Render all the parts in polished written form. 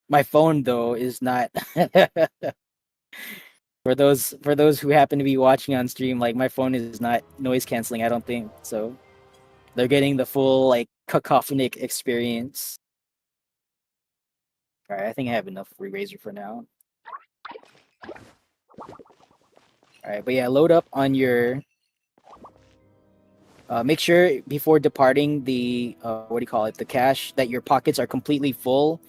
My phone though is not for those who happen to be watching on stream, like my phone is not noise canceling, I don't think. So they're getting the full like cacophonic experience. Alright, I think I have enough Razor for now. Alright, but yeah, load up on your make sure before departing the what do you call it, the cache, that your pockets are completely full.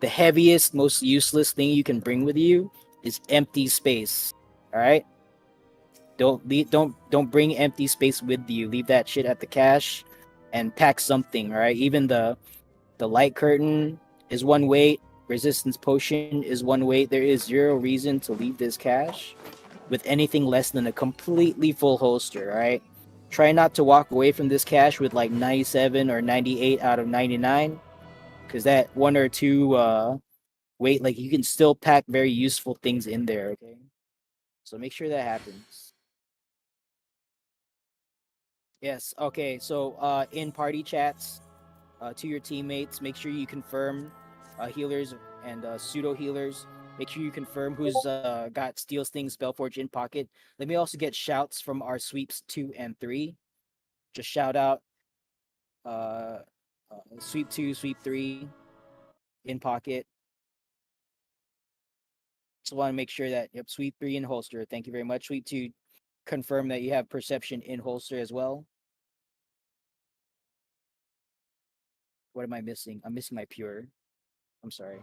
The heaviest, most useless thing you can bring with you is empty space. All right, don't bring empty space with you. Leave that shit at the cache, and pack something. All right, even the light curtain is one weight. Resistance potion is one weight. There is zero reason to leave this cache with anything less than a completely full holster. All right. Try not to walk away from this cache with like 97 or 98 out of 99, because that one or two weight, like you can still pack very useful things in there. Okay, so make sure that happens. Yes. Okay. So in party chats, to your teammates, make sure you confirm healers and pseudo healers. Make sure you confirm who's got Steel Sting Spellforge in pocket. Let me also get shouts from our sweeps 2 and 3. Just shout out uh, sweep 2, sweep 3 in pocket. Just want to make sure that, yep, sweep 3 in holster. Thank you very much. Sweep 2, confirm that you have perception in holster as well. What am I missing? I'm missing my pure. I'm sorry.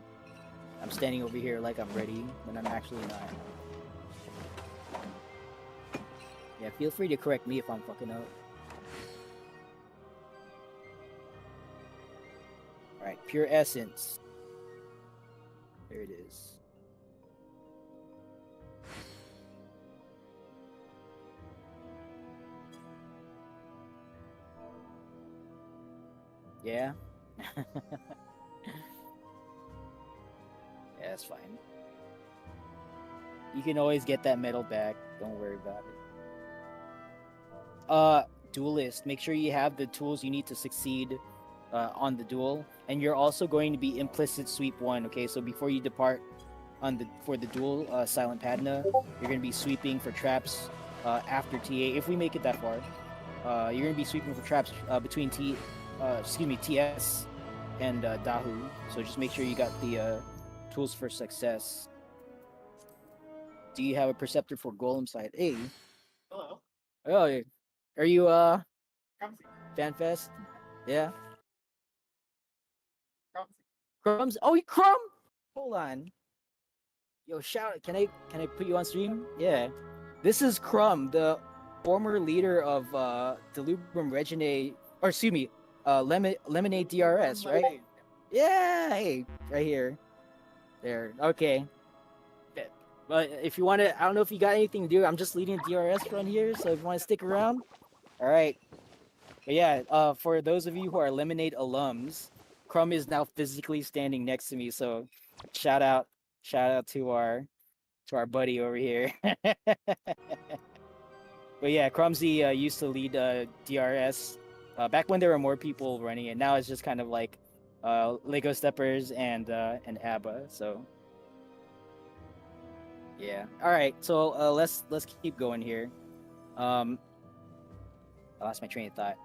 I'm standing over here like I'm ready when I'm actually not. Yeah, feel free to correct me if I'm fucking up. Alright, pure essence. There it is. Yeah? Yeah, that's fine. You can always get that medal back. Don't worry about it. Duelist, make sure you have the tools you need to succeed on the duel, and you're also going to be implicit sweep 1. Okay, so before you depart on the for the duel, Silent Padna, you're going to be sweeping for traps after TA. If we make it that far, you're going to be sweeping for traps between TS and Dahu. So just make sure you got the tools for success. Do you have a Perceptor for Golem side? Hey. Hello. Oh, are you Comfy. FanFest? Yeah. Comfy. Crumbs? Oh, you Crumb! Hold on. Yo, shout! Can I put you on stream? Yeah. This is Crumb, the former leader of Delubrum Regine, or excuse me, Lemonade DRS, right? Lemonade. Yeah. Hey, right here. There. Okay. But if you want to, I don't know if you got anything to do. I'm just leading a DRS run here, so if you want to stick around, all right. But yeah, for those of you who are Lemonade alums, Crumb is now physically standing next to me. So, shout out, to our buddy over here. But yeah, Crumsy used to lead DRS back when there were more people running it. Now it's just kind of like Lego Steppers and ABBA. So yeah. All right. So let's keep going here. Um, I lost my train of thought.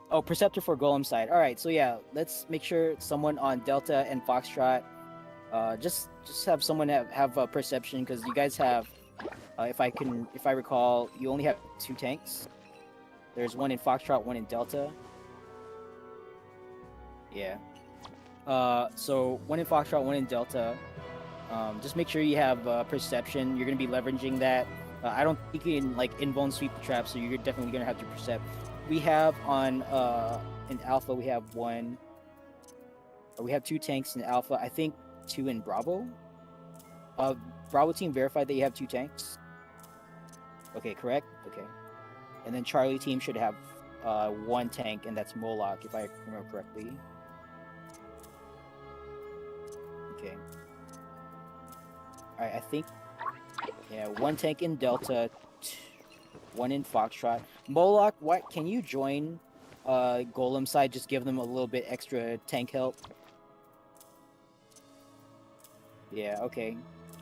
Oh, Perceptor for Golem side. All right, so yeah, let's make sure someone on Delta and Foxtrot, just have someone have a perception, because you guys have, if I recall, you only have 2 tanks. There's one in Foxtrot, one in Delta. Yeah. So one in Foxtrot, one in Delta. Just make sure you have perception. You're gonna be leveraging that. I don't think you can like invuln sweep the trap, so you're definitely gonna have to percept. We have on in Alpha, we have one. We have 2 tanks in Alpha. I think 2 in Bravo. Uh, Bravo team verified that you have 2 tanks. Okay, correct. Okay, and then Charlie team should have 1 tank, and that's Moloch, if I remember correctly. Okay. All right, I think, yeah, 1 tank in Delta, 1 in Foxtrot. Moloch, what can you join Golem side? Just give them a little bit extra tank help. Yeah, okay.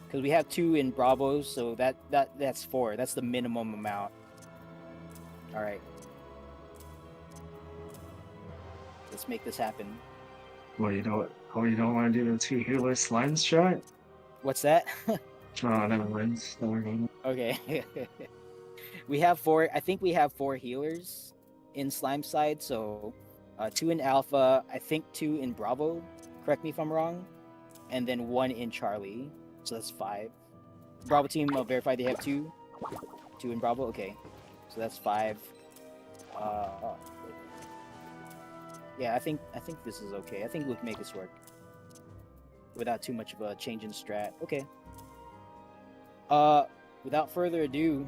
Because we have 2 in Bravo, so that's 4. That's the minimum amount. All right. Let's make this happen. Well, you don't want to do the 2 healer slime strat? What's that? Oh, never mind. Don't worry about it. Okay. We have 4. I think we have 4 healers in Slime side, so 2 in Alpha, I think 2 in Bravo. Correct me if I'm wrong. And then 1 in Charlie. So that's 5. Bravo team verified they have 2. 2 in Bravo. Okay. So that's 5. Uh, yeah, I think this is okay. I think we can make this work without too much of a change in strat. Okay. Without further ado,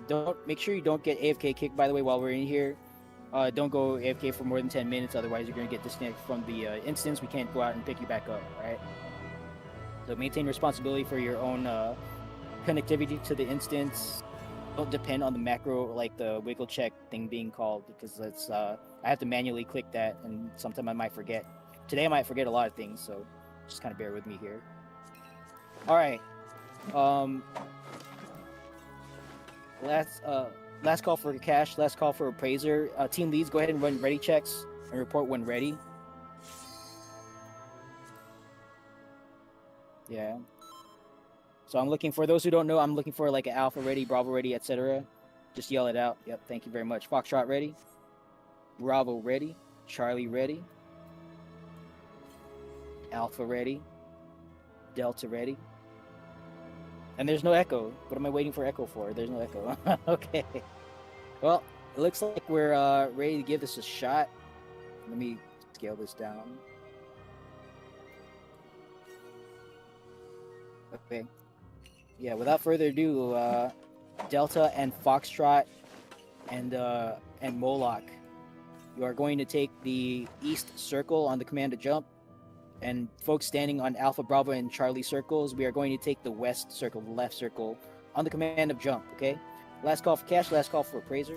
don't make sure you don't get AFK kicked. By the way, while we're in here, don't go AFK for more than 10 minutes. Otherwise, you're gonna get disconnected from the instance. We can't go out and pick you back up. All right. So maintain responsibility for your own connectivity to the instance. Don't depend on the macro, like the wiggle check thing being called, because that's I have to manually click that, and sometimes I might forget. Today I might forget a lot of things, so just kind of bear with me here. All right. Last call for cash. Last call for appraiser. Team leads, go ahead and run ready checks and report when ready. Yeah. So I'm looking for those who don't know. I'm looking for like an Alpha ready, Bravo ready, etc. Just yell it out. Yep. Thank you very much. Foxtrot ready. Bravo ready. Charlie ready. Alpha ready. Delta ready. And there's no echo. What am I waiting for echo for? There's no echo. Okay. Well, it looks like we're ready to give this a shot. Let me scale this down. Okay. Yeah, without further ado, Delta and Foxtrot and Moloch, you are going to take the east circle on the command to jump. And folks standing on Alpha, Bravo, and Charlie circles, we are going to take the west circle, the left circle, on the command of jump, okay? Last call for cash, last call for appraiser.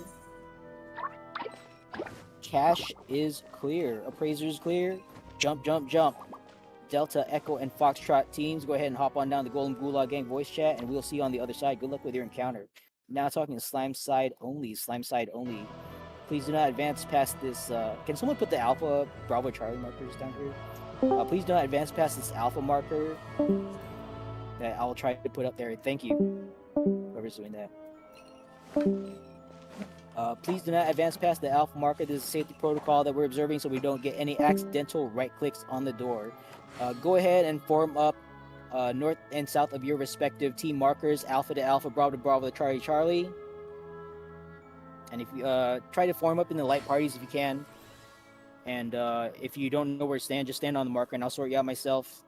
Cash is clear. Appraiser is clear. Jump, jump, jump. Delta, Echo, and Foxtrot teams, go ahead and hop on down the Golden Gulag Gang voice chat, and we'll see you on the other side. Good luck with your encounter. Now talking Slime side only. Slime side only. Please do not advance past this. Can someone put the Alpha, Bravo, Charlie markers down here? Please do not advance past this Alpha marker that I will try to put up there. Thank you, whoever's doing that. Please do not advance past the Alpha marker. This is a safety protocol that we're observing so we don't get any accidental right clicks on the door. Go ahead and form up north and south of your respective team markers, Alpha to Alpha, Bravo to Bravo to Charlie Charlie. And if you try to form up in the light parties if you can. And if you don't know where to stand, just stand on the marker and I'll sort you out myself.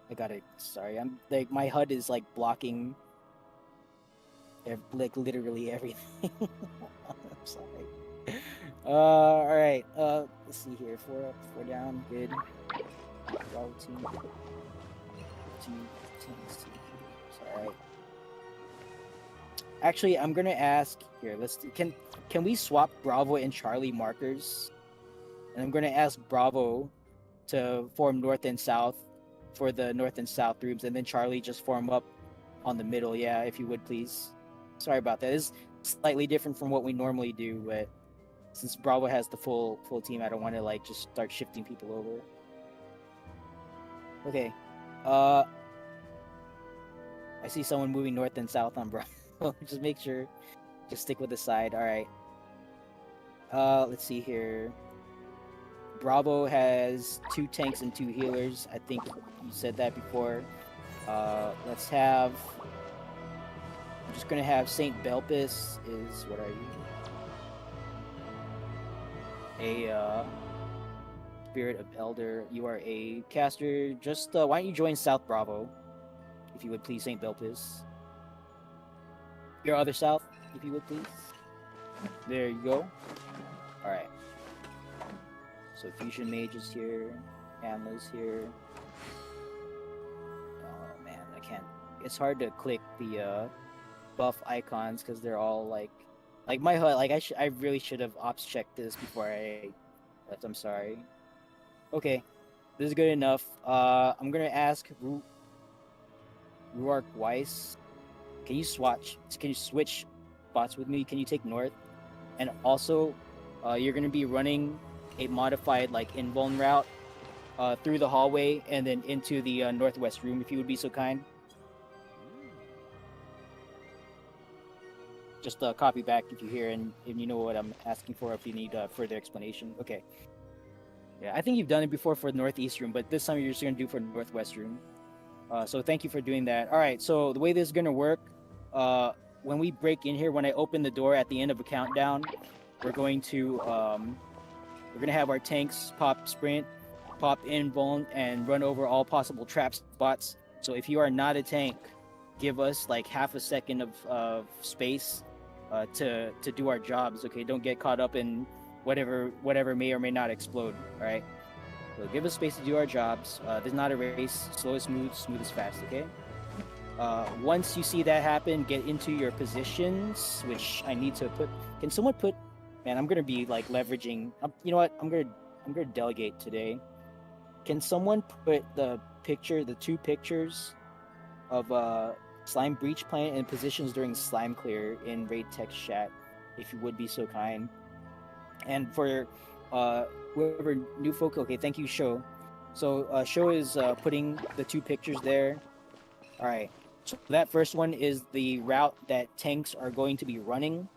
I got it. Sorry, I'm like my HUD is like blocking like literally everything. I'm sorry. All right. Let's see here. 4 up, 4 down. Good. Bravo team. 2 teams. All right. Actually, I'm gonna ask here. Can we swap Bravo and Charlie markers? And I'm gonna ask Bravo to form north and south for the north and south rooms, and then Charlie just form up on the middle. Yeah, if you would please. Sorry about that. It's slightly different from what we normally do, but since Bravo has the full team, I don't want to like just start shifting people over. Okay. I see someone moving north and south on Bravo. Just make sure. Just stick with the side. All right. Let's see here. Bravo has 2 tanks and 2 healers. I think you said that before. Let's have. I'm just gonna have Saint Belpis is what are you? A Spirit of Elder. You are a caster. Just why don't you join South Bravo, if you would please, Saint Belpis. Your other South, if you would please. There you go. All right. So Fusion Mage is here. Hamla's here. Oh man, I can't. It's hard to click the buff icons because they're all like my HUD. Like I really should have ops checked this before I left. I'm sorry. Okay. This is good enough. I'm gonna ask Ruark Weiss. Can you swatch? Can you switch spots with me? Can you take north? And also, you're gonna be running a modified like invuln route through the hallway and then into the northwest room, if you would be so kind. Just copy back if you hear and you know what I'm asking for. If you need further explanation, okay. Yeah, I think you've done it before for the northeast room, but this time you're just gonna do for northwest room. So thank you for doing that. All right, so the way this is gonna work, when we break in here, when I open the door at the end of a countdown, we're gonna have our tanks pop sprint, pop invuln, and run over all possible trap spots. So if you are not a tank, give us like half a second of space to do our jobs. Okay, don't get caught up in whatever may or may not explode. All right. So give us space to do our jobs. This is not a race. Slow is smooth, smooth is fast. Okay. Once you see that happen, get into your positions, which I need to put. Can someone put? Man, I'm gonna be like leveraging. You know what? I'm gonna delegate today. Can someone put the two pictures of slime breach plant and positions during slime clear in raid text chat, if you would be so kind. And for whoever new folk, okay, thank you, Show. So Show is putting the two pictures there. All right. So that first one is the route that tanks are going to be running.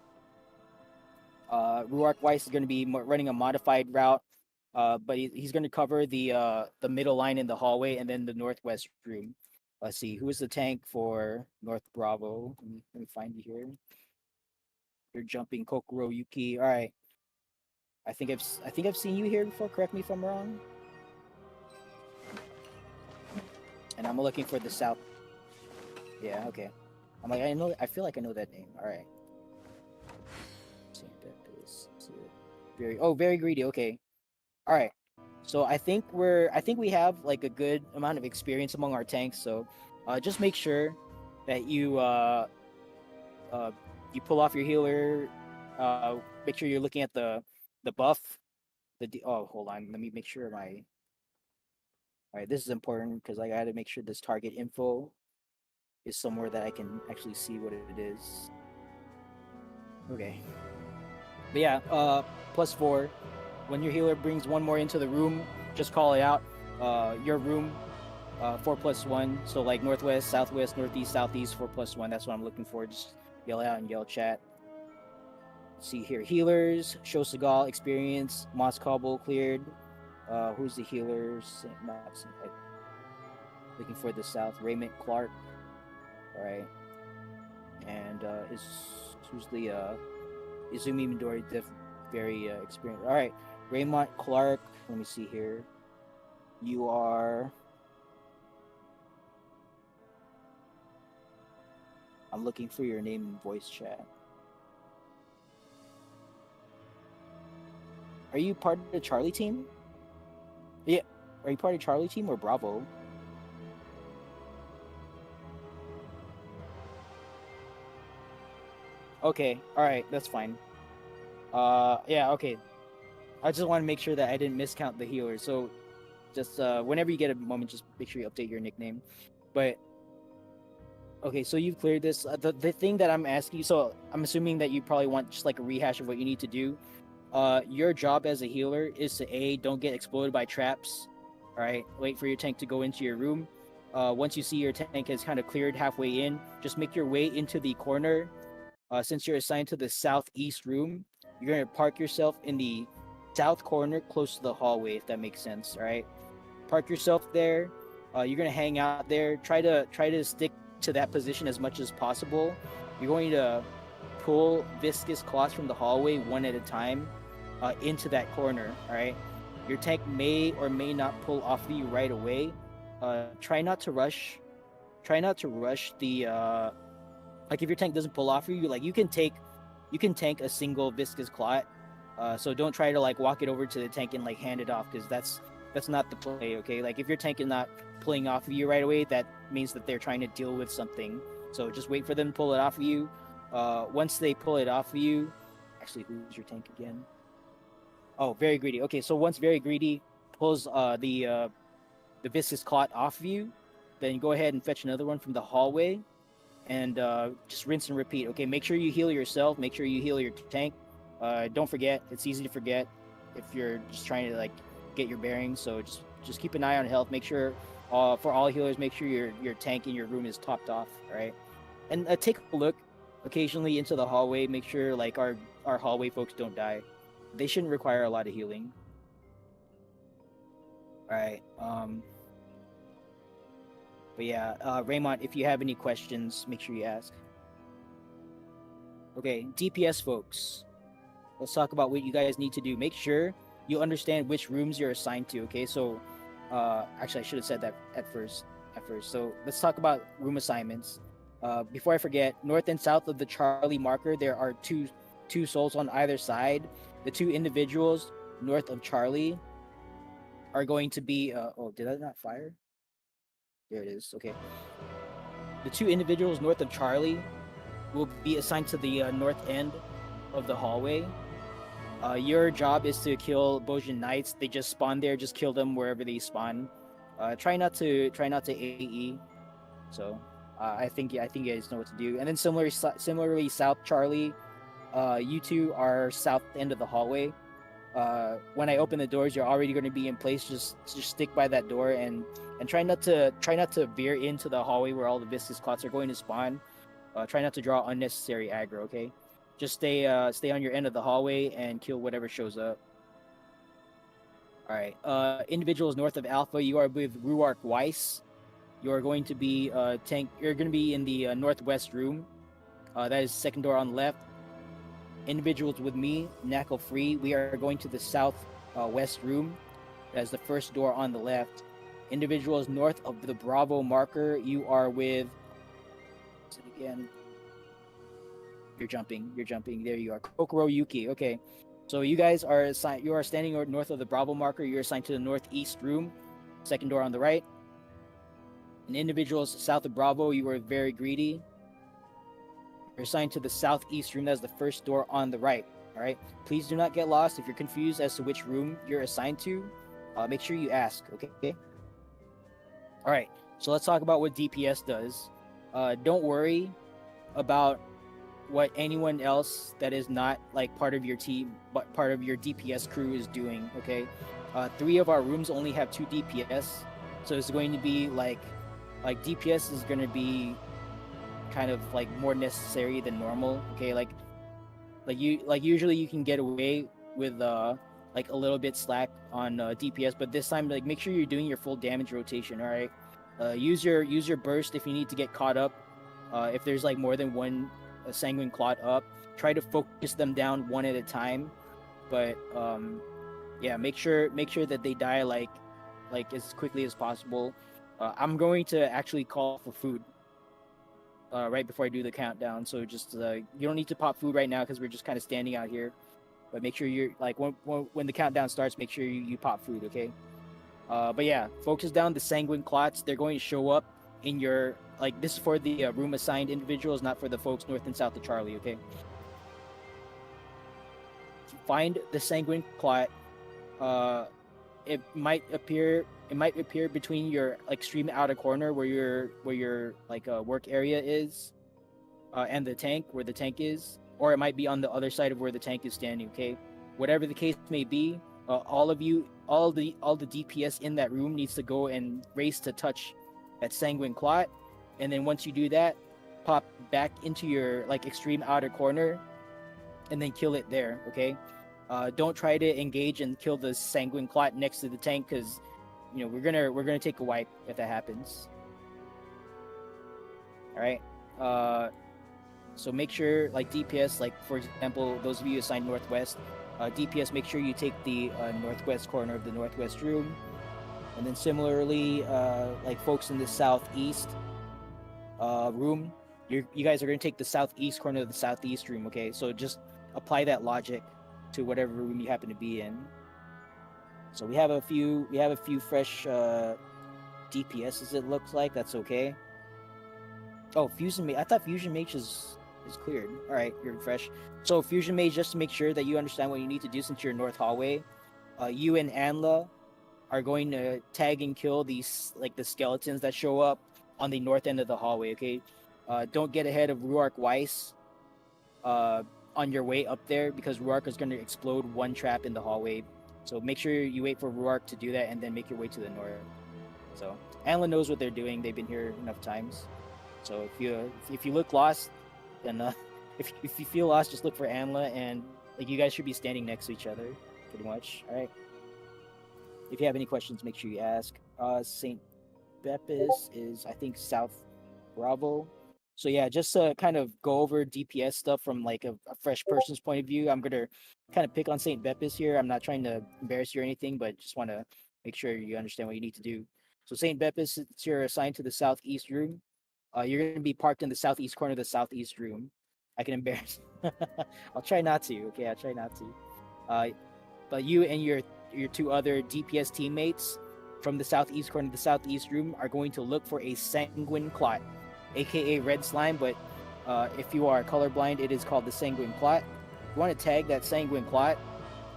Ruark Weiss is going to be running a modified route, but he's going to cover the middle line in the hallway and then the northwest room. Let's see, who is the tank for North Bravo? Let me find you here. You're jumping Kokoro Yuki. All right. I think I've seen you here before. Correct me if I'm wrong. And I'm looking for the south. Yeah. Okay. I'm like I feel like I know that name. All right. Very greedy. Okay. All right. So I think we have like a good amount of experience among our tanks. So just make sure that you pull off your healer. Make sure you're looking at the buff. Hold on. Let me make sure my. All right, this is important because I got to make sure this target info is somewhere that I can actually see what it is. Okay. But yeah, +4. When your healer brings one more into the room, just call it out. Your room, 4+1. So like northwest, southwest, northeast, southeast, 4+1. That's what I'm looking for. Just yell out and yell chat. Let's see here, healers. Show Seagal experience. Moss Cobble cleared. Who's the healer? Looking for the south. Raymond Clark. All right. And who's the Izumi Midori? Very experienced. All right. Raymond Clark, let me see here. You are. I'm looking for your name in voice chat. Are you part of the Charlie team? Yeah. Are you part of Charlie team or Bravo? Okay. All right. That's fine. Yeah. Okay. I just want to make sure that I didn't miscount the healer. So just whenever you get a moment, just make sure you update your nickname. But okay, so you've cleared this. The thing that I'm asking you, so I'm assuming that you probably want just like a rehash of what you need to do. Your job as a healer is to don't get exploded by traps. All right, wait for your tank to go into your room. Once you see your tank has kind of cleared halfway in, just make your way into the corner. Since you're assigned to the southeast room, you're gonna park yourself in the south corner close to the hallway, if that makes sense. All right, park yourself there. You're gonna hang out there. Try to stick to that position as much as possible. You're going to pull viscous cloths from the hallway one at a time into that corner. All right, your tank may or may not pull off of you right away. Try not to rush the like if your tank doesn't pull off of you, like you can tank a single viscous clot. So don't try to like walk it over to the tank and like hand it off, because that's not the play. Okay, like if your tank is not pulling off of you right away, that means that they're trying to deal with something. So just wait for them to pull it off of you. Once they pull it off of you, actually, who's your tank again? Oh, Very Greedy. Okay, so once Very Greedy pulls the the viscous clot off of you, then go ahead and fetch another one from the hallway, and just rinse and repeat. Okay, make sure you heal yourself. Make sure you heal your tank. Don't forget, it's easy to forget if you're just trying to like get your bearings. So just keep an eye on health. Make sure for all healers, make sure your tank in your room is topped off. All right, and take a look occasionally into the hallway. Make sure like our hallway folks don't die. They shouldn't require a lot of healing. All right. But yeah, Raymond, if you have any questions, make sure you ask. Okay, DPS folks. Let's talk about what you guys need to do. Make sure you understand which rooms you're assigned to. Okay, so actually, I should have said that at first. So let's talk about room assignments. Before I forget, north and south of the Charlie marker, there are two souls on either side. The two individuals north of Charlie are going to be. Oh, did I not fire? There it is. Okay. The two individuals north of Charlie will be assigned to the north end of the hallway. Your job is to kill Bojin Knights. They just spawn there. Just kill them wherever they spawn. Try not to AE. So I think you guys know what to do. And then similarly, South Charlie, you two are south end of the hallway. When I open the doors, you're already going to be in place. Just stick by that door and try not to veer into the hallway where all the viscous clots are going to spawn. Try not to draw unnecessary aggro. Okay, just stay on your end of the hallway and kill whatever shows up. All right. Individuals north of Alpha, you are with Ruark Weiss. You are going to be tank. You're going to be in the northwest room. That is second door on the left. Individuals with me, Knuckle Free, we are going to the south west room. That is the first door on the left. Individuals north of the Bravo marker, you are with. What's it again? You're jumping. There you are. Kokoro Yuki. Okay. So you guys are assigned. You are standing north of the Bravo marker. You're assigned to the northeast room, second door on the right. And individuals south of Bravo, you are very greedy. You're assigned to the southeast room. That's the first door on the right. All right. Please do not get lost. If you're confused as to which room you're assigned to, make sure you ask. Okay. All right. So let's talk about what DPS does. Don't worry about what anyone else that is not like part of your team, but part of your DPS crew is doing. Okay. 3 of our rooms only have 2 DPS, so it's going to be like DPS is going to be kind of like more necessary than normal. Okay, like usually you can get away with like a little bit slack on DPS, but this time like make sure you're doing your full damage rotation. All right, use your burst if you need to get caught up. If there's like more than one sanguine clot up, try to focus them down one at a time. But yeah, make sure that they die like as quickly as possible. I'm going to actually call for food right before I do the countdown. So just you don't need to pop food right now because we're just kind of standing out here. But make sure you're like when the countdown starts, make sure you pop food, okay? But yeah, focus down the sanguine clots. They're going to show up in your like this is for the room assigned individuals, not for the folks north and south of Charlie, okay? Find the sanguine clot. It might appear between your extreme outer corner where your like work area is, and the tank where the tank is, or it might be on the other side of where the tank is standing. Okay, whatever the case may be, all the DPS in that room needs to go and race to touch that sanguine clot, and then once you do that, pop back into your like extreme outer corner, and then kill it there. Okay, don't try to engage and kill the sanguine clot next to the tank because you know we're gonna take a wipe if that happens. All right. So make sure like DPS, like for example, those of you assigned northwest, DPS, make sure you take the northwest corner of the northwest room, and then similarly, like folks in the southeast room, you guys are gonna take the southeast corner of the southeast room. Okay, so just apply that logic to whatever room you happen to be in. So we have a few fresh DPSs. It looks like that's okay. Oh, Fusion Mage. I thought Fusion Mage is cleared. All right, you're fresh. So Fusion Mage, just to make sure that you understand what you need to do since you're North Hallway, you and Anla are going to tag and kill these like the skeletons that show up on the north end of the hallway. Okay, don't get ahead of Ruark Weiss on your way up there because Ruark is going to explode one trap in the hallway. So make sure you wait for Ruark to do that and then make your way to the north. So Anla knows what they're doing. They've been here enough times. So if you look lost, then if you feel lost, just look for Anla, and like you guys should be standing next to each other, pretty much. All right. If you have any questions, make sure you ask. Saint Bepis is I think South Bravo. So yeah, just to kind of go over DPS stuff from like a fresh person's point of view. I'm gonna kind of pick on Saint Bepis here. I'm not trying to embarrass you or anything, but just want to make sure you understand what you need to do. So Saint Bepis, you're assigned to the southeast room. You're gonna be parked in the southeast corner of the southeast room. I can embarrass. I'll try not to. Okay, I'll try not to. But you and your two other DPS teammates from the southeast corner of the southeast room are going to look for a sanguine clot, aka red slime. But if you are colorblind, it is called the sanguine clot. You want to tag that sanguine clot.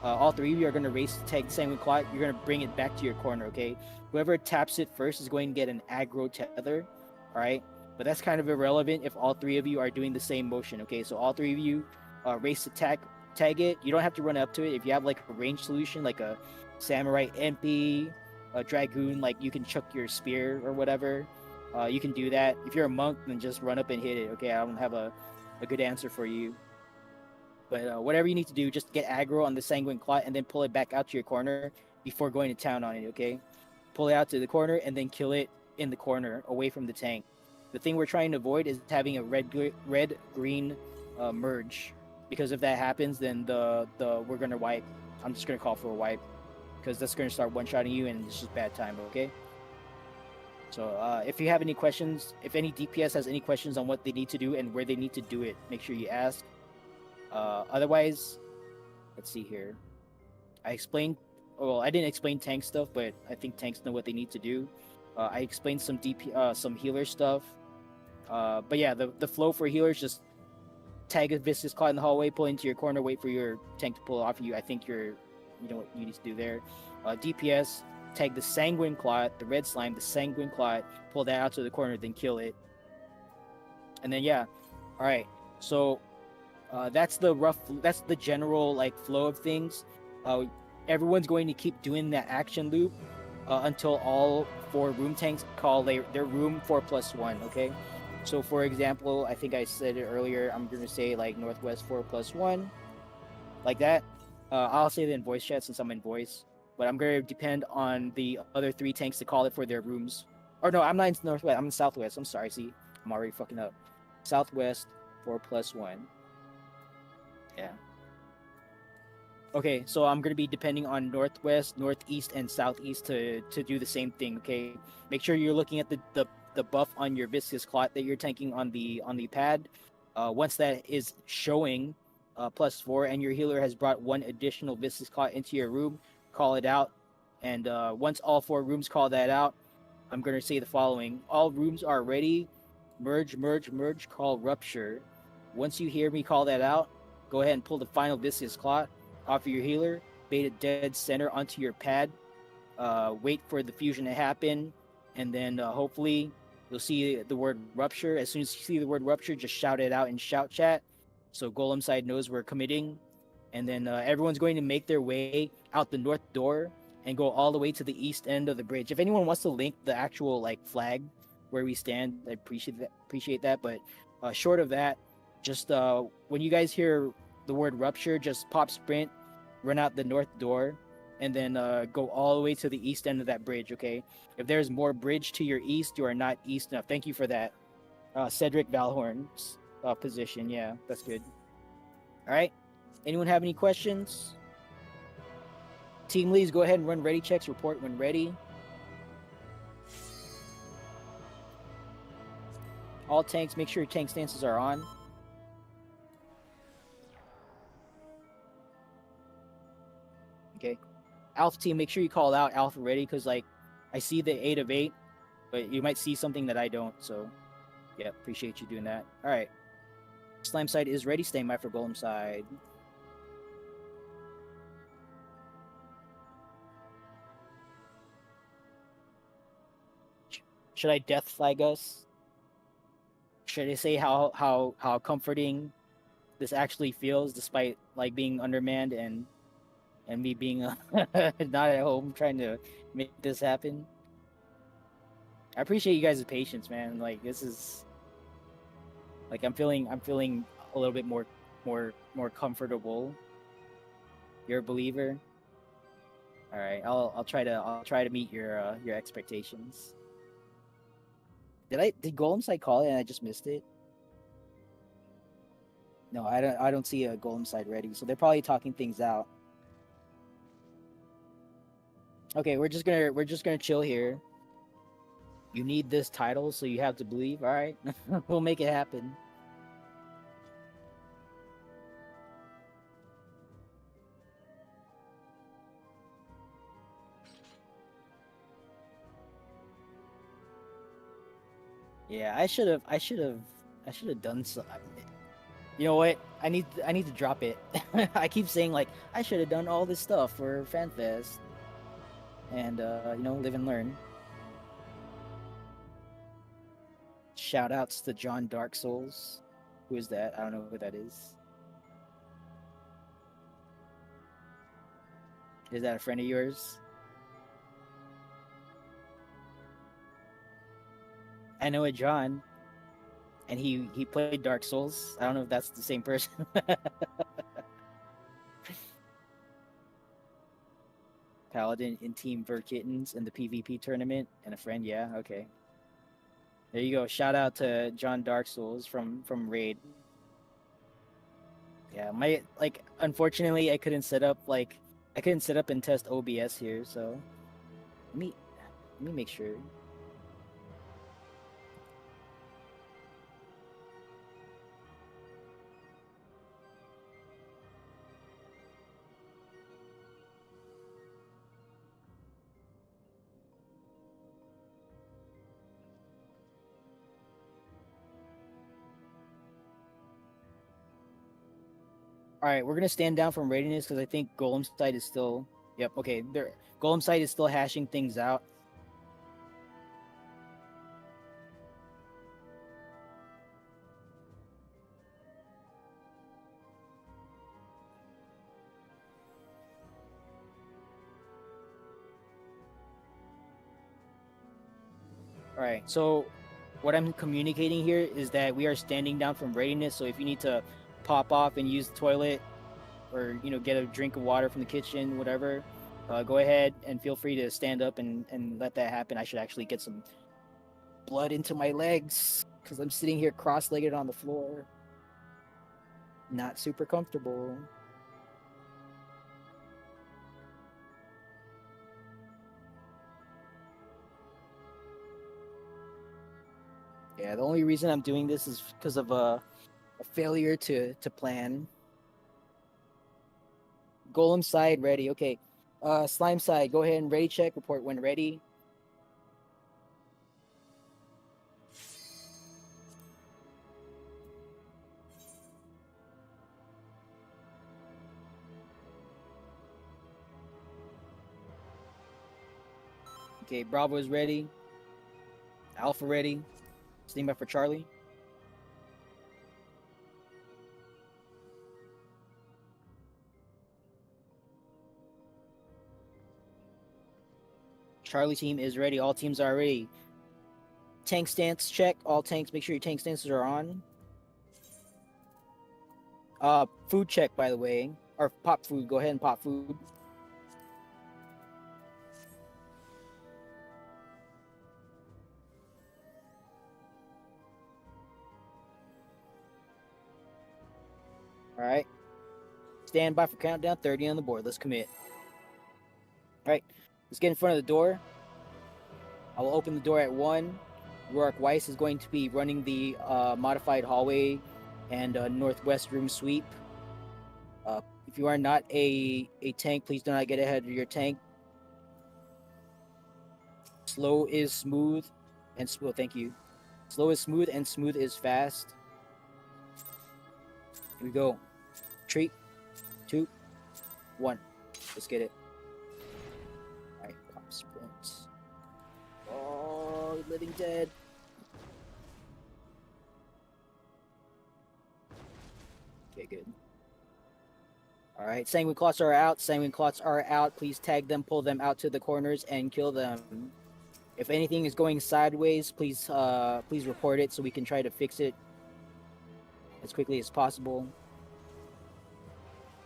All three of you are going to race to tag the sanguine clot. You're going to bring it back to your corner. Okay. Whoever taps it first is going to get an aggro tether. All right. But that's kind of irrelevant if all three of you are doing the same motion. Okay. So all three of you race to tag it. You don't have to run up to it. If you have like a range solution, like a samurai MP, a dragoon, like you can chuck your spear or whatever. You can do that. If you're a monk, then just run up and hit it. Okay, I don't have a good answer for you. But whatever you need to do, just get aggro on the sanguine clot and then pull it back out to your corner before going to town on it. Okay, pull it out to the corner and then kill it in the corner away from the tank. The thing we're trying to avoid is having a red green merge, because if that happens, then the we're gonna wipe. I'm just gonna call for a wipe because that's gonna start one-shotting you, and it's just bad time. Okay. So if you have any questions, if any DPS has any questions on what they need to do and where they need to do it, make sure you ask. Otherwise, let's see here. I didn't explain tank stuff, but I think tanks know what they need to do. I explained some some healer stuff. But yeah, the flow for healers, just tag a viscous clot in the hallway, pull into your corner, wait for your tank to pull off of you. I think you know what you need to do there. DPS, tag the sanguine clot, the red slime, the sanguine clot, pull that out to the corner, then kill it. And then yeah, all right. So that's the general like flow of things. Everyone's going to keep doing that action loop until all 4 room tanks call their room 4+1. Okay. So for example, I think I said it earlier. I'm gonna say like northwest 4+1, like that. I'll say that in voice chat since I'm in voice. But I'm going to depend on the other 3 tanks to call it for their rooms. Or no, I'm not in northwest. I'm in southwest. I'm sorry. See, I'm already fucking up. Southwest 4+1. Yeah. Okay, so I'm going to be depending on northwest, northeast, and southeast to do the same thing. Okay, make sure you're looking at the buff on your viscous clot that you're tanking on the pad. Once that is showing +4 and your healer has brought 1 additional viscous clot into your room, call it out. And once all 4 rooms call that out, I'm going to say the following. All rooms are ready. Merge, call rupture. Once you hear me call that out, go ahead and pull the final viscous clot off of your healer, bait it dead center onto your pad, wait for the fusion to happen, and then hopefully you'll see the word rupture. As soon as you see the word rupture, just shout it out in shout chat so Golem side knows we're committing. And then everyone's going to make their way out the north door and go all the way to the east end of the bridge. If anyone wants to link the actual like flag where we stand, I appreciate that. But short of that, just when you guys hear the word rupture, just pop sprint, run out the north door, and then go all the way to the east end of that bridge. Okay. If there's more bridge to your east, you are not east enough. Thank you for that, Cedric Valhorn's position. Yeah, that's good. All right. Anyone have any questions? Team leads, go ahead and run ready checks. Report when ready. All tanks, make sure your tank stances are on. Okay. Alpha team, make sure you call out Alpha ready, because like I see the 8 of 8, but you might see something that I don't. So yeah, appreciate you doing that. All right. Slime side is ready. Stand by for Golem side. Should I death flag us? Should I say how comforting this actually feels, despite like being undermanned and me being not at home trying to make this happen? I appreciate you guys' patience, man. Like this is like I'm feeling a little bit more comfortable. You're a believer. All right, I'll try to meet your expectations. Did Golem Side call it and I just missed it? No, I don't see a Golem Side ready, so they're probably talking things out. Okay, we're just gonna chill here. You need this title, so you have to believe. All right, we'll make it happen. Yeah, I should have done so. You know what? I need to drop it. I keep saying like I should have done all this stuff for FanFest, and you know, live and learn. Shout outs to John Dark Souls. Who is that? I don't know who that is. Is that a friend of yours? I know a John, and he played Dark Souls. I don't know if that's the same person. Paladin in Team Verkittens in the PvP tournament, and a friend. Yeah, okay. There you go. Shout out to John Dark Souls from Raid. Yeah, my like unfortunately I couldn't set up and test OBS here, so let me make sure. All right, we're gonna stand down from readiness because I think Golem side is still. Yep. Okay. There. Golem side is still hashing things out. All right. So, what I'm communicating here is that we are standing down from readiness. So if you need to pop off and use the toilet, or you know, get a drink of water from the kitchen, whatever, go ahead and feel free to stand up and let that happen. I should actually get some blood into my legs because I'm sitting here cross-legged on the floor. Not super comfortable. Yeah, the only reason I'm doing this is because of a failure to plan. Golem side ready. Okay. Slime side, go ahead and ready check. Report when ready. Okay, Bravo is ready. Alpha ready. Stand by for Charlie. Charlie team is ready. All teams are ready. Tank stance check. All tanks, make sure your tank stances are on. Food check, by the way. Or pop food. Go ahead and pop food. Alright. Stand by for countdown. 30 on the board. Let's commit. Alright. Let's get in front of the door. I will open the door at 1. Rourke Weiss is going to be running the modified hallway and northwest room sweep. If you are not a tank, please do not get ahead of your tank. Slow is smooth and smooth. Thank you. Slow is smooth and smooth is fast. Here we go. 3, 2, 1. Let's get it. Alright, pop sprints. Oh, Living Dead. Okay, good. All right, Sanguine Clots are out. Sanguine Clots are out. Please tag them, pull them out to the corners, and kill them. If anything is going sideways, please please report it so we can try to fix it as quickly as possible.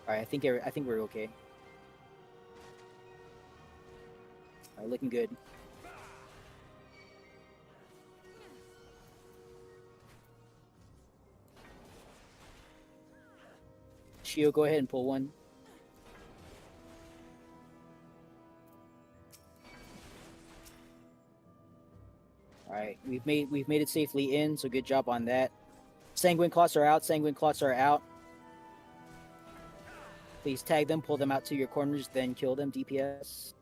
All right, I think we're okay. All right, looking good. Shio, go ahead and pull one. All right, we've made it safely in, so good job on that. Sanguine Clots are out. Sanguine Clots are out. Please tag them, pull them out to your corners, then kill them. DPS.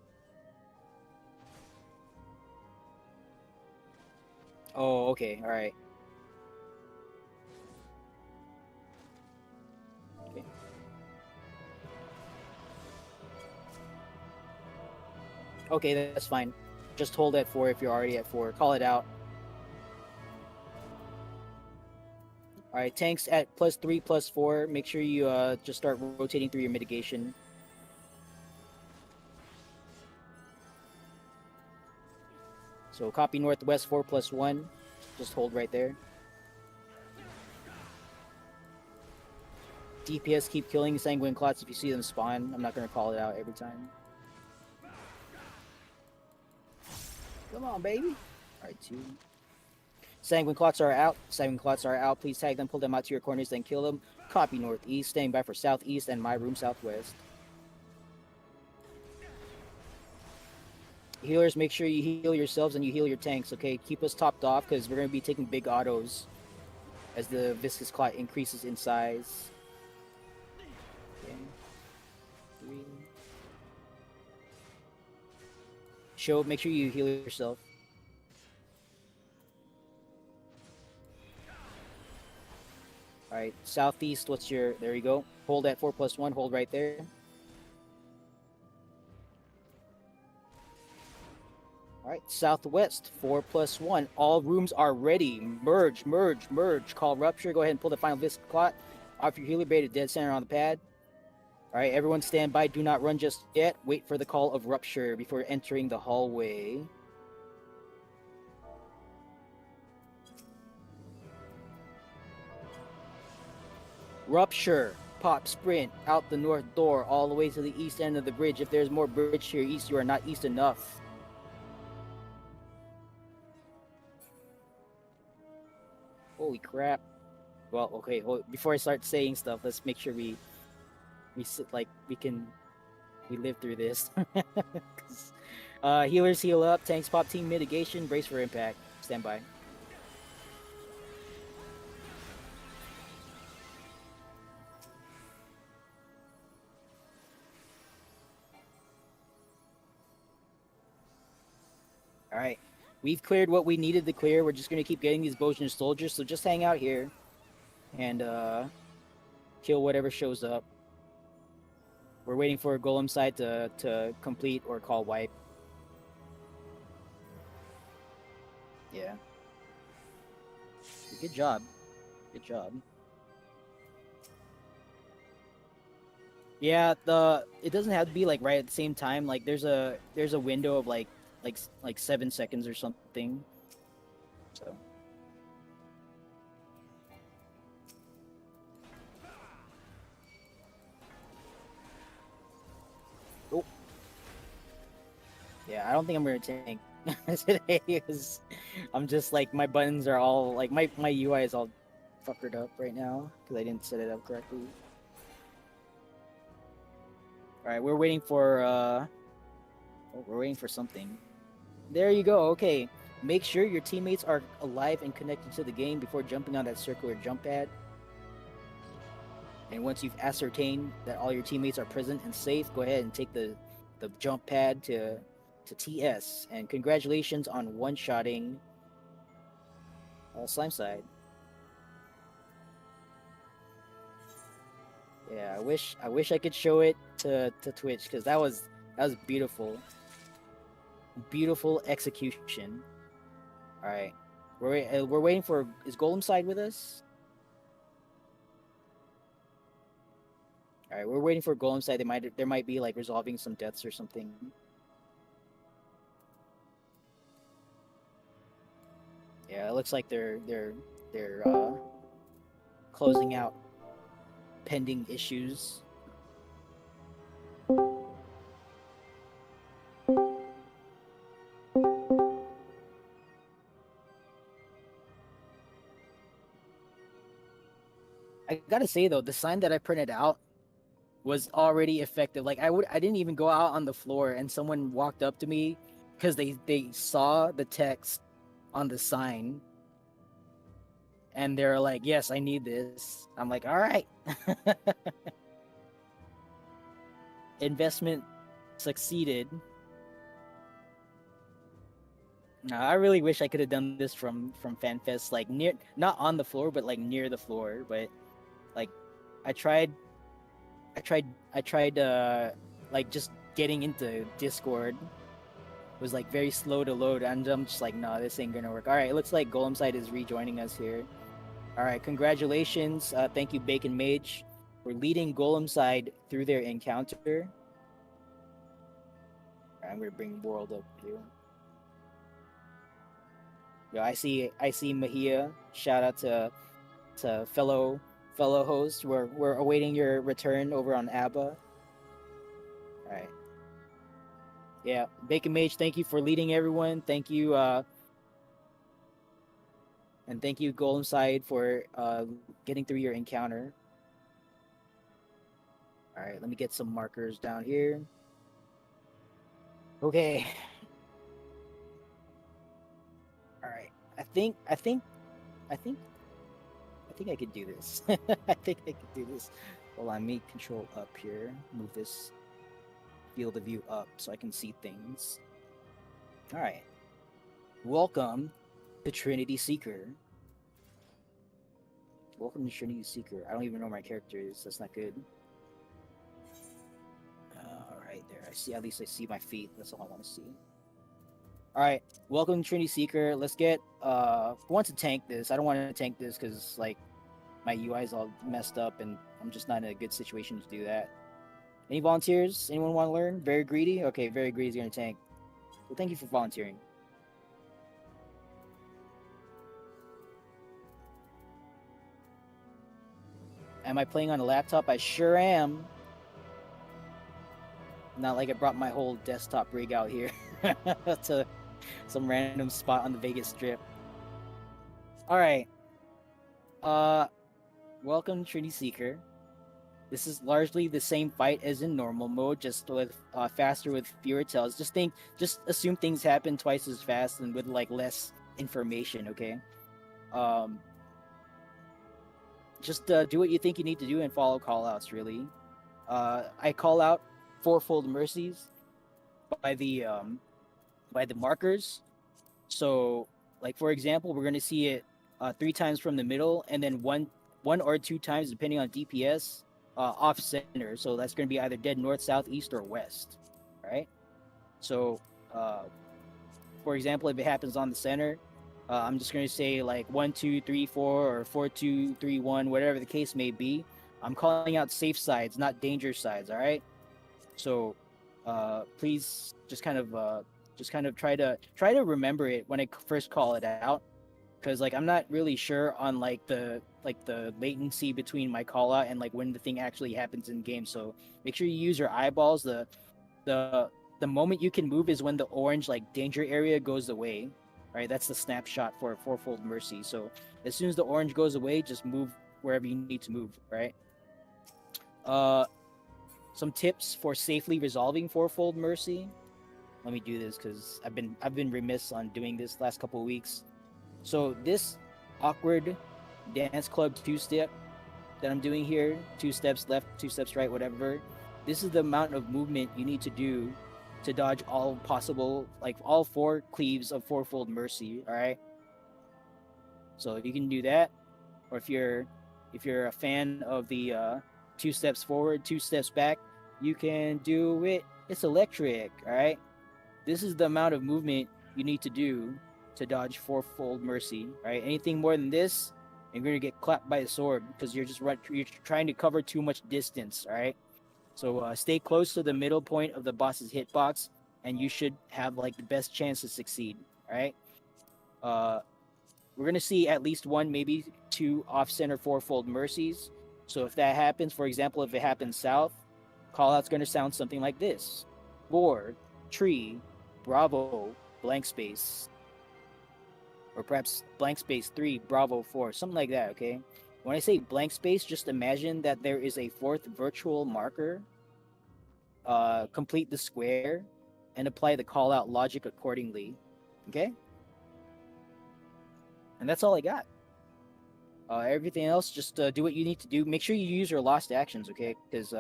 Oh, okay. All right. Okay. Okay, that's fine. Just hold at 4 if you're already at 4. Call it out. All right, tanks at +3, +4. Make sure you just start rotating through your mitigation. So copy northwest 4 +1. Just hold right there. DPS keep killing Sanguine Clots if you see them spawn. I'm not gonna call it out every time. Come on, baby. All right, 2. Sanguine Clots are out. Sanguine Clots are out. Please tag them, pull them out to your corners, then kill them. Copy northeast, staying by for southeast, and my room southwest. Healers, make sure you heal yourselves and you heal your tanks, okay? Keep us topped off because we're going to be taking big autos as the Viscous Clot increases in size. Okay. 3. Show, make sure you heal yourself. Alright, southeast, what's your... There you go. Hold at 4 +1, hold right there. Alright, southwest, 4 +1. All rooms are ready. Merge, merge, merge. Call Rupture. Go ahead and pull the final Viscous Clot off your healer bait at dead center on the pad. Alright, everyone stand by. Do not run just yet. Wait for the call of Rupture before entering the hallway. Rupture. Pop, sprint, out the north door, all the way to the east end of the bridge. If there's more bridge to your east, you are not east enough. Holy crap. Well, okay, before I start saying stuff, let's make sure we live through this. Healers heal up, tanks pop, team mitigation, brace for impact. Stand by. Alright. We've cleared what we needed to clear. We're just gonna keep getting these Bosnian soldiers, so just hang out here and kill whatever shows up. We're waiting for a golem side to complete or call wipe. Yeah. Good job. Good job. Yeah, it doesn't have to be like right at the same time. Like there's a window of like 7 seconds or something. So oh. Yeah, I don't think I'm gonna tank today because I'm just like my buttons are all like my UI is all fuckered up right now because I didn't set it up correctly. Alright, we're waiting for something. There you go. Okay. Make sure your teammates are alive and connected to the game before jumping on that circular jump pad. And once you've ascertained that all your teammates are present and safe, go ahead and take the jump pad to TS. And congratulations on one-shotting Slime Side. Yeah, I wish I could show it to Twitch because that was beautiful. Beautiful execution. All right, we're waiting for. Is Golem side with us? All right, we're waiting for Golem side. There might be like resolving some deaths or something. Yeah, it looks like they're closing out pending issues. I gotta say though, the sign that I printed out was already effective. Like I didn't even go out on the floor, and someone walked up to me because they saw the text on the sign, and they're like, "Yes, I need this." I'm like, "All right." Investment succeeded. No, I really wish I could have done this from FanFest, like near, not on the floor, but like near the floor. But like, I tried, I tried, like just getting into Discord was like very slow to load, and I'm just like, no, this ain't gonna work. All right, it looks like Golem Side is rejoining us here. All right, congratulations, thank you, Bacon Mage, for leading Golem Side through their encounter. All right, I'm gonna bring World up here. Yeah, I see Mahia. Shout out to fellow host. We're awaiting your return over on ABBA. All right. Yeah, Bacon Mage, thank you for leading everyone. Thank you, and thank you, Golem Side, for getting through your encounter. All right, let me get some markers down here. Okay. All right. I think I could do this. I think I could do this. Hold on, me control up here. Move this field of view up so I can see things. All right. Welcome to Trinity Seeker. Welcome to Trinity Seeker. I don't even know where my character is. That's not good. All right, there. I see. At least I see my feet. That's all I want to see. All right. Welcome to Trinity Seeker. Let's get. I want to tank this. I don't want to tank this because like my UI is all messed up and I'm just not in a good situation to do that. Any volunteers? Anyone want to learn? Very greedy. Okay, very greedy is gonna tank. Well, thank you for volunteering. Am I playing on a laptop? I sure am. Not like I brought my whole desktop rig out here to some random spot on the Vegas Strip. All right. Welcome Trinity Seeker. This is largely the same fight as in normal mode, just with faster with fewer tells. Just assume things happen twice as fast and with like less information. Okay. Just do what you think you need to do and follow callouts. Really, I call out fourfold mercies by the markers. So, like for example, we're gonna see it 3 times from the middle, and then one or 2 times depending on DPS off center. So that's gonna be either dead north, south, east, or west. Right. So, for example, if it happens on the center, I'm just gonna say like 1, 2, 3, 4, or 4, 2, 3, 1, whatever the case may be. I'm calling out safe sides, not danger sides. All right. So, please just kind of try to remember it when I first call it out, because like I'm not really sure on like the latency between my call out and like when the thing actually happens in game. So make sure you use your eyeballs. The moment you can move is when the orange like danger area goes away. Right, that's the snapshot for fourfold mercy. So as soon as the orange goes away, just move wherever you need to move. Right. Some tips for safely resolving fourfold mercy. Let me do this because I've been remiss on doing this last couple of weeks. So this awkward dance club 2-step that I'm doing here, 2 steps left, 2 steps right, whatever. This is the amount of movement you need to do to dodge all possible, like all 4 cleaves of fourfold mercy. All right. So if you can do that, or if you're a fan of the 2 steps forward, 2 steps back, you can do it. It's electric. All right. This is the amount of movement you need to do to dodge fourfold mercy. Right? Anything more than this, you're gonna get clapped by a sword because you're you're trying to cover too much distance. All right. So stay close to the middle point of the boss's hitbox, and you should have like the best chance to succeed. All right. Uh, we're gonna see at least one, maybe two off-center fourfold mercies. So if that happens, for example, if it happens south, callout's gonna sound something like this: 4, tree, bravo, blank space, or perhaps blank space 3, bravo 4, something like that. Okay. When I say blank space, just imagine that there is a fourth virtual marker. Complete the square and apply the call out logic accordingly. Okay? And that's all I got. Everything else, just do what you need to do. Make sure you use your lost actions, okay? Because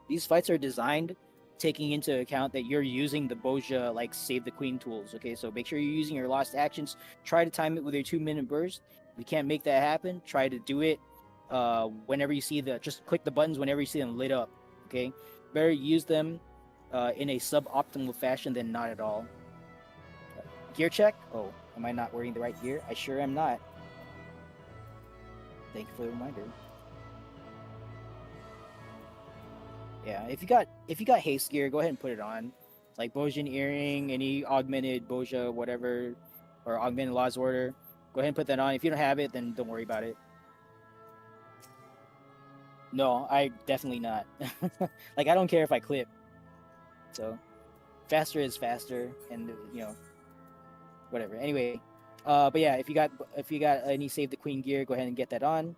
these fights are designed taking into account that you're using the Boja, like, save the queen tools, okay? So make sure you're using your lost actions. Try to time it with your 2-minute burst. If you can't make that happen, try to do it whenever you see just click the buttons whenever you see them lit up, okay? Better use them in a suboptimal fashion than not at all. Gear check? Oh, am I not wearing the right gear? I sure am not. Thank you for the reminder. Yeah, if you got haste gear, go ahead and put it on. Like Bojin earring, any augmented Boja, whatever, or augmented Law's Order. Go ahead and put that on. If you don't have it, then don't worry about it. No, I definitely not. Like, I don't care if I clip. So, faster is faster, and whatever. Anyway, but yeah, if you got any save the queen gear, go ahead and get that on.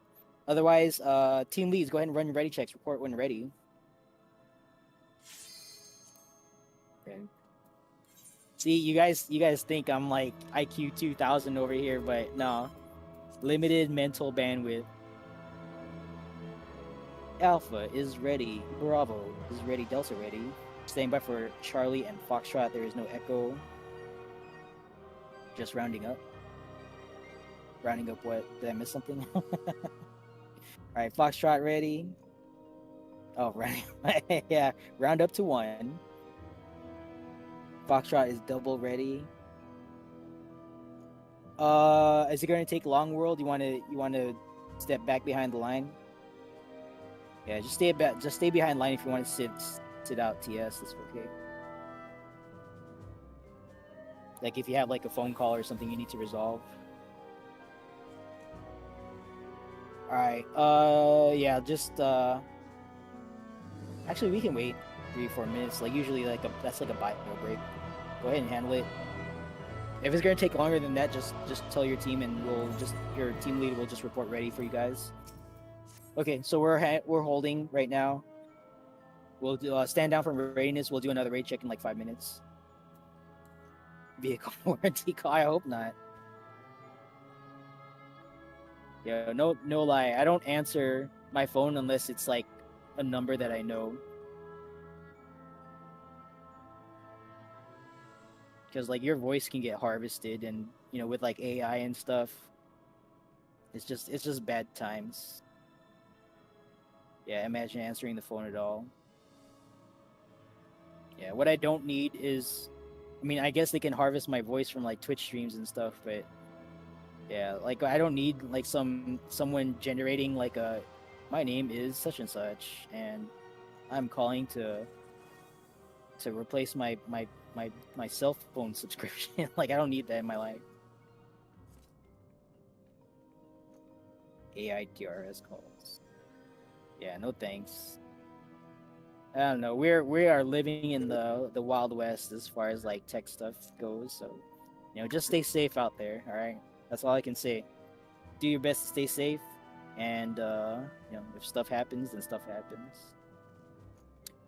Otherwise, team leads, go ahead and run your ready checks. Report when ready. Okay. See, you guys think I'm like IQ 2000 over here, but no, limited mental bandwidth. Alpha is ready. Bravo is ready. Delta ready. Standing by for Charlie and Foxtrot. There is no echo. Just rounding up. Rounding up what? Did I miss something? Alright, Foxtrot ready. Oh, right. Yeah, round up to 1. Foxtrot is double ready. Is it going to take Long World? You want to step back behind the line? Yeah, just stay behind line if you want to sit out TS. That's okay. Like if you have like a phone call or something you need to resolve. All right. Yeah. Just actually, we can wait 3-4 minutes. Like usually, that's like a bio break. Go ahead and handle it. If it's gonna take longer than that, just tell your team, and your team lead will just report ready for you guys. Okay, so we're holding right now. We'll do, stand down from readiness. We'll do another raid check in like 5 minutes. Vehicle warranty call? I hope not. Yeah, no lie. I don't answer my phone unless it's like a number that I know. Because like your voice can get harvested, and with like AI and stuff, it's just bad times. Yeah, imagine answering the phone at all. Yeah, what I don't need is, I mean, I guess they can harvest my voice from like Twitch streams and stuff, but yeah, like I don't need like someone generating like my name is such and such, and I'm calling to replace my cell phone subscription. Like I don't need that in my life. AI TRS calls. Yeah, no thanks. I don't know. We are living in the Wild West as far as like tech stuff goes. So, just stay safe out there. All right, that's all I can say. Do your best to stay safe, and if stuff happens, then stuff happens.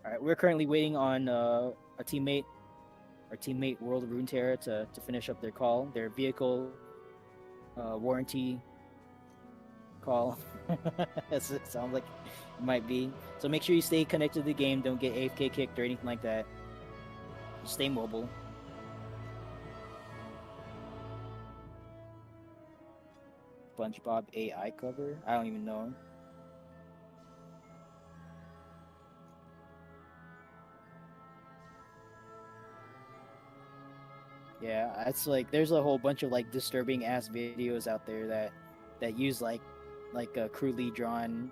All right, we're currently waiting on our teammate World of Runeterra to finish up their call, their vehicle warranty call. As it sounds like it might be. So make sure you stay connected to the game. Don't get AFK kicked or anything like that. Just stay mobile. SpongeBob AI cover? I don't even know. Yeah, it's like there's a whole bunch of like disturbing ass videos out there that use like crudely drawn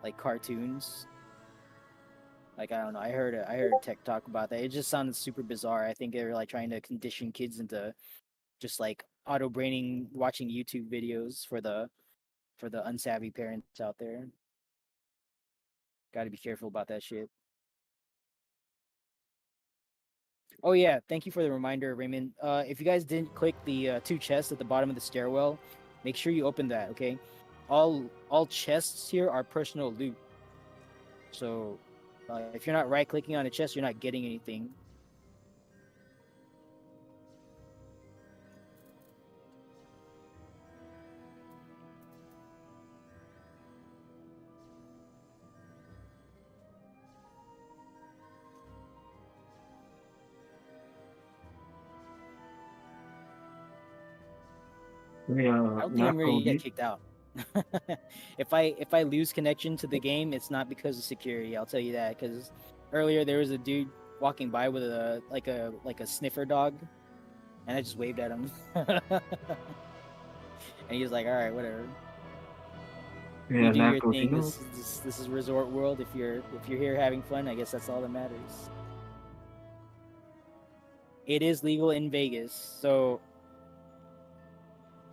like cartoons. Like I don't know, I heard tech talk about that. It just sounded super bizarre. I think they were like trying to condition kids into just like auto braining watching YouTube videos for the unsavvy parents out there. Got to be careful about that shit. Oh yeah, thank you for the reminder, Raymond. If you guys didn't click the two chests at the bottom of the stairwell, make sure you open that. Okay, all chests here are personal loot. So if you're not right clicking on a chest, you're not getting anything. Hey, I don't think I'm Nako, ready to do get you, kicked out. If I lose connection to the game, it's not because of security. I'll tell you that. Because earlier there was a dude walking by with a sniffer dog, and I just waved at him, and he was like, "All right, whatever. You yeah, do your Nako, do you thing. know? This is Resort World. If you're here having fun, I guess that's all that matters." It is legal in Vegas, so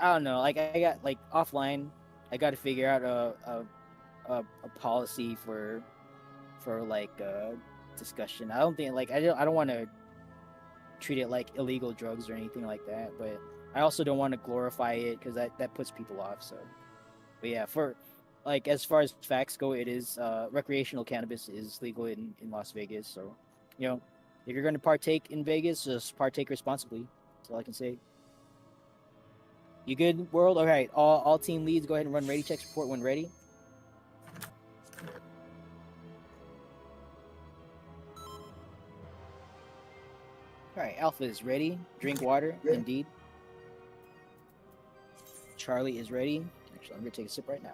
I don't know. Like I got like offline, I got to figure out a policy for like discussion. I don't think like I don't want to treat it like illegal drugs or anything like that, but I also don't want to glorify it because that puts people off. So, but yeah, for like as far as facts go, it is recreational cannabis is legal in Las Vegas. So, you know, if you're going to partake in Vegas, just partake responsibly. That's all I can say. You good, world? All right, all team leads, go ahead and run ready checks report when ready. All right, Alpha is ready. Drink water, indeed. Charlie is ready. Actually, I'm gonna take a sip right now.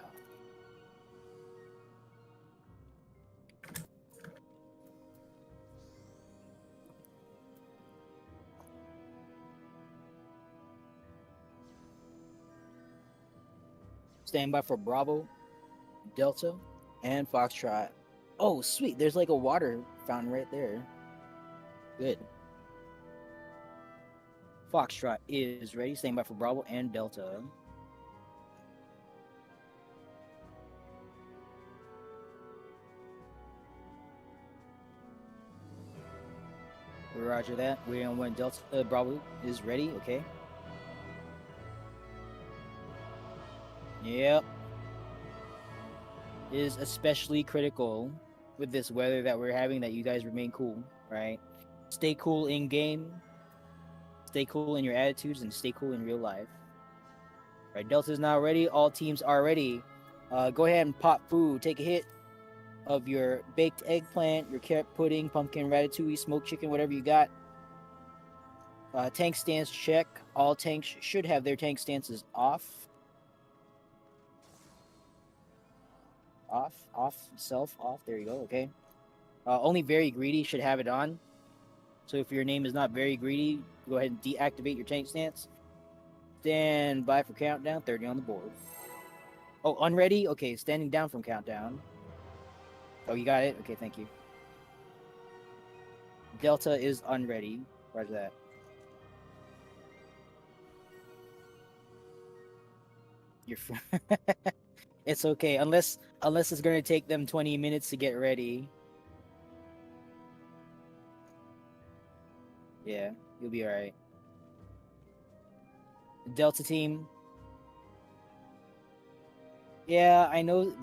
Stand by for Bravo, Delta, and Foxtrot. Oh, sweet. There's like a water fountain right there. Good. Foxtrot is ready. Stand by for Bravo and Delta. Roger that. We're on when Delta Bravo is ready. Okay. Yep. It is especially critical with this weather that we're having that you guys remain cool, right? Stay cool in game, stay cool in your attitudes, and stay cool in real life. Right, Delta's now ready. All teams are ready. Go ahead and pop food. Take a hit of your baked eggplant, your carrot pudding, pumpkin ratatouille, smoked chicken, whatever you got. Tank stance check. All tanks should have their tank stances off. Off. There you go. Okay. Only very greedy should have it on. So if your name is not very greedy, go ahead and deactivate your tank stance. Stand by for countdown. 30 on the board. Oh, unready? Okay, standing down from countdown. Oh, you got it? Okay, thank you. Delta is unready. Roger that. You're it's okay, unless it's gonna take them 20 minutes to get ready. Yeah, you'll be alright. Delta team. Yeah, I know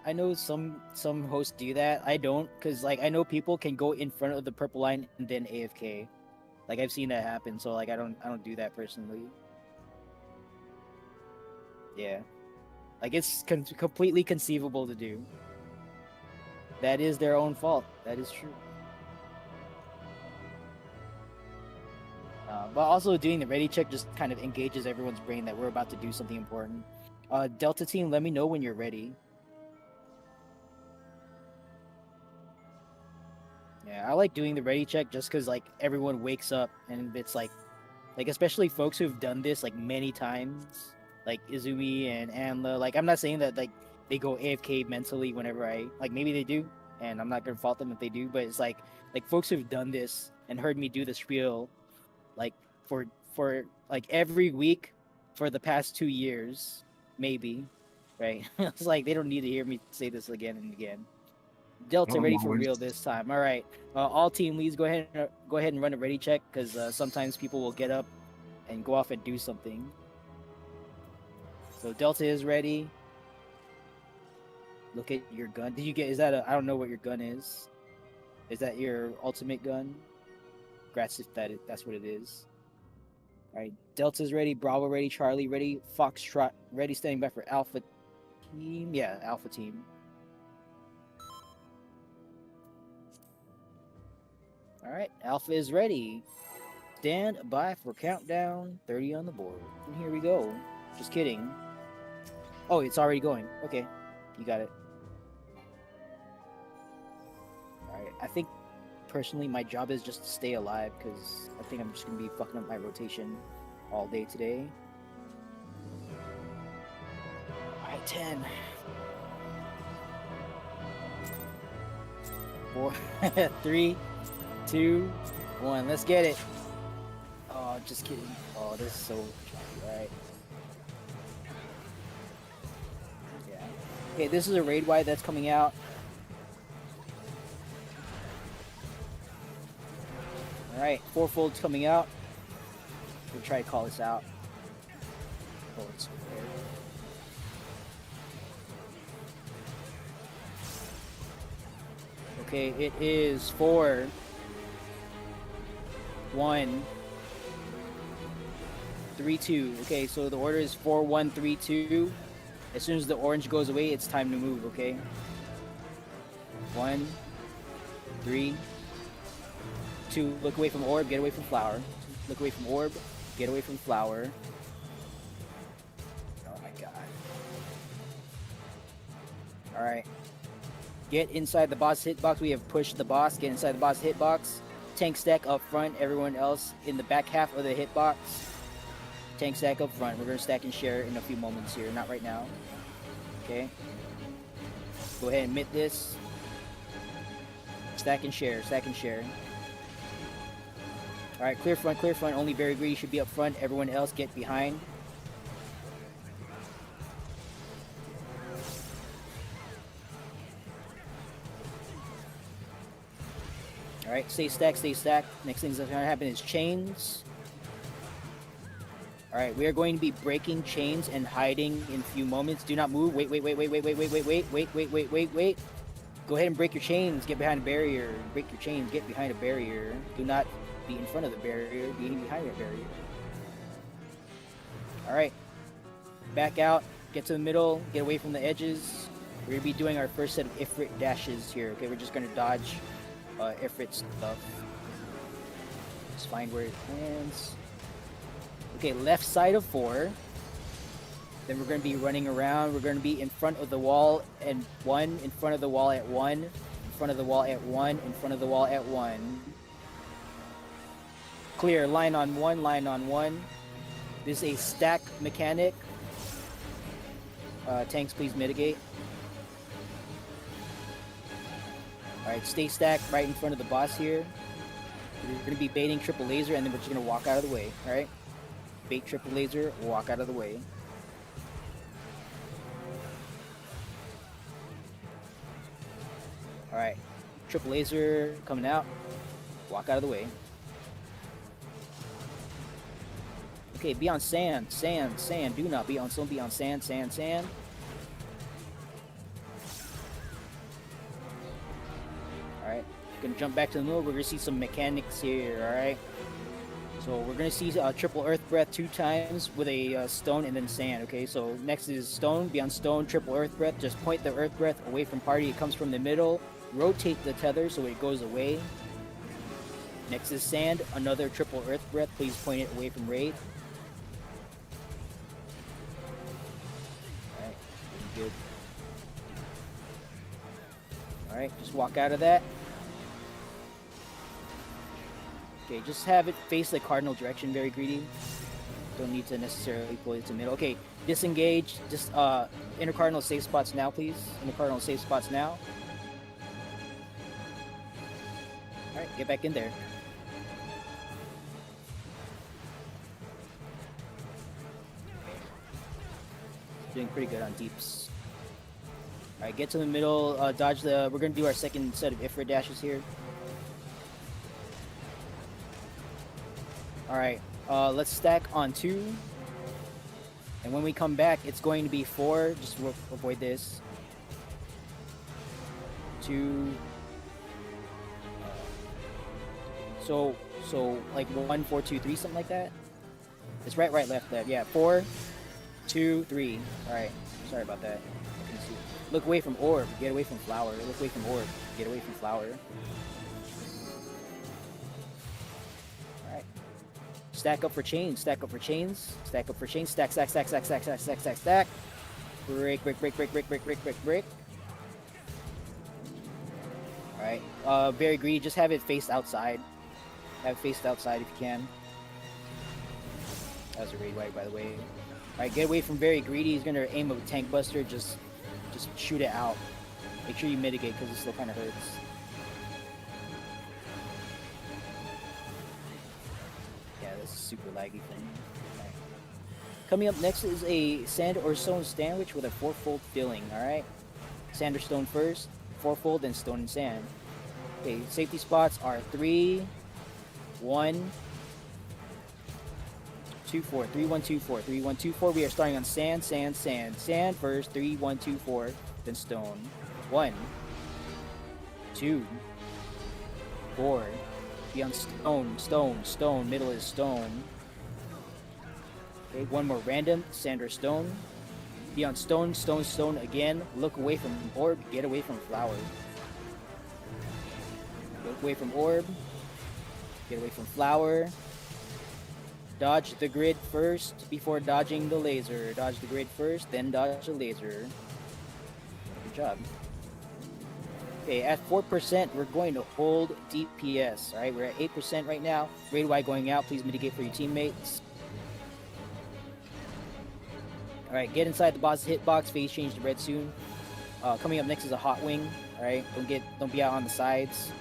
I know some hosts do that. I don't, cause like I know people can go in front of the purple line and then AFK. Like I've seen that happen, so like I don't do that personally. Yeah. Like it's completely conceivable to do. That is their own fault. That is true. But also doing the ready check just kind of engages everyone's brain that we're about to do something important. Delta team, let me know when you're ready. Yeah, Yeah, I like doing the ready check just because like everyone wakes up and it's like especially folks who've done this like many times, like Izumi and Anla. Like I'm not saying that like they go AFK mentally whenever I like maybe they do, and I'm not gonna fault them if they do, but it's like folks who've done this and heard me do the spiel like for like every week for the past 2 years, maybe, right? It's like they don't need to hear me say this again and again. Delta I'm ready for always- real this time. All right, all team leads, go ahead and run a ready check because sometimes people will get up and go off and do something. So Delta is ready. Look at your gun. Did you get? Is that a? I don't know what your gun is. Is that your ultimate gun? Congrats if that's what it is. All right, Delta's ready. Bravo ready. Charlie ready. Foxtrot ready. Standing by for Alpha team. Yeah, Alpha team. All right, Alpha is ready. Stand by for countdown. 30 on the board. And here we go. Just kidding. Oh, it's already going. Okay, you got it. All right, I think personally my job is just to stay alive because I think I'm just gonna be fucking up my rotation all day today. All right, 10. 4, 3, 2, 1. Let's get it. Oh, just kidding. Oh, this is so choppy. All right. Yeah. Okay, this is a raid wide that's coming out. All right, fourfold's coming out. We'll try to call this out. Oh, it's there. Okay, it is 4, 1, 3, 2. Okay, so the order is 4, 1, 3, 2. As soon as the orange goes away, it's time to move. Okay. 1, 3, 2. Look away from orb. Get away from flower. Look away from orb. Get away from flower. Oh my god. All right. Get inside the boss hitbox. We have pushed the boss. Get inside the boss hitbox. Tank stack up front. Everyone else in the back half of the hitbox. Tank stack up front. We're going to stack and share in a few moments here. Not right now. Okay. Go ahead and mid this. Stack and share. Stack and share. Alright, clear front, clear front. Only Very Greedy should be up front. Everyone else get behind. Alright, stay stacked, stay stacked. Next thing that's going to happen is chains. Alright, we are going to be breaking chains and hiding in a few moments. Do not move. Wait. Go ahead and break your chains. Get behind a barrier. Break your chains. Get behind a barrier. Do not be in front of the barrier. Be behind the barrier. Alright. Back out. Get to the middle. Get away from the edges. We're going to be doing our first set of Ifrit dashes here. Okay, we're just going to dodge Ifrit stuff. Just find where it lands. Okay, left side of 4. Then we're going to be running around. We're going to be in front of the wall and 1, in front of the wall at 1, in front of the wall at 1, in front of the wall at 1. Clear, line on 1, line on 1. This is a stack mechanic. Tanks, please mitigate. Alright, stay stacked right in front of the boss here. We're going to be baiting triple laser and then we're just going to walk out of the way. Alright? Bait triple laser, walk out of the way. Alright. Triple laser coming out. Walk out of the way. Okay, be on sand. Sand, sand. Do not be on stone. Be on sand, sand, sand. Alright. Gonna jump back to the middle. We're gonna see some mechanics here, alright? So we're gonna see triple earth breath 2 times with a stone and then sand. Okay, so next is stone. Be on stone, triple earth breath. Just point the earth breath away from party. It comes from the middle. Rotate the tether so it goes away. Next is sand. Another triple earth breath. Please point it away from raid. Alright, good. Alright, just walk out of that. Okay, just have it face the cardinal direction, very greedy. Don't need to necessarily pull it to middle. Okay, disengage. Just intercardinal safe spots now, please. Intercardinal safe spots now. All right, get back in there. Doing pretty good on deeps. All right, get to the middle. Dodge the. We're gonna do our second set of Ifrit dashes here. All right, let's stack on 2. And when we come back, it's going to be 4. Just avoid this. 2. So like 1, 4, 2, 3, something like that. It's right, left. Yeah, 4, 2, 3. All right. Sorry about that. Look away from orb. Get away from flower. Look away from orb. Get away from flower. All right. Stack up for chains. Stack up for chains. Stack up for chains. Stack. Break. All right. Very greedy. Just have it faced outside. Have it faced outside if you can. That was a raid wipe, by the way. All right. Get away from very greedy. He's gonna aim a tank buster. Just shoot it out. Make sure you mitigate because it still kind of hurts. Yeah, this is super laggy thing. Right. Coming up next is a sand or stone sandwich with a 4-fold filling. All right, sand or stone first, 4-fold, then stone and sand. Okay, safety spots are 3, 1, 2, 4. 3, 1, 2, 4. 3, 1, 2, 4. We are starting on sand. Sand first. 3, 1, 2, 4. Then stone. 1, 2, 4. Be on stone. Middle is stone. Okay, one more random. Sand or stone. Be on stone again. Look away from orb. Get away from flower. Look away from orb. Get away from flower. Dodge the grid first before dodging the laser. Dodge the grid first, then dodge the laser. Good job. Okay, at 4%, we're going to hold DPS. Alright, we're at 8% right now. Raid Y going out. Please mitigate for your teammates. Alright, get inside the boss hitbox. Phase change to red soon. Coming up next is a hot wing. Alright, don't be out on the sides.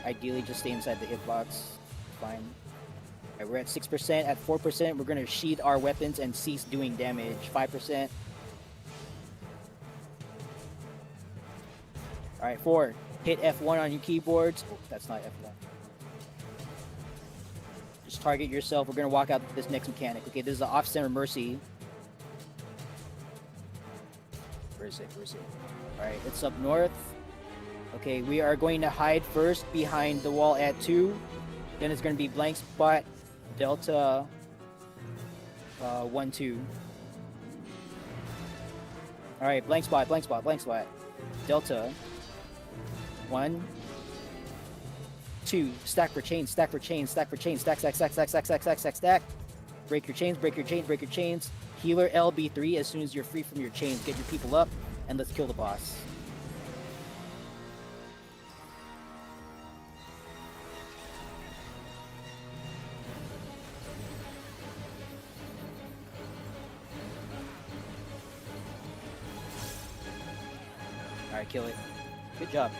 Ideally, just stay inside the hitbox. Fine. Alright, we're at 6%. At 4%, we're going to sheath our weapons and cease doing damage. 5%. Alright, 4. Hit F1 on your keyboards. Oh, that's not F1. Just target yourself. We're going to walk out this next mechanic. Okay, this is the off-center mercy. Where is it? Alright, it's up north. Okay, we are going to hide first behind the wall at 2. Then it's going to be blank spot, delta 1, 2. Alright, blank spot. Delta 1, 2. Stack for chains. Stack. Break your chains. Healer LB3 as soon as you're free from your chains. Get your people up, and let's kill the boss. Alright, kill it. Good job.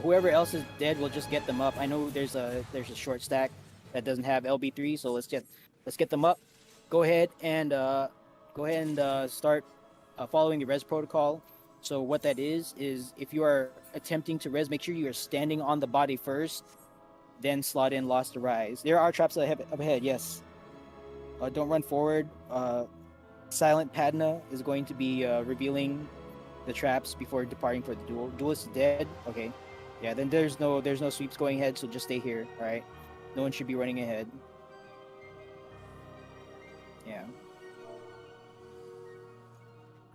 Whoever else is dead, we'll just get them up. I know there's a short stack that doesn't have LB3, so let's get them up. Go ahead and start following the res protocol. So what that is if you are attempting to res, make sure you are standing on the body first, then slot in Lost to Rise. There are traps up ahead, yes. Don't run forward. Silent Padna is going to be revealing the traps before departing for the duel. Duelist is dead. Okay. Yeah, then there's no sweeps going ahead, so just stay here, alright? No one should be running ahead. Yeah.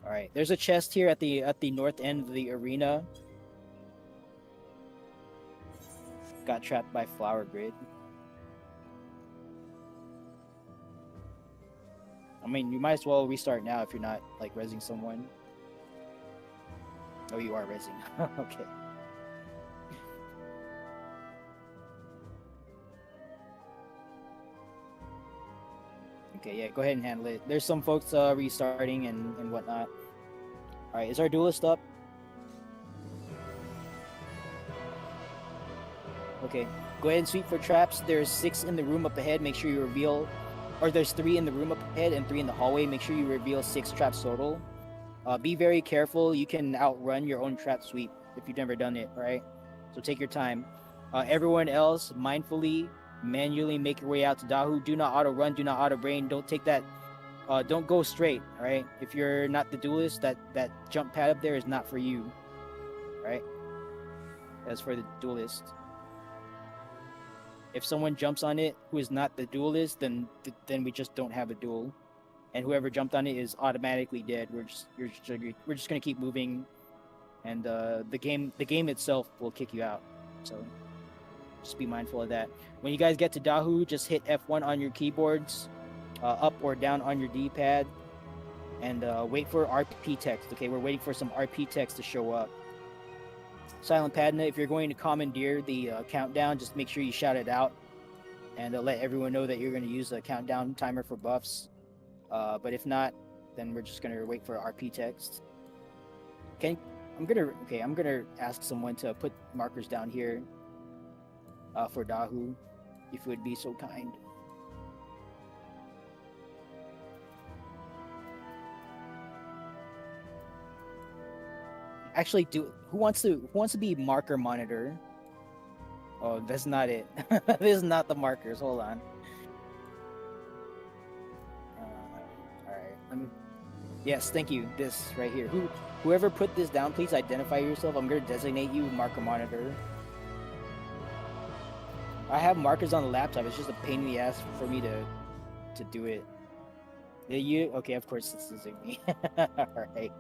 Alright, there's a chest here at the north end of the arena. Got trapped by flower grid. I mean, you might as well restart now if you're not like rezzing someone. Oh, you are rezzing. Okay. Okay, yeah, go ahead and handle it. There's some folks restarting and whatnot. All right, is our duelist up? Okay, go ahead and sweep for traps. There's 6 in the room up ahead. Make sure you reveal, or there's 3 in the room up ahead and 3 in the hallway. Make sure you reveal 6 traps total. Be very careful. You can outrun your own trap sweep if you've never done it, right? So take your time. Everyone else, mindfully, manually make your way out to Dahu. Do not auto run. Do not auto brain. Don't take that. Don't go straight, all right? If you're not the duelist, that jump pad up there is not for you, right? That's for the duelist. If someone jumps on it who is not the duelist, then we just don't have a duel, and whoever jumped on it is automatically dead. We're just gonna keep moving, and the game itself will kick you out. So just be mindful of that. When you guys get to Dahu, just hit F1 on your keyboards, up or down on your D-pad, and wait for RP text. Okay, we're waiting for some RP text to show up. Silent Padna, if you're going to commandeer the countdown, just make sure you shout it out and let everyone know that you're going to use a countdown timer for buffs. But if not, then we're just going to wait for RP text. I'm gonna ask someone to put markers down here for Dahu, if you would be so kind. Actually, who wants to be marker monitor? Oh, that's not it. This is not the markers. Hold on. All right. Yes, thank you. This right here. Whoever put this down, please identify yourself. I'm gonna designate you marker monitor. I have markers on the laptop. It's just a pain in the ass for me to do it. Yeah, you okay? Of course, this is me. All right.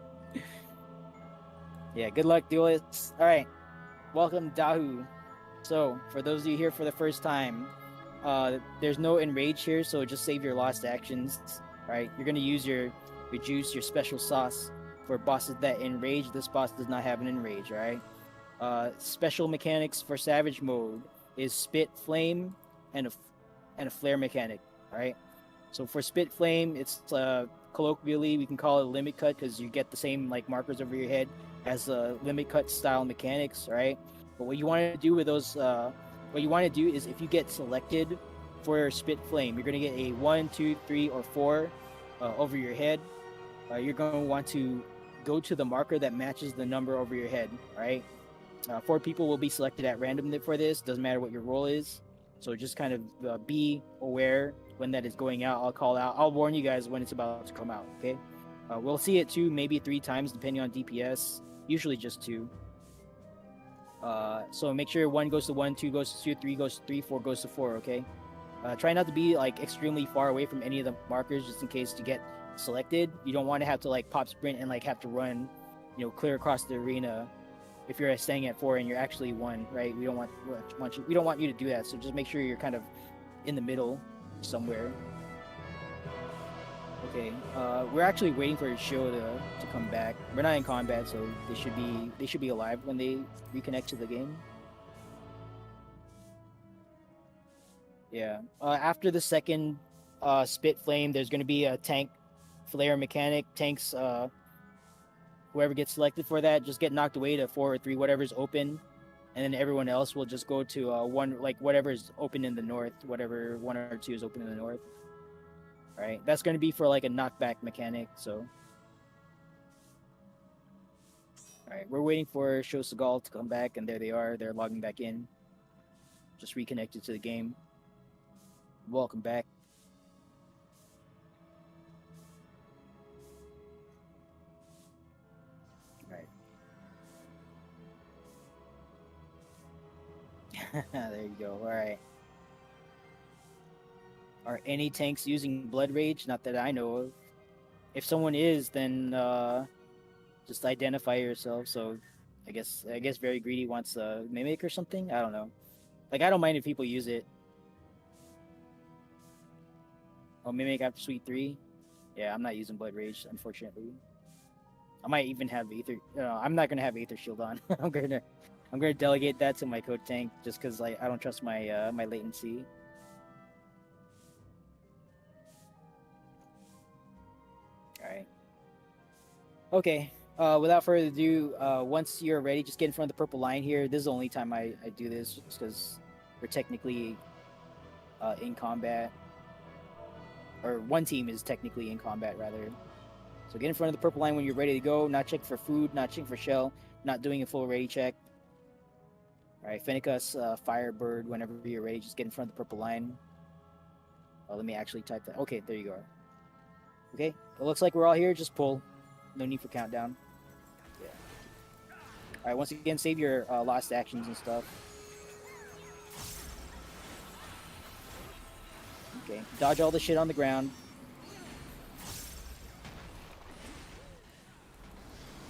Yeah, good luck, duelists. All right, welcome, Dahu. So, for those of you here for the first time, there's no enrage here, so just save your lost actions. All right, you're gonna use your juice, your special sauce for bosses that enrage. This boss does not have an enrage. All right. Special mechanics for Savage mode is Spit, Flame, and a Flare mechanic. All right. So for Spit, Flame, it's colloquially we can call it a limit cut because you get the same like markers over your head as limit cut style mechanics, right? But what you want to do with those, what you want to do is if you get selected for Spit Flame, you're gonna get a 1, 2, 3, or 4 over your head. You're going to want to go to the marker that matches the number over your head, right? 4 people will be selected at random for this. Doesn't matter what your role is. So just kind of be aware when that is going out. I'll call out. I'll warn you guys when it's about to come out, okay? We'll see it 2, maybe 3 times depending on DPS. Usually just 2. So make sure 1 goes to 1, 2 goes to 2, 3 goes to 3, 4 goes to 4, okay? Try not to be like extremely far away from any of the markers just in case to get selected. You don't want to have to like pop sprint and like have to run, clear across the arena if you're staying at 4 and you're actually 1, right? We don't want you to do that. So just make sure you're kind of in the middle somewhere. Okay, we're actually waiting for Sho to come back. We're not in combat, so they should be alive when they reconnect to the game. Yeah. After the second Spit Flame, there's going to be a tank flare mechanic. Tanks, whoever gets selected for that, just get knocked away to 4 or 3, whatever's open, and then everyone else will just go to 1, like whatever is open in the north, whatever 1 or 2 is open in the north. All right, that's going to be for like a knockback mechanic. So, all right, we're waiting for Sho Segal to come back, and there they are. They're logging back in. Just reconnected to the game. Welcome back. Right. There you go. All right. Are any tanks using Blood Rage? Not that I know of. If someone is, then just identify yourself. So I guess Very Greedy wants a Mimic or something. I don't know. Like I don't mind if people use it. Oh, Mimic after Sweet 3? Yeah, I'm not using Blood Rage, unfortunately. I might even have Aether. I'm not gonna have Aether Shield on. I'm gonna delegate that to my code tank just because like I don't trust my my latency. Okay. Without further ado, once you're ready, just get in front of the purple line here. This is the only time I do this, because we're technically in combat, or one team is technically in combat rather. So get in front of the purple line when you're ready to go. Not checking for food, not checking for shell, not doing a full ready check. All right, Fennicus, Firebird. Whenever you're ready, just get in front of the purple line. Oh, let me actually type that. Okay, there you go. Okay, it looks like we're all here. Just pull. No need for countdown. Yeah. All right. Once again, save your lost actions and stuff. Okay. Dodge all the shit on the ground.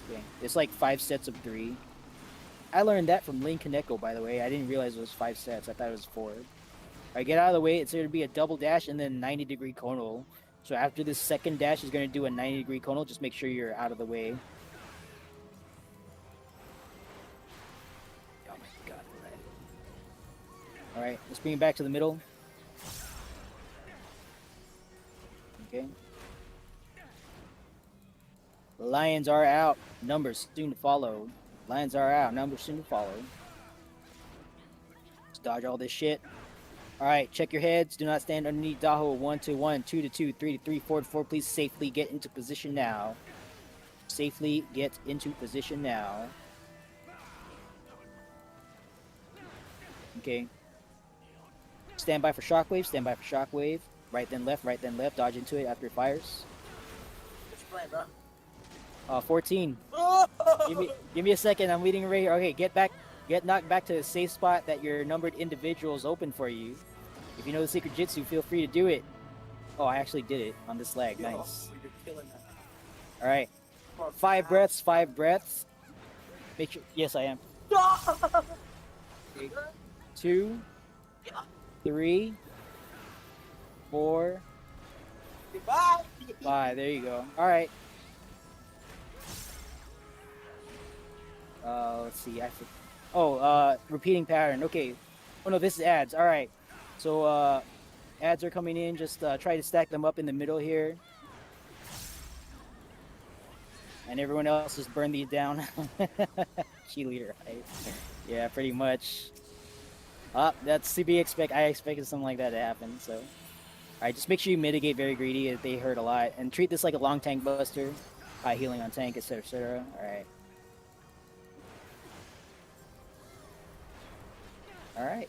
Okay. It's like 5 sets of 3. I learned that from Link Kaneko, by the way. I didn't realize it was 5 sets. I thought it was 4. All right, get out of the way. It's going to be a double dash and then 90-degree conal. So after this second dash is going to do a 90-degree conal. Just make sure you're out of the way. Oh my god. All right, let's bring it back to the middle. Okay. Lions are out. Numbers soon to follow. Lions are out. Numbers soon to follow. Let's dodge all this shit. All right, check your heads. Do not stand underneath Daho. 1 to 1, 2 to 2, 3 to 3, 4 to 4. Please safely get into position now. Safely get into position now. Okay. Stand by for shockwave. Stand by for shockwave. Right then left. Right then left. Dodge into it after it fires. What you playing, bro? 14. Give me a second. I'm leading right here. Okay, get knocked back to the safe spot that your numbered individuals open for you. If you know the secret jitsu, feel free to do it. Oh, I actually did it on this lag. Nice. You're killing that. All right. 5 breaths. 5 breaths. Make sure. Yes, I am. 2, 3, 4, Goodbye. 5. There you go. All right. Let's see. Repeating pattern. Okay. Oh no, this is ads. All right. So ads are coming in. Just try to stack them up in the middle here. And everyone else just burn these down. Cheerleader, right? Yeah, pretty much. That's to be expected. I expected something like that to happen. So, all right, just make sure you mitigate very greedy if they hurt a lot, and treat this like a long tank buster, high healing on tank, etc., etc. All right. All right.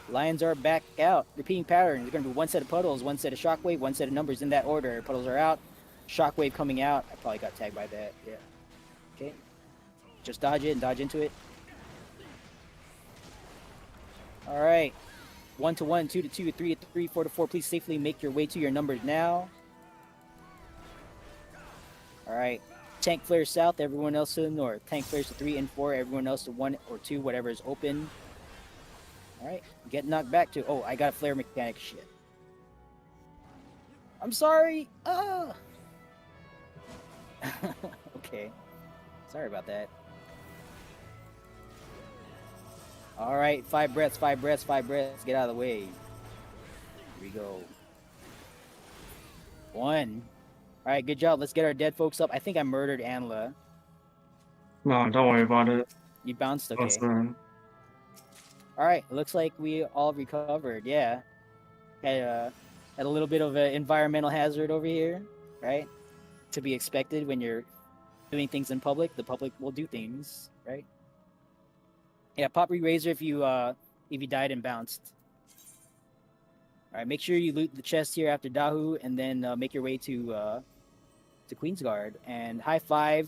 Lions are back out. Repeating pattern. There's going to be 1 set of puddles, 1 set of shockwave, 1 set of numbers in that order. Puddles are out. Shockwave coming out. I probably got tagged by that. Yeah. Okay. Just dodge it and dodge into it. All right. 1 to 1, 2 to 2, 3 to 3, 4 to 4. Please safely make your way to your numbers now. All right. Tank flares south. Everyone else to the north. Tank flares to 3 and 4. Everyone else to 1 or 2, whatever is open. All right. Get knocked back to. Oh, I got a flare mechanic. Shit. I'm sorry. Okay. Sorry about that. All right. 5 breaths, 5 breaths, 5 breaths. Get out of the way. Here we go. 1. All right. Good job. Let's get our dead folks up. I think I murdered Anla. No, don't worry about it. You bounced. Okay. Listen, All right. Looks like we all recovered. Yeah. Had a little bit of an environmental hazard over here, right? To be expected when you're doing things in public. The public will do things, right? Yeah, pop razor if you died and bounced. All right, make sure you loot the chest here after Dahu, and then make your way to Queensguard. And high five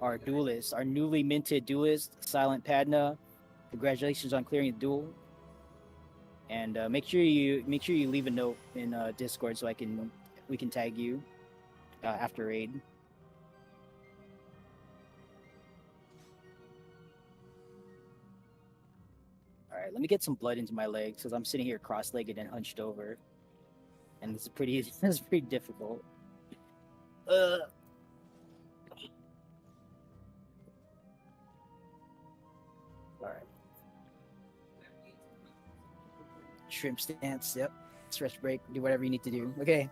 our duelist, our newly minted duelist, Silent Padna. Congratulations on clearing the duel. And make sure you leave a note in Discord so we can tag you after raid. All right, let me get some blood into my legs because I'm sitting here cross-legged and hunched over, and this is pretty difficult. All right. Shrimp stance. Yep. Stretch break. Do whatever you need to do. Okay.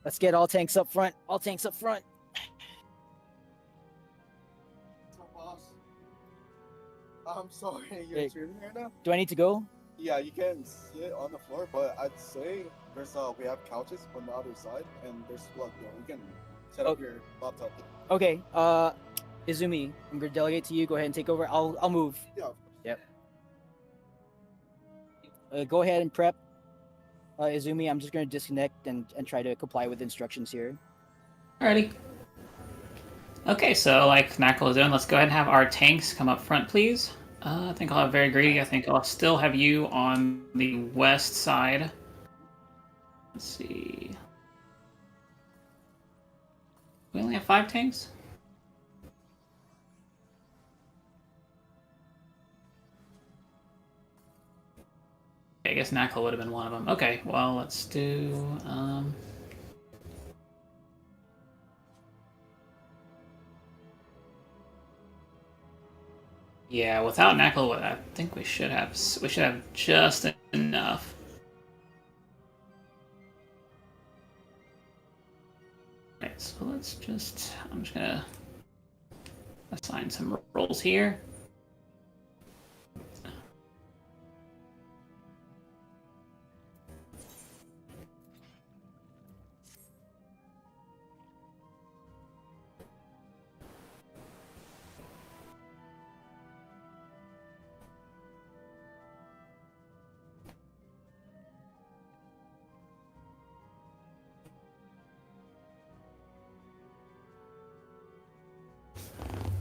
Let's get all tanks up front. All tanks up front. I'm sorry, you're Hey. streaming right now? Do I need to go? Yeah, you can sit on the floor, but I'd say we have couches on the other side, and there's plug there. You can set up Oh. your laptop. Okay. Izumi, I'm gonna delegate to you. Go ahead and take over. I'll move. Yeah. Yep. Go ahead and prep. Izumi, I'm just gonna disconnect and try to comply with instructions here. Alrighty. Okay, so like Knuckle is doing, let's go ahead and have our tanks come up front, please. I think I'll have Very Greedy. I think I'll still have you on the west side. Let's see. We only have 5 tanks? I guess Knuckle would have been one of them. Okay, well, let's do... Yeah, without Knuckle, I think we should have just enough. Alright, so let's just... I'm just gonna assign some roles here.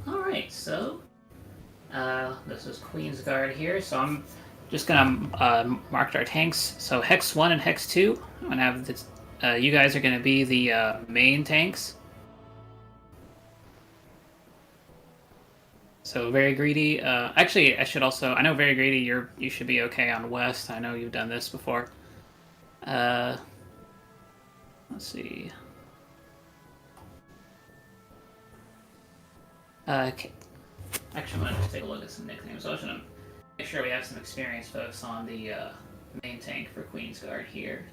Alright, so this is Queen's Guard here, so I'm just gonna mark our tanks. So Hex 1 and Hex 2, I'm gonna have this, you guys are gonna be the main tanks. So Very Greedy, actually I should also, I know Very Greedy, you should be okay on West. I know you've done this before. Let's see. Okay. Actually, I'm gonna just take a look at some nicknames. So I should make sure we have some experienced folks on the main tank for Queen's Guard here.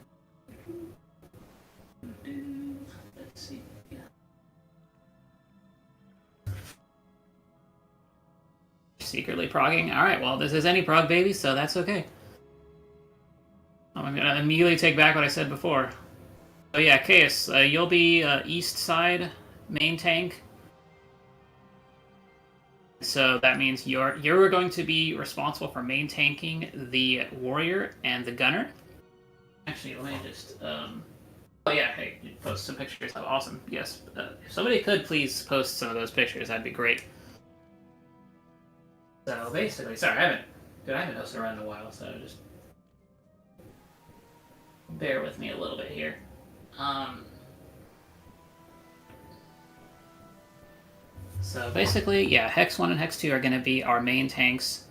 Let's see. Yeah. Secretly progging. Alright, well, this is any prog, baby, so that's okay. I'm gonna immediately take back what I said before. So yeah, Caius, you'll be east side main tank. So that means you're going to be responsible for main tanking the warrior and the gunner. Actually, let me just oh yeah, hey, post some pictures. Oh, awesome. Yes, if somebody could please post some of those pictures, that'd be great. So basically, sorry, I haven't hosted around in a while, so just bear with me a little bit here. So basically, yeah, Hex 1 and Hex 2 are going to be our main tanks.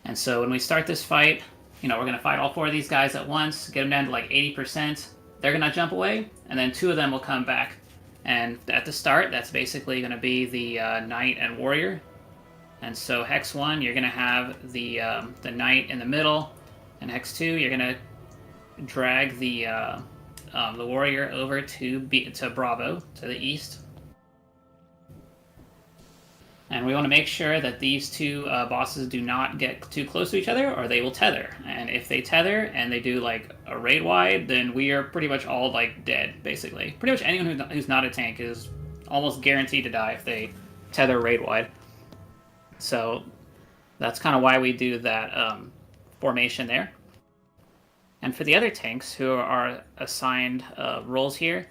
And so when we start this fight, we're going to fight all 4 of these guys at once, get them down to like 80%. They're going to jump away, and then 2 of them will come back. And at the start, that's basically going to be the Knight and Warrior. And so Hex 1, you're going to have the Knight in the middle, and Hex 2, you're going to drag the Warrior over to Bravo, to the east. And we want to make sure that these 2 bosses do not get too close to each other, or they will tether. And if they tether and they do like a raid wide, then we are pretty much all like dead, basically. Pretty much anyone who's not a tank is almost guaranteed to die if they tether raid wide. So that's kind of why we do that formation there. And for the other tanks who are assigned roles here,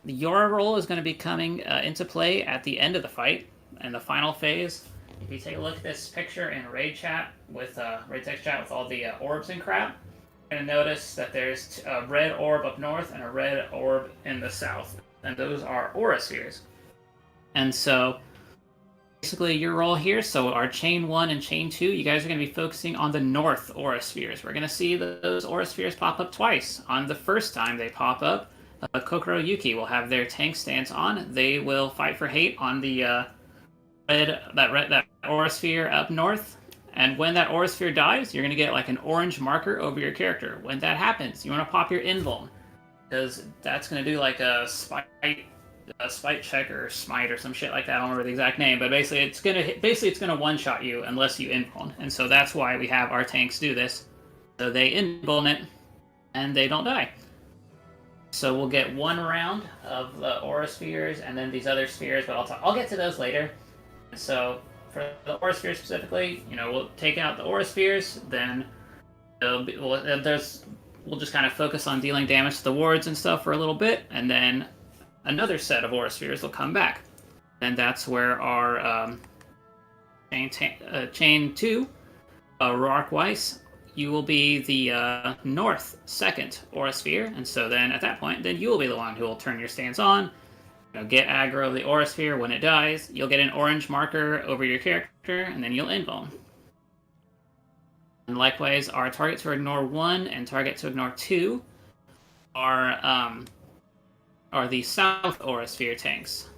your role is going to be coming into play at the end of the fight. In the final phase. If you take a look at this picture in raid chat with raid text chat with all the orbs and crap, you're gonna notice that there's a red orb up north and a red orb in the south, and those are aura spheres. And so basically your role here, so our chain 1 and chain 2, you guys are going to be focusing on the north aura spheres. We're going to see those aura spheres pop up twice. On the first time they pop up, Kokoro Yuki will have their tank stance on. They will fight for hate on the that aura sphere up north, and when that aura sphere dies, you're going to get like an orange marker over your character. When that happens, you want to pop your invuln, because that's going to do like a spike spite check or smite or some shit like that. I don't remember the exact name, but basically it's gonna one shot you unless you invuln, and so that's why we have our tanks do this. So they invuln it, and they don't die. So we'll get one round of the aura spheres, and then these other spheres, but I'll get to those later. So for the aura spheres specifically, we'll take out the aura spheres, then we'll just kind of focus on dealing damage to the wards and stuff for a little bit, and then another set of aura spheres will come back. And that's where our chain 2, Roark Weiss, you will be the north second aura sphere, and so then at that point, then you will be the one who will turn your stance on, get aggro of the aura sphere. When it dies, you'll get an orange marker over your character, and then you'll invuln. And likewise, our target to ignore 1 and target to ignore 2 are the south aura sphere tanks.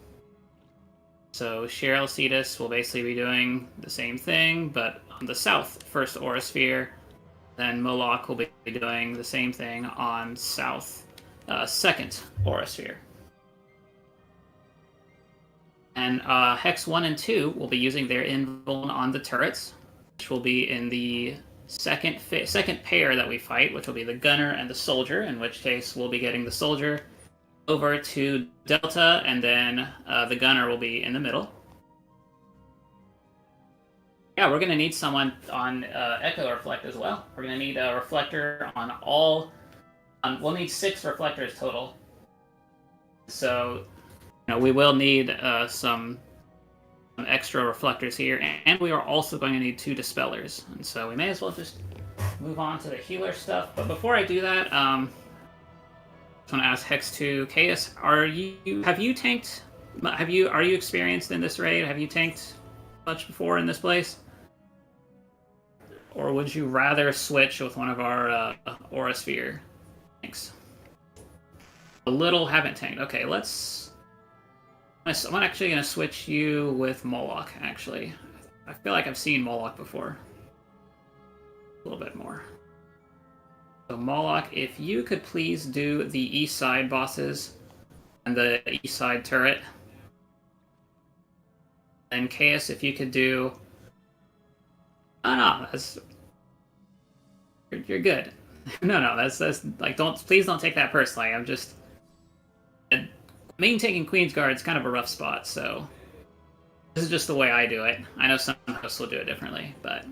So Cheryl Cetus will basically be doing the same thing, but on the south first aura sphere. Then Moloch will be doing the same thing on south second aura sphere. And Hex 1 and 2 will be using their invuln on the turrets, which will be in the second pair that we fight, which will be the gunner and the soldier, in which case we'll be getting the soldier over to Delta, and then the gunner will be in the middle. Yeah, we're going to need someone on Echo Reflect as well. We're going to need a reflector on all... we'll need 6 reflectors total. So, we will need some extra reflectors here, and we are also going to need 2 dispellers. And so we may as well just move on to the healer stuff. But before I do that, I just want to ask Hex 2, Chaos, are you experienced in this raid? Have you tanked much before in this place? Or would you rather switch with one of our Aura Sphere tanks? A little haven't tanked. Okay, I'm actually going to switch you with Moloch, actually. I feel like I've seen Moloch before. A little bit more. So Moloch, if you could please do the east side bosses and the east side turret. And Chaos, if you could do... Oh no, you're good. No, that's like, please don't take that personally. I'm just... Maintaining Queensguard is kind of a rough spot, so this is just the way I do it. I know some hosts will do it differently, but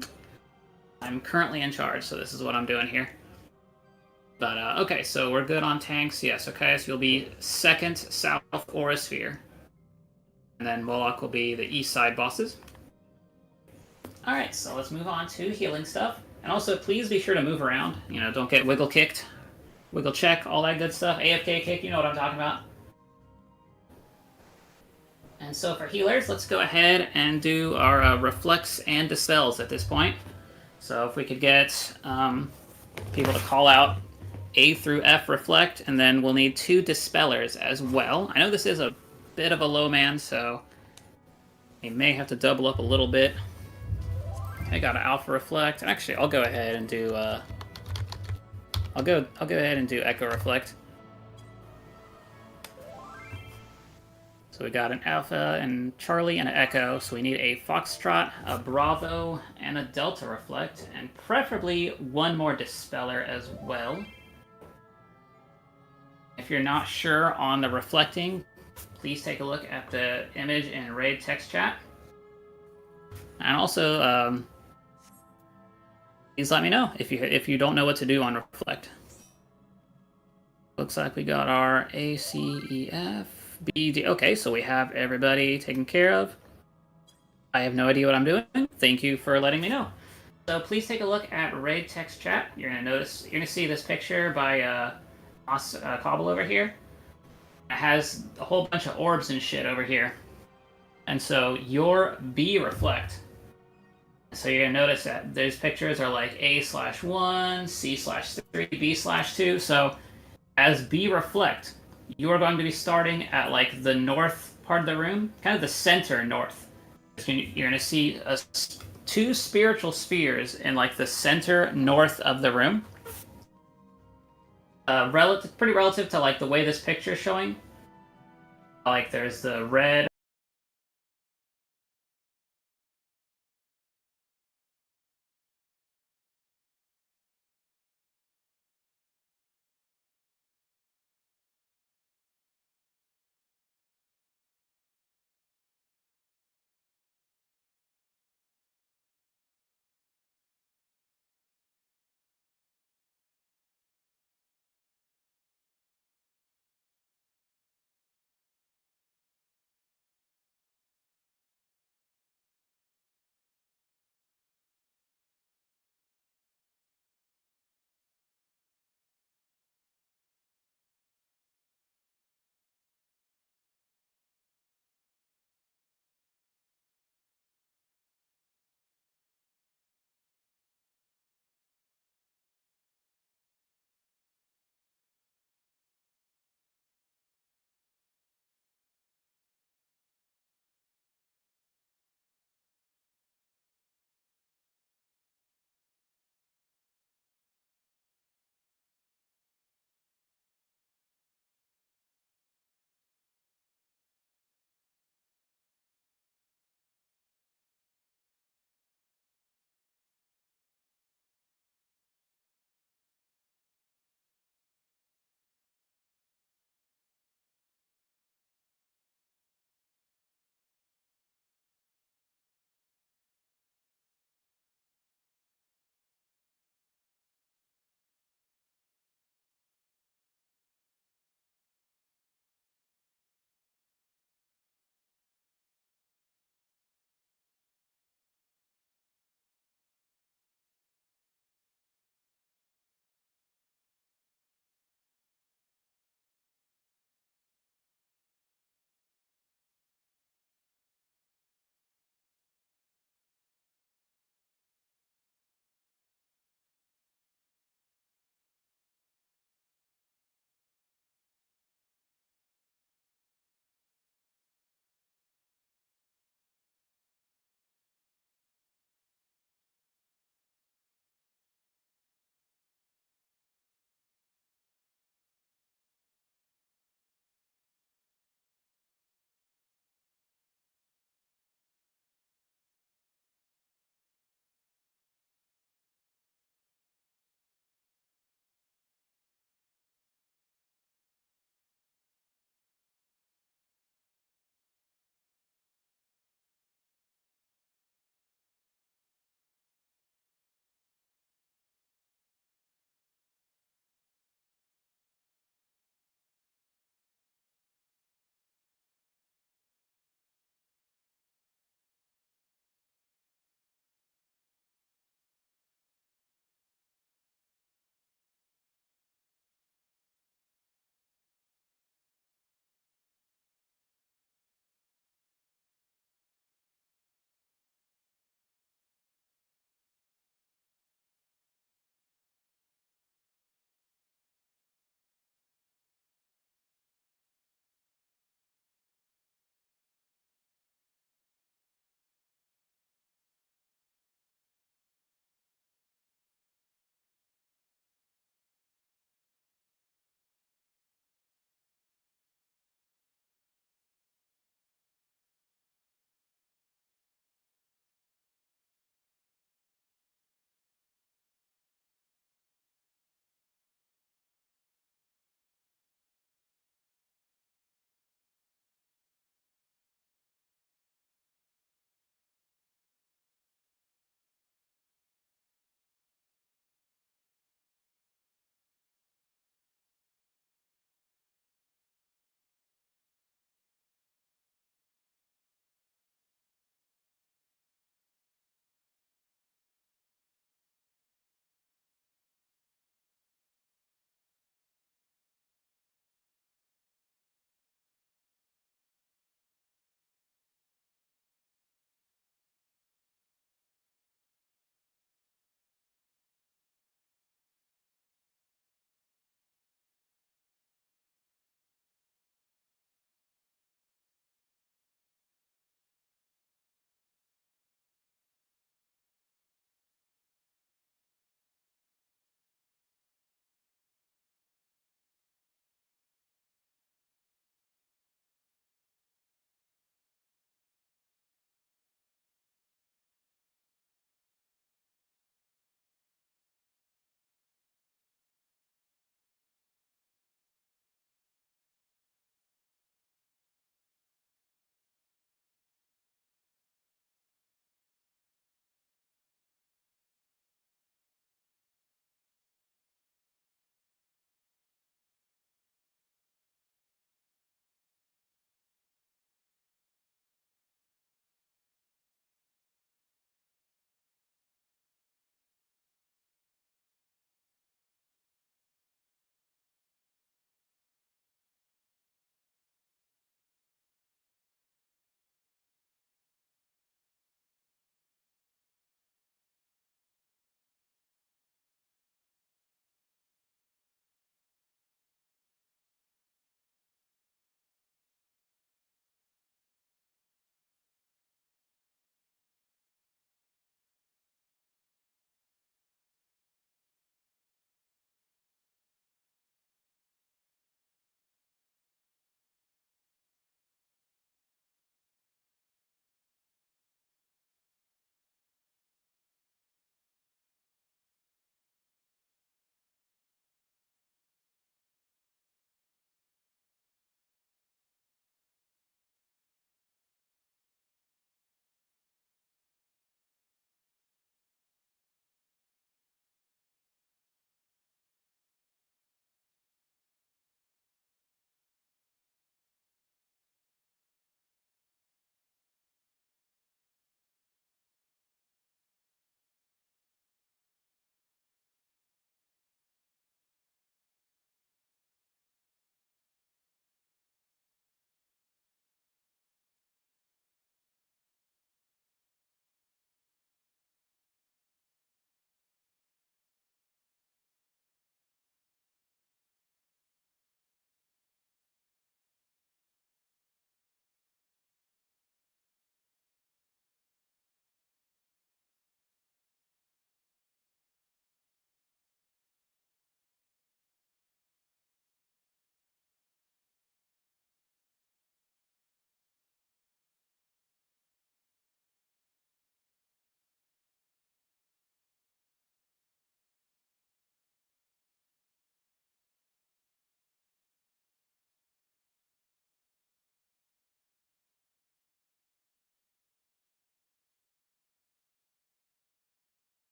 I'm currently in charge, so this is what I'm doing here. But, okay, so we're good on tanks. Yes, okay, so you'll be second south Aura Sphere. And then Moloch will be the east side bosses. Alright, so let's move on to healing stuff. And also, please be sure to move around. Don't get wiggle kicked. Wiggle check, all that good stuff. AFK kick, you know what I'm talking about. And so for healers, let's go ahead and do our reflects and dispels at this point. So if we could get people to call out A through F reflect, and then we'll need 2 dispellers as well. I know this is a bit of a low man, so we may have to double up a little bit. I got an alpha reflect, and actually I'll go ahead and do I'll go ahead and do echo reflect. So we got an Alpha and Charlie and an Echo, so we need a Foxtrot, a Bravo, and a Delta Reflect, and preferably 1 more Dispeller as well. If you're not sure on the reflecting, please take a look at the image in Raid text chat. And also, please let me know if you don't know what to do on reflect. Looks like we got our A, C, E, F. BD. Okay, so we have everybody taken care of. I have no idea what I'm doing. Thank you for letting me know. So please take a look at Raid text chat. You're gonna see this picture by Cobble over here. It has a whole bunch of orbs and shit over here. And so your B reflect. So you're gonna notice that those pictures are like A/1, C/3, B/2. So as B reflect, you are going to be starting at like the north part of the room, kind of the center north. You're going to see 2 spiritual spheres in like the center north of the room. Pretty relative to like the way this picture is showing. Like there's the red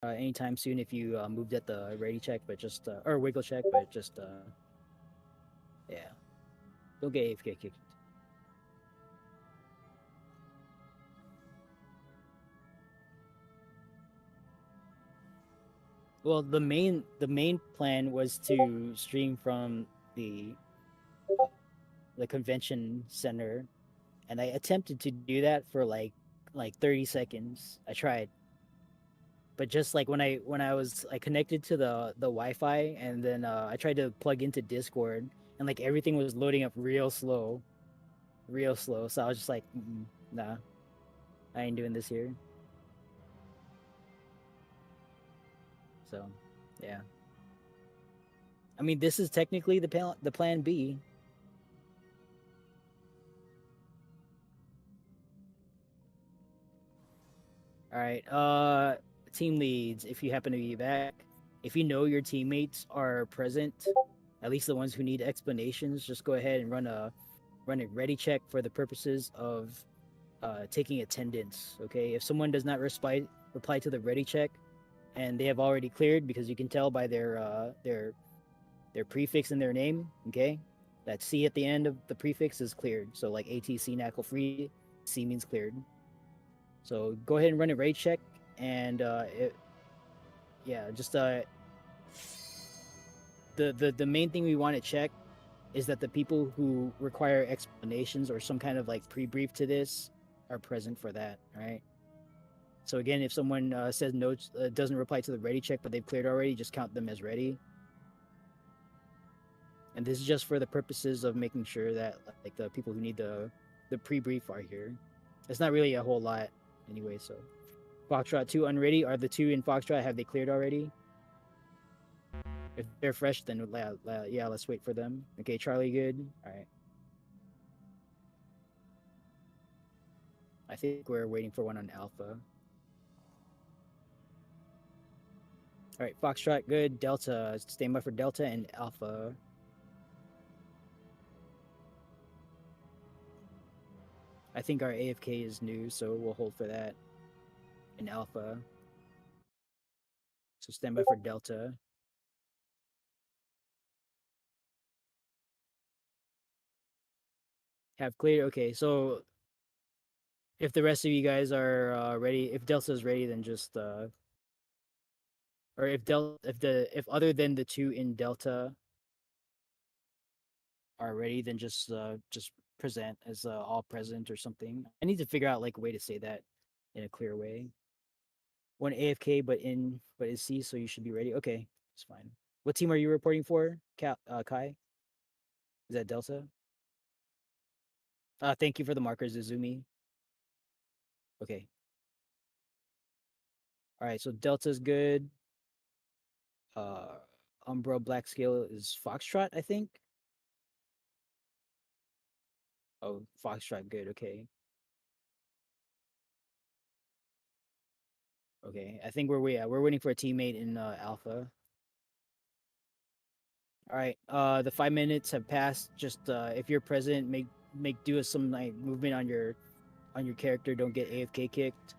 anytime soon if you moved at the ready check, but just or wiggle check, but just yeah, don't get AFK kicked. Well, the main plan was to stream from the convention center, and I attempted to do that for like 30 seconds. I tried, but just like when I connected to the Wi-Fi, and then I tried to plug into Discord, and like everything was loading up real slow, real slow. So I was just like, nah, I ain't doing this here. So, yeah. I mean, this is technically the plan B. All right. Team leads, if you happen to be back, if you know your teammates are present, at least the ones who need explanations, just go ahead and run a ready check for the purposes of taking attendance. Okay. If someone does not reply to the ready check, and they have already cleared, because you can tell by their prefix in their name. Okay, that C at the end of the prefix is cleared. So like ATC knuckle free, C means cleared. So go ahead and run a raid check, and just the main thing we want to check is that the people who require explanations or some kind of like pre-brief to this are present for that. All right. So again, if someone says no, doesn't reply to the ready check, but they've cleared already, just count them as ready. And this is just for the purposes of making sure that like the people who need the pre-brief are here. It's not really a whole lot anyway. So Foxtrot 2 unready. Are the 2 in Foxtrot, have they cleared already? If they're fresh, then yeah, let's wait for them. Okay, Charlie, good. All right. I think we're waiting for one on Alpha. All right, Foxtrot, good. Delta, stand by for Delta and Alpha. I think our AFK is new, so we'll hold for that. And Alpha. So stand by for Delta. Have cleared. Okay, so if the rest of you guys are ready, if Delta's ready, then just or if other than the 2 in Delta are ready, then just present as all present or something. I need to figure out like a way to say that in a clear way. One AFK but is C, so you should be ready. Okay, it's fine. What team are you reporting for, Kai? Is that Delta? Thank you for the markers, Izumi. Okay. All right, so Delta's good. Umbra Black Scale is Foxtrot, I think. Oh, Foxtrot, good. Okay. Okay, I think we're waiting for a teammate in Alpha. All right. The 5 minutes have passed. Just if you're present, make do with some like movement on your character. Don't get AFK kicked.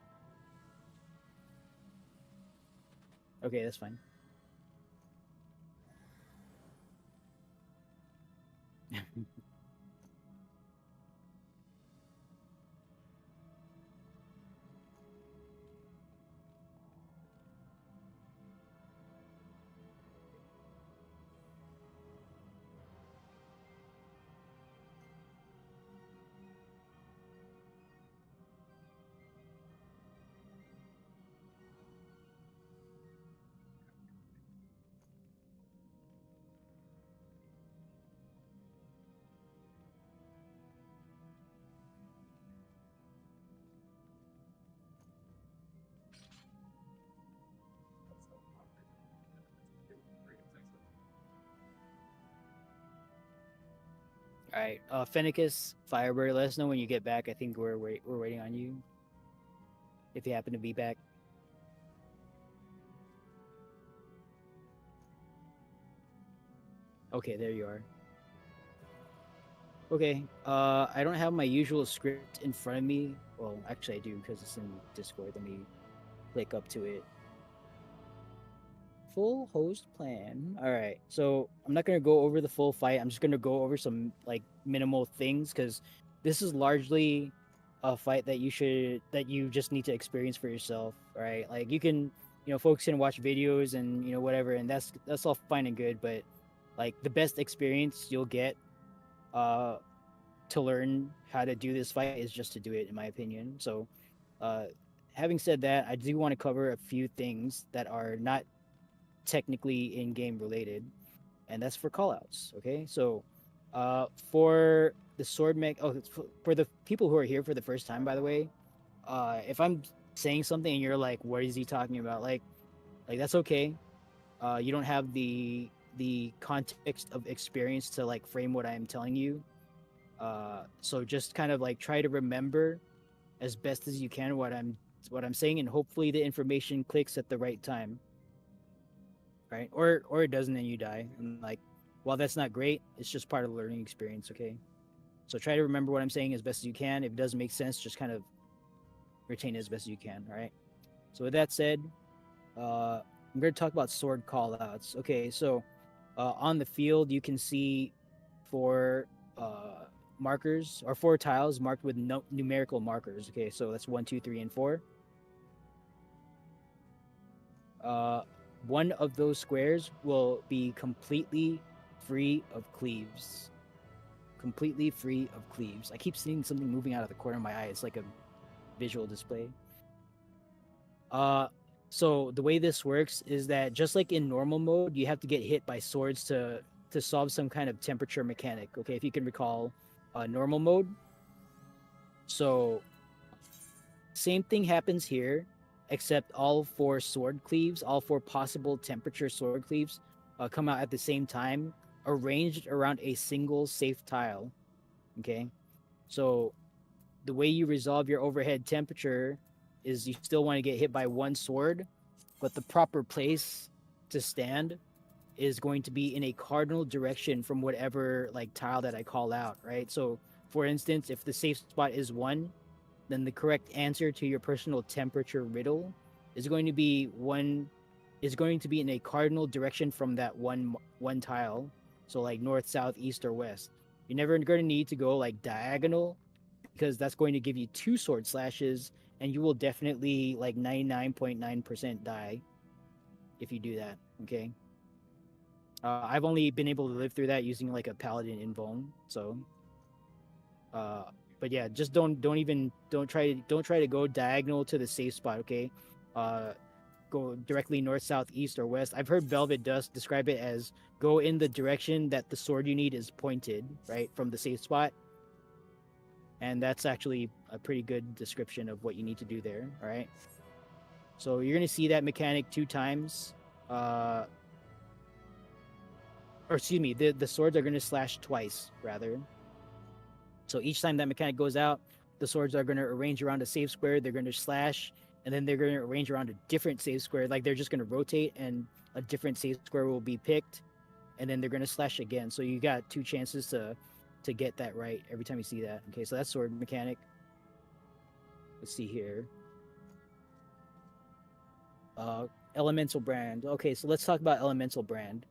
Okay, that's fine. All right, Fennicus, Firebird, let us know when you get back. I think we're waiting on you. If you happen to be back. Okay, there you are. Okay, I don't have my usual script in front of me. Well, actually I do because it's in Discord. Let me click up to it. full host plan. All right. So I'm not gonna go over the full fight. I'm just gonna go over some like minimal things because this is largely a fight that you just need to experience for yourself. All right. Like you can focus and watch videos and whatever, and that's all fine and good. But like the best experience you'll get to learn how to do this fight is just to do it, in my opinion. So having said that, I do want to cover a few things that are not technically in-game related, and that's for callouts. Okay, so for the sword mech, for the people who are here for the first time, by the way, if I'm saying something and you're like, "What is he talking about?" Like that's okay. You don't have the context of experience to like frame what I'm telling you. So just kind of like try to remember as best as you can what I'm saying, and hopefully the information clicks at the right time. Right? Or it doesn't and you die. And like while that's not great, it's just part of the learning experience, okay? So try to remember what I'm saying as best as you can. If it doesn't make sense, just kind of retain it as best as you can, all right? So with that said, I'm going to talk about sword callouts. Okay, so on the field, you can see four markers or 4 tiles marked with numerical markers. Okay, so that's 1, 2, 3, and 4. One of those squares will be completely free of cleaves. Completely free of cleaves. I keep seeing something moving out of the corner of my eye. It's like a visual display. So the way this works is that just like in normal mode, you have to get hit by swords to solve some kind of temperature mechanic. Okay, if you can recall normal mode. So same thing happens here, except all 4 sword cleaves, all 4 possible temperature sword cleaves come out at the same time, arranged around a single safe tile. Okay, so the way you resolve your overhead temperature is you still want to get hit by 1 sword, but the proper place to stand is going to be in a cardinal direction from whatever like tile that I call out, right? So for instance, if the safe spot is 1, then the correct answer to your personal temperature riddle is going to be in a cardinal direction from that one tile. So like north, south, east, or west. You're never going to need to go like diagonal, because that's going to give you 2 sword slashes, and you will definitely like 99.9% die if you do that. Okay. I've only been able to live through that using like a paladin invuln. So, but yeah, just don't try to go diagonal to the safe spot. Okay. Go directly north, south, east, or west. I've heard Velvet Dust describe it as go in the direction that the sword you need is pointed, right, from the safe spot. And that's actually a pretty good description of what you need to do there. All right. So you're going to see that mechanic 2 times. Or excuse me, the swords are going to slash twice, rather. So each time that mechanic goes out, the swords are going to arrange around a safe square. They're going to slash, and then they're going to arrange around a different safe square. Like they're just going to rotate, and a different safe square will be picked, and then they're going to slash again. So you got 2 chances to get that right every time you see that. Okay, so that's sword mechanic. Let's see here. Elemental brand. Okay, so let's talk about elemental brand.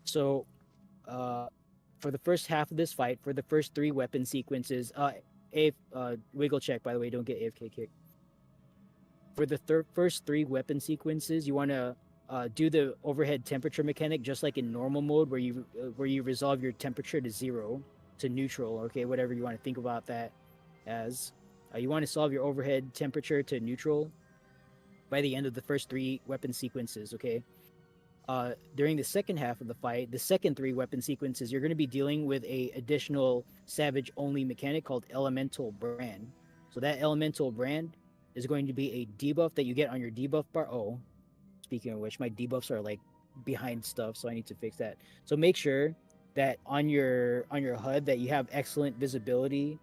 So, for the first half of this fight, for the first 3 weapon sequences, wiggle check, by the way, don't get AFK kicked. For the first 3 weapon sequences, you want to do the overhead temperature mechanic just like in normal mode, where you resolve your temperature to 0 to neutral. Okay, whatever you want to think about that as. You want to solve your overhead temperature to neutral by the end of the first 3 weapon sequences. Okay. During the second half of the fight, the second 3 weapon sequences, you're going to be dealing with a additional savage only mechanic called elemental brand. So that elemental brand is going to be a debuff that you get on your debuff bar. Oh, speaking of which, my debuffs are like behind stuff, so I need to fix that. So make sure that on your HUD that you have excellent visibility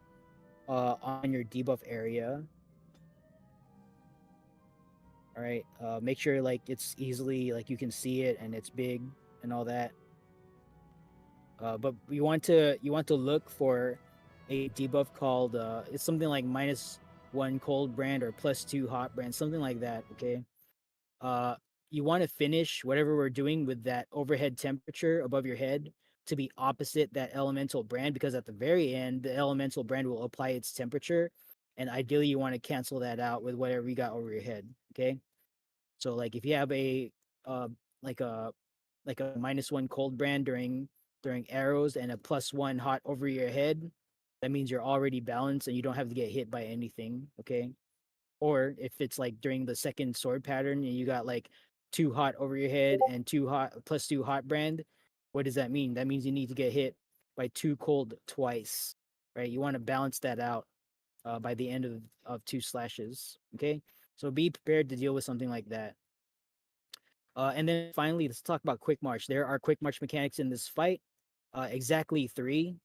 on your debuff area. All right, make sure like it's easily, like you can see it and it's big and all that. But you want to look for a debuff called it's something like -1 cold brand or +2 hot brand, something like that. Okay. you want to finish whatever we're doing with that overhead temperature above your head to be opposite that elemental brand, because at the very end the elemental brand will apply its temperature, and ideally you want to cancel that out with whatever you got over your head. Okay, so like if you have a uh like a -1 cold brand during arrows and a +1 hot over your head, that means you're already balanced and you don't have to get hit by anything. Okay, or if it's like during the second sword pattern and you got like 2 hot over your head and 2 hot +2 hot brand, what does that mean? That means you need to get hit by 2 cold twice, right? You want to balance that out by the end of 2 slashes. Okay, so be prepared to deal with something like that. And then finally, let's talk about quick march. There are quick march mechanics in this fight, exactly 3.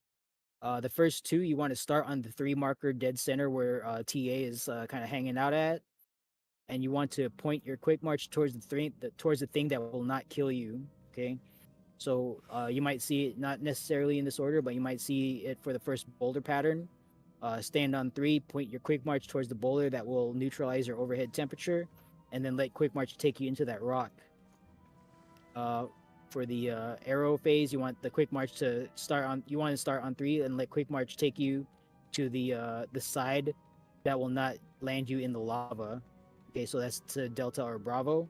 The first 2, you want to start on the 3 marker dead center where TA is kind of hanging out at, and you want to point your quick march towards towards the thing that will not kill you. Okay, so you might see it not necessarily in this order, but you might see it for the first boulder pattern. Stand on 3, point your quick march towards the boulder that will neutralize your overhead temperature, and then let quick march take you into that rock. For the arrow phase, you want the quick march to start on. You want to start on 3 and let quick march take you to the side that will not land you in the lava. Okay, so that's to Delta or Bravo.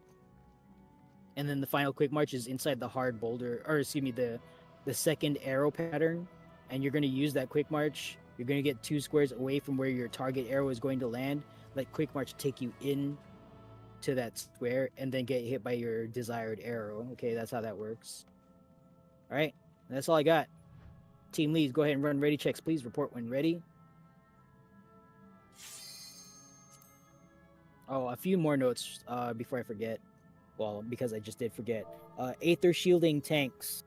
And then the final quick march is inside the hard boulder, or excuse me, the second arrow pattern, and you're going to use that quick march. You're going to get 2 squares away from where your target arrow is going to land. Let quick march take you in to that square and then get hit by your desired arrow. Okay, that's how that works. All right, that's all I got. Team leads, go ahead and run ready checks, please. Report when ready. Oh, a few more notes before I forget. Well, because I just did forget. Aether shielding tanks.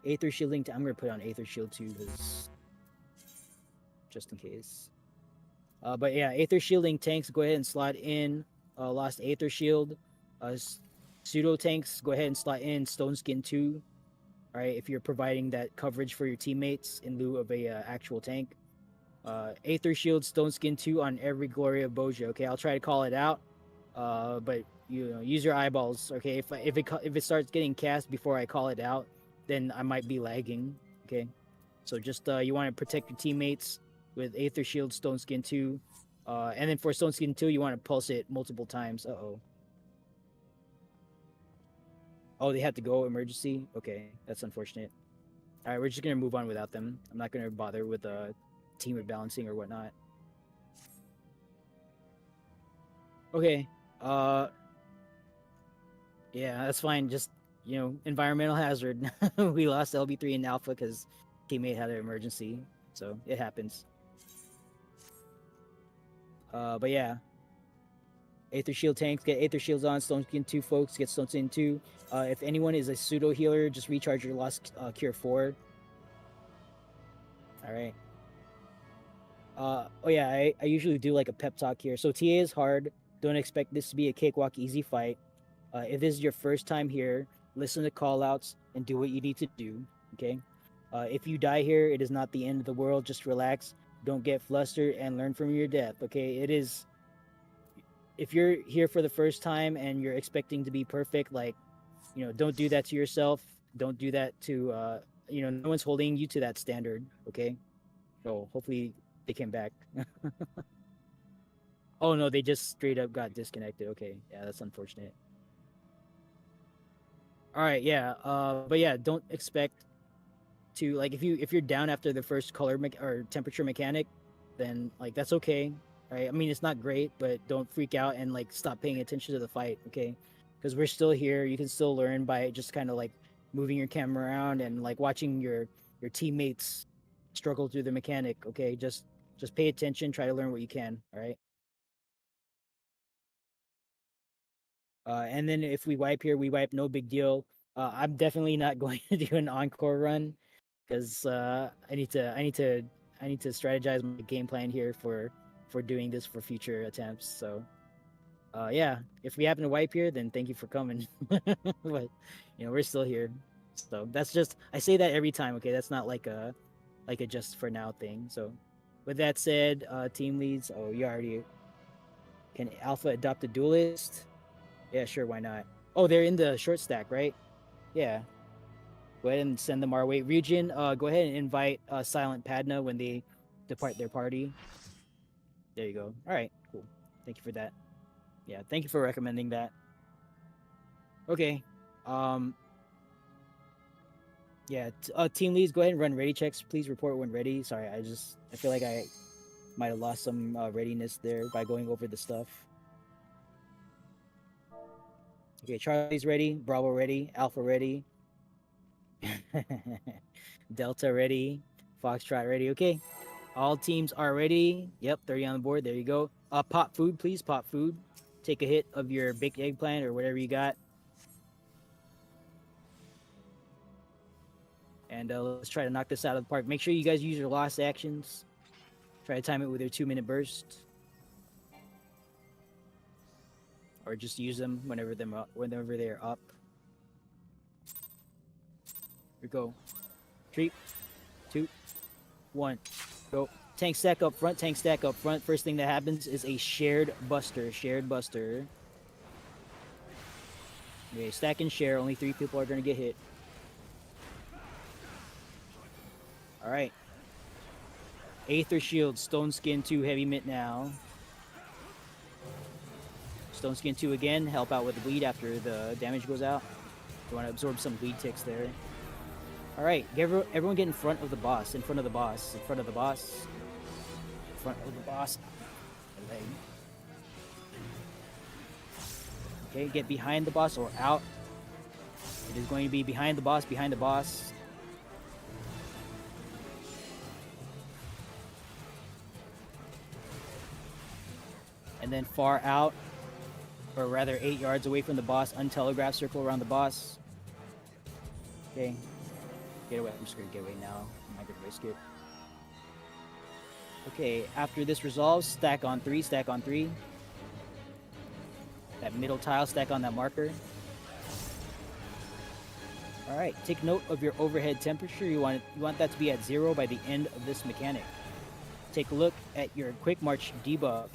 Aether shielding. I'm gonna put on Aether shield too, because just in case. But yeah, Aether shielding tanks. Go ahead and slot in Lost Aether Shield. Pseudo tanks, go ahead and slot in Stone Skin 2. Alright, if you're providing that coverage for your teammates in lieu of a actual tank. Aether Shield, Stone Skin 2 on every Glory of Boja. Okay, I'll try to call it out. But you know, use your eyeballs. Okay, if it starts getting cast before I call it out, then I might be lagging. Okay, so just you want to protect your teammates with Aether Shield, Stone Skin 2. And then for Stone Skin 2, you want to pulse it multiple times. Oh, they had to go emergency? Okay, that's unfortunate. Alright, we're just going to move on without them. I'm not going to bother with team rebalancing or whatnot. Okay, yeah, that's fine. Just, you know, environmental hazard. We lost LB3 and Alpha because teammate had an emergency. So, it happens. But yeah, Aether Shield tanks, get Aether Shields on. Stone Skin 2 folks, get Stone Skin 2. If anyone is a pseudo healer, just recharge your Lost Cure 4. Alright. Oh yeah, I usually do like a pep talk here. So TA is hard. Don't expect this to be a cakewalk easy fight. If this is your first time here, listen to callouts and do what you need to do. Okay? If you die here, it is not the end of the world. Just relax. Don't get flustered and learn from your death. Okay, it is. If you're here for the first time and you're expecting to be perfect, like, you know, don't do that to yourself. Don't do that to, you know, no one's holding you to that standard. Okay, so hopefully they came back. Oh no, they just straight up got disconnected. Okay, yeah, that's unfortunate. All right, yeah, but yeah, don't expect to, like, if you're down after the first color or temperature mechanic, then like that's okay, right? I mean, it's not great, but don't freak out and like stop paying attention to the fight, okay? Because we're still here. You can still learn by just kind of like moving your camera around and like watching your teammates struggle through the mechanic. Okay, just pay attention. Try to learn what you can. All right. And then if we wipe here, we wipe. No big deal. I'm definitely not going to do an encore run because I need to strategize my game plan here for doing this for future attempts. So yeah, if we happen to wipe here, then thank you for coming. But you know, we're still here. So that's just, I say that every time, okay? That's not like a just for now thing. So with that said, team leads, oh, you already, can Alpha adopt a duelist? Yeah, sure, why not? Oh, they're in the short stack, right? Yeah. Go ahead and send them our way. Region, go ahead and invite Silent Padna when they depart their party. There you go. All right, cool. Thank you for that. Yeah, thank you for recommending that. Okay. Yeah, team leads, go ahead and run ready checks. Please report when ready. Sorry, I feel like I might have lost some readiness there by going over the stuff. Okay, Charlie's ready, Bravo ready, Alpha ready, Delta ready, Foxtrot ready. Okay, all teams are ready. Yep, 30 on the board. There you go. Pop food, please. Pop food. Take a hit of your baked eggplant or whatever you got. And let's try to knock this out of the park. Make sure you guys use your lost actions. Try to time it with your 2-minute burst. Or just use them whenever they're up. Here we go. 3, 2, 1, go. Tank stack up front. Tank stack up front. First thing that happens is a shared buster. Shared buster. Okay, stack and share. Only 3 people are gonna get hit. All right. Aether Shield, Stone Skin 2, Heavy Mitt now. Stone Skin 2 again, help out with the bleed after the damage goes out. You want to absorb some bleed ticks there. All right, everyone get in front of the boss, in front of the boss, in front of the boss. In front of the boss. Okay, get behind the boss or out. It is going to be behind the boss, behind the boss. And then far out, or rather 8 yards away from the boss, untelegraphed circle around the boss. Okay, get away. I'm just gonna get away now. I'm not gonna risk it. Okay, after this resolves, stack on 3, stack on 3. That middle tile, stack on that marker. All right, take note of your overhead temperature. You want that to be at 0 by the end of this mechanic. Take a look at your quick march debuff.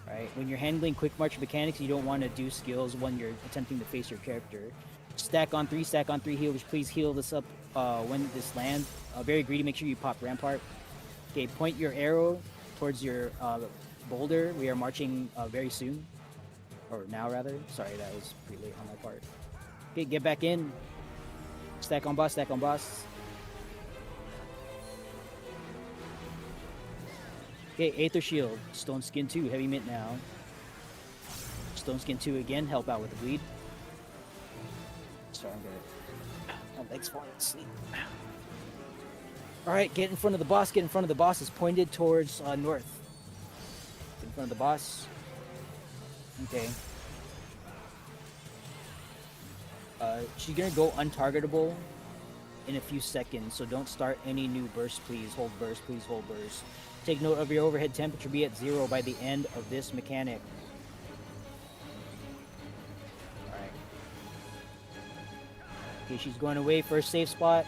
Right, when you're handling quick march mechanics, you don't want to do skills when you're attempting to face your character. Stack on 3, healers. Please heal this up when this lands. Very greedy, make sure you pop Rampart. Okay, point your arrow towards your boulder. We are marching very soon. Or now, rather. Sorry, that was pretty late on my part. Okay, get back in. Stack on boss, stack on boss. Okay, Aether Shield, Stone Skin 2, Heavy Mint now. Stone Skin 2 again, help out with the bleed. Sorry, my leg's falling asleep. Alright, get in front of the boss, get in front of the boss. It's pointed towards north. Get in front of the boss. Okay. She's gonna go untargetable in a few seconds, so don't start any new burst, please. Hold burst, please hold burst. Take note of your overhead temperature, be at 0 by the end of this mechanic. Alright. Okay, she's going away. First safe spot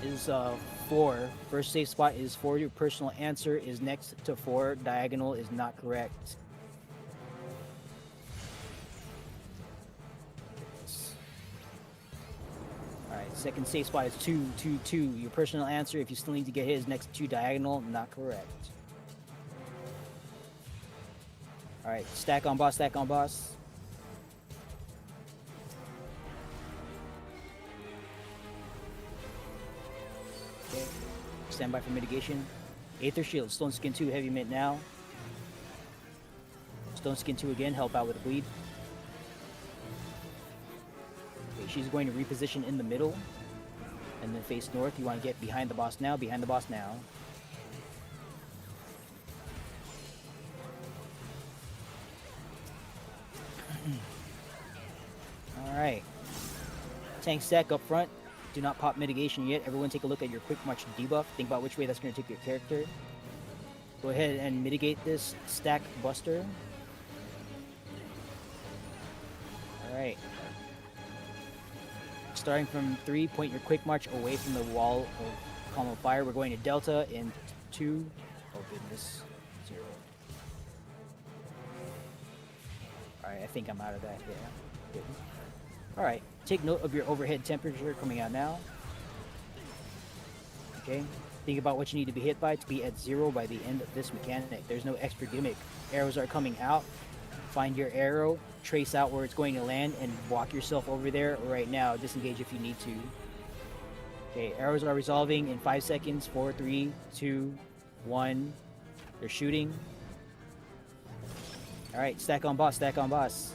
is 4. First safe spot is 4. Your personal answer is next to 4. Diagonal is not correct. Second safe spot is 2, 2, 2. Your personal answer, if you still need to get hit, is next to diagonal. Not correct. Alright, stack on boss, stack on boss. Okay. Stand by for mitigation. Aether Shield, Stone Skin 2, Heavy Mint now. Stone Skin 2 again, help out with the bleed. She's going to reposition in the middle and then face north. You want to get behind the boss now, behind the boss now. Alright. Tank stack up front. Do not pop mitigation yet. Everyone take a look at your quick march debuff. Think about which way that's going to take your character. Go ahead and mitigate this stack buster. Alright. Starting from 3, point your quick march away from the wall of column of fire. We're going to Delta in 2. Oh goodness, 0. Alright. Alright, I think I'm out of that. Yeah. Good. Alright, take note of your overhead temperature coming out now. Okay. Think about what you need to be hit by to be at 0 by the end of this mechanic. There's no extra gimmick. Arrows are coming out. Find your arrow, trace out where it's going to land, and walk yourself over there right now. Disengage if you need to. Okay, arrows are resolving in 5 seconds. 4, 3, 2, 1. They're shooting. Alright, stack on boss, stack on boss.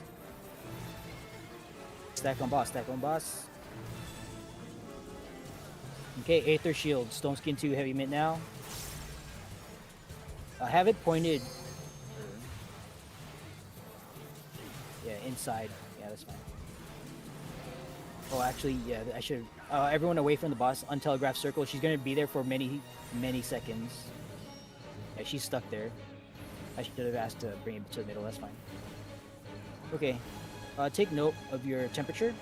Stack on boss, stack on boss. Okay, Aether Shield, Stone Skin 2, Heavy Mint now. Have it pointed. Yeah, inside. Yeah, that's fine. Oh, actually, yeah, I should. Everyone away from the boss. Untelegraphed circle. She's gonna be there for many, many seconds. Yeah, she's stuck there. I should have asked to bring it to the middle. That's fine. Okay. Take note of your temperature.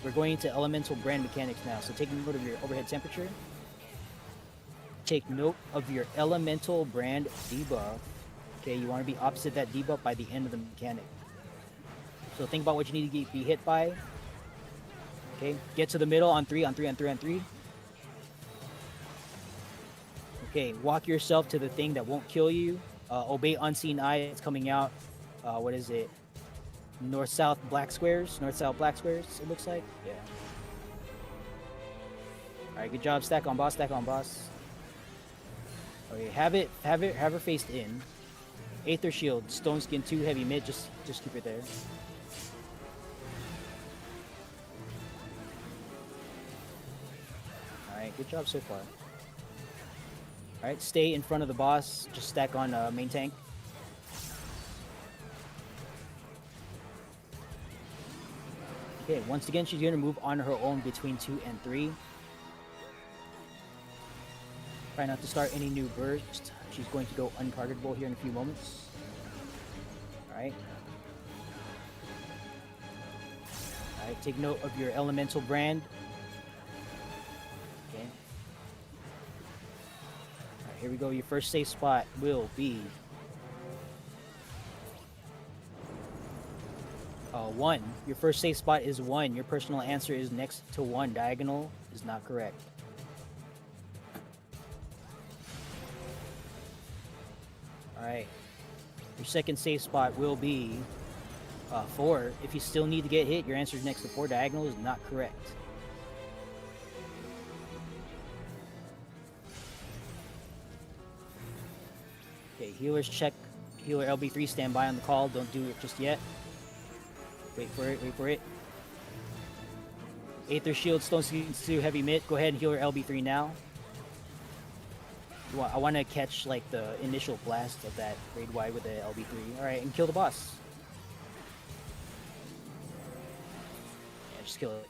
We're going into elemental brand mechanics now, so take note of your overhead temperature. Take note of your elemental brand debuff. Okay, you want to be opposite that debuff by the end of the mechanic. So think about what you need to be hit by. Okay, get to the middle on 3, on 3, on 3, on 3. Okay, walk yourself to the thing that won't kill you. Obey Unseen Eye, it's coming out. What is it? North-south black squares. North-south black squares, it looks like. Yeah. Alright, good job. Stack on boss, stack on boss. Okay, have her faced in. Aether Shield, Stone Skin 2, Heavy Mid, just keep it there. Alright, good job so far. Alright, stay in front of the boss, just stack on main tank. Okay, once again, she's going to move on her own between 2 and 3. Try not to start any new burst. She's going to go untargetable here in a few moments. Alright. Alright, take note of your elemental brand. Okay. Alright, here we go. Your first safe spot will be 1. Your first safe spot is 1. Your personal answer is next to 1. Diagonal is not correct. Alright. Your second safe spot will be 4. If you still need to get hit, your answer is next to 4. Diagonal is not correct. Okay, healers check. Healer LB3, stand by on the call. Don't do it just yet. Wait for it, wait for it. Aether Shield, Stone Skin 2, Heavy Mitt. Go ahead and heal her LB3 now. I want to catch like the initial blast of that raid wide with the LB3. Alright, and kill the boss. Yeah, just kill it.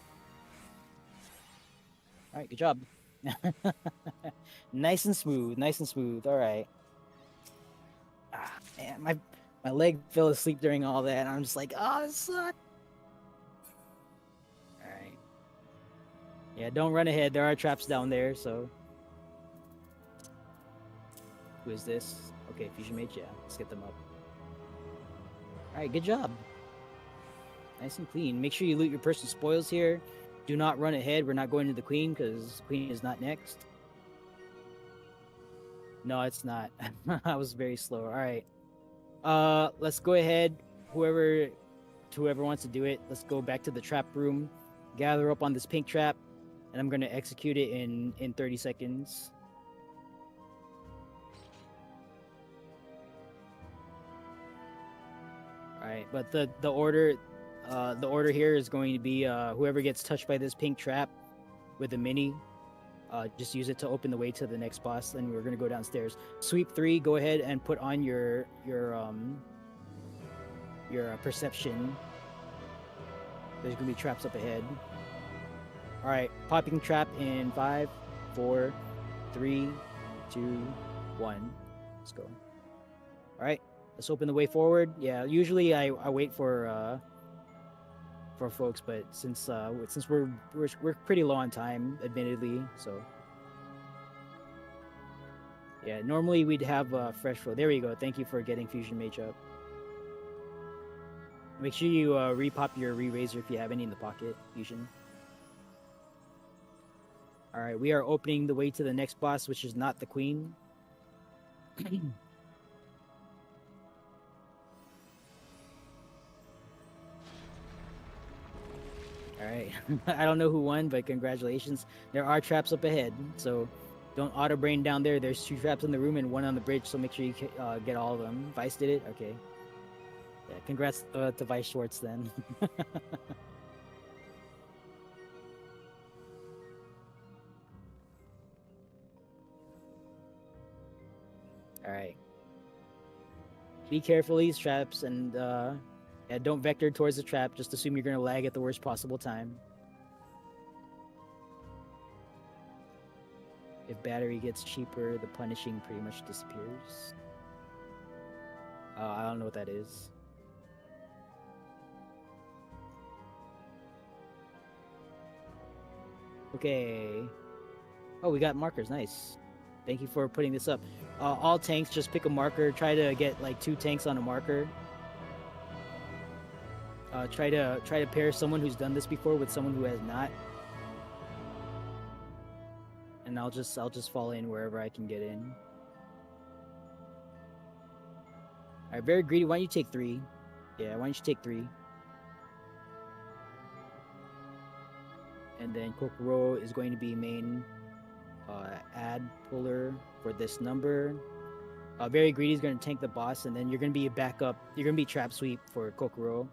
Alright, good job. Nice and smooth, nice and smooth. Alright. Ah, man, my leg fell asleep during all that, and I'm just like, oh, this sucks. Alright. Yeah, don't run ahead. There are traps down there, so. Who is this? Okay, Fusion Mage, yeah. Let's get them up. Alright, good job. Nice and clean. Make sure you loot your personal spoils here. Do not run ahead. We're not going to the Queen, because Queen is not next. No, it's not. I was very slow. Alright. Let's go ahead. Whoever wants to do it, let's go back to the trap room. Gather up on this pink trap, and I'm gonna execute it in 30 seconds. Alright, but the order here is going to be whoever gets touched by this pink trap with a mini, just use it to open the way to the next boss, and we're gonna go downstairs. Sweep 3, go ahead and put on your perception. There's gonna be traps up ahead. Alright, popping trap in 5, 4, 3, 2, 1. Let's go. Alright, let's open the way forward. Yeah, usually I wait for folks, but since we're pretty low on time, admittedly, so yeah, normally we'd have fresh flow. There we go. Thank you for getting Fusion Mage up. Make sure you repop your re-razor if you have any in the pocket, Fusion. Alright, we are opening the way to the next boss, which is not the queen. Alright, I don't know who won, but congratulations. There are traps up ahead, so don't auto-brain down there. There's 2 traps in the room and 1 on the bridge, so make sure you get all of them. Vice did it? Okay. Yeah, congrats to Vice Schwartz then. Alright. Be careful of these traps and yeah, don't vector towards the trap. Just assume you're gonna lag at the worst possible time. If battery gets cheaper, the punishing pretty much disappears. I don't know what that is. Okay. Oh, we got markers. Nice. Thank you for putting this up. All tanks, just pick a marker. Try to get like 2 tanks on a marker. Try to pair someone who's done this before with someone who has not. And I'll just fall in wherever I can get in. Alright, very greedy. Why don't you take 3? Yeah, why don't you take 3? And then Kokoro is going to be main ad puller for this number. Very greedy is going to tank the boss, and then you're going to be a backup. You're going to be trap sweep for Kokoro.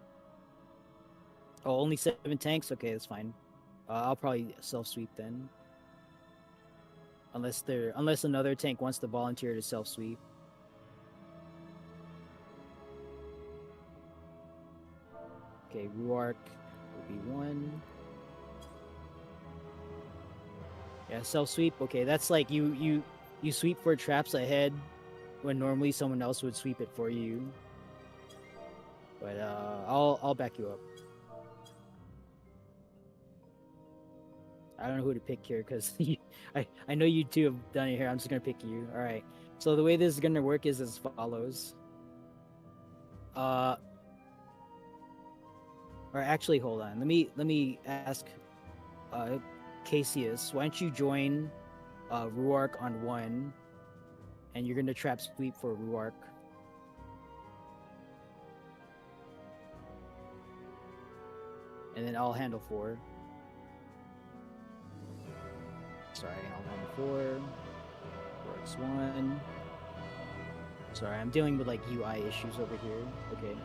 Oh, only 7 tanks? Okay, that's fine. I'll probably self sweep then. Unless another tank wants to volunteer to self sweep. Okay, Ruark will be 1. Yeah, self sweep. Okay, that's like you sweep for traps ahead when normally someone else would sweep it for you. But I'll back you up. I don't know who to pick here because I know you 2 have done it here. I'm just gonna pick you. All right. So the way this is gonna work is as follows. Or actually, hold on. Let me ask. Cassius, why don't you join Ruark on 1, and you're gonna trap sweep for Ruark. And then I'll handle 4. Sorry, I'll handle 4. Works 1. Sorry, I'm dealing with like UI issues over here. Okay.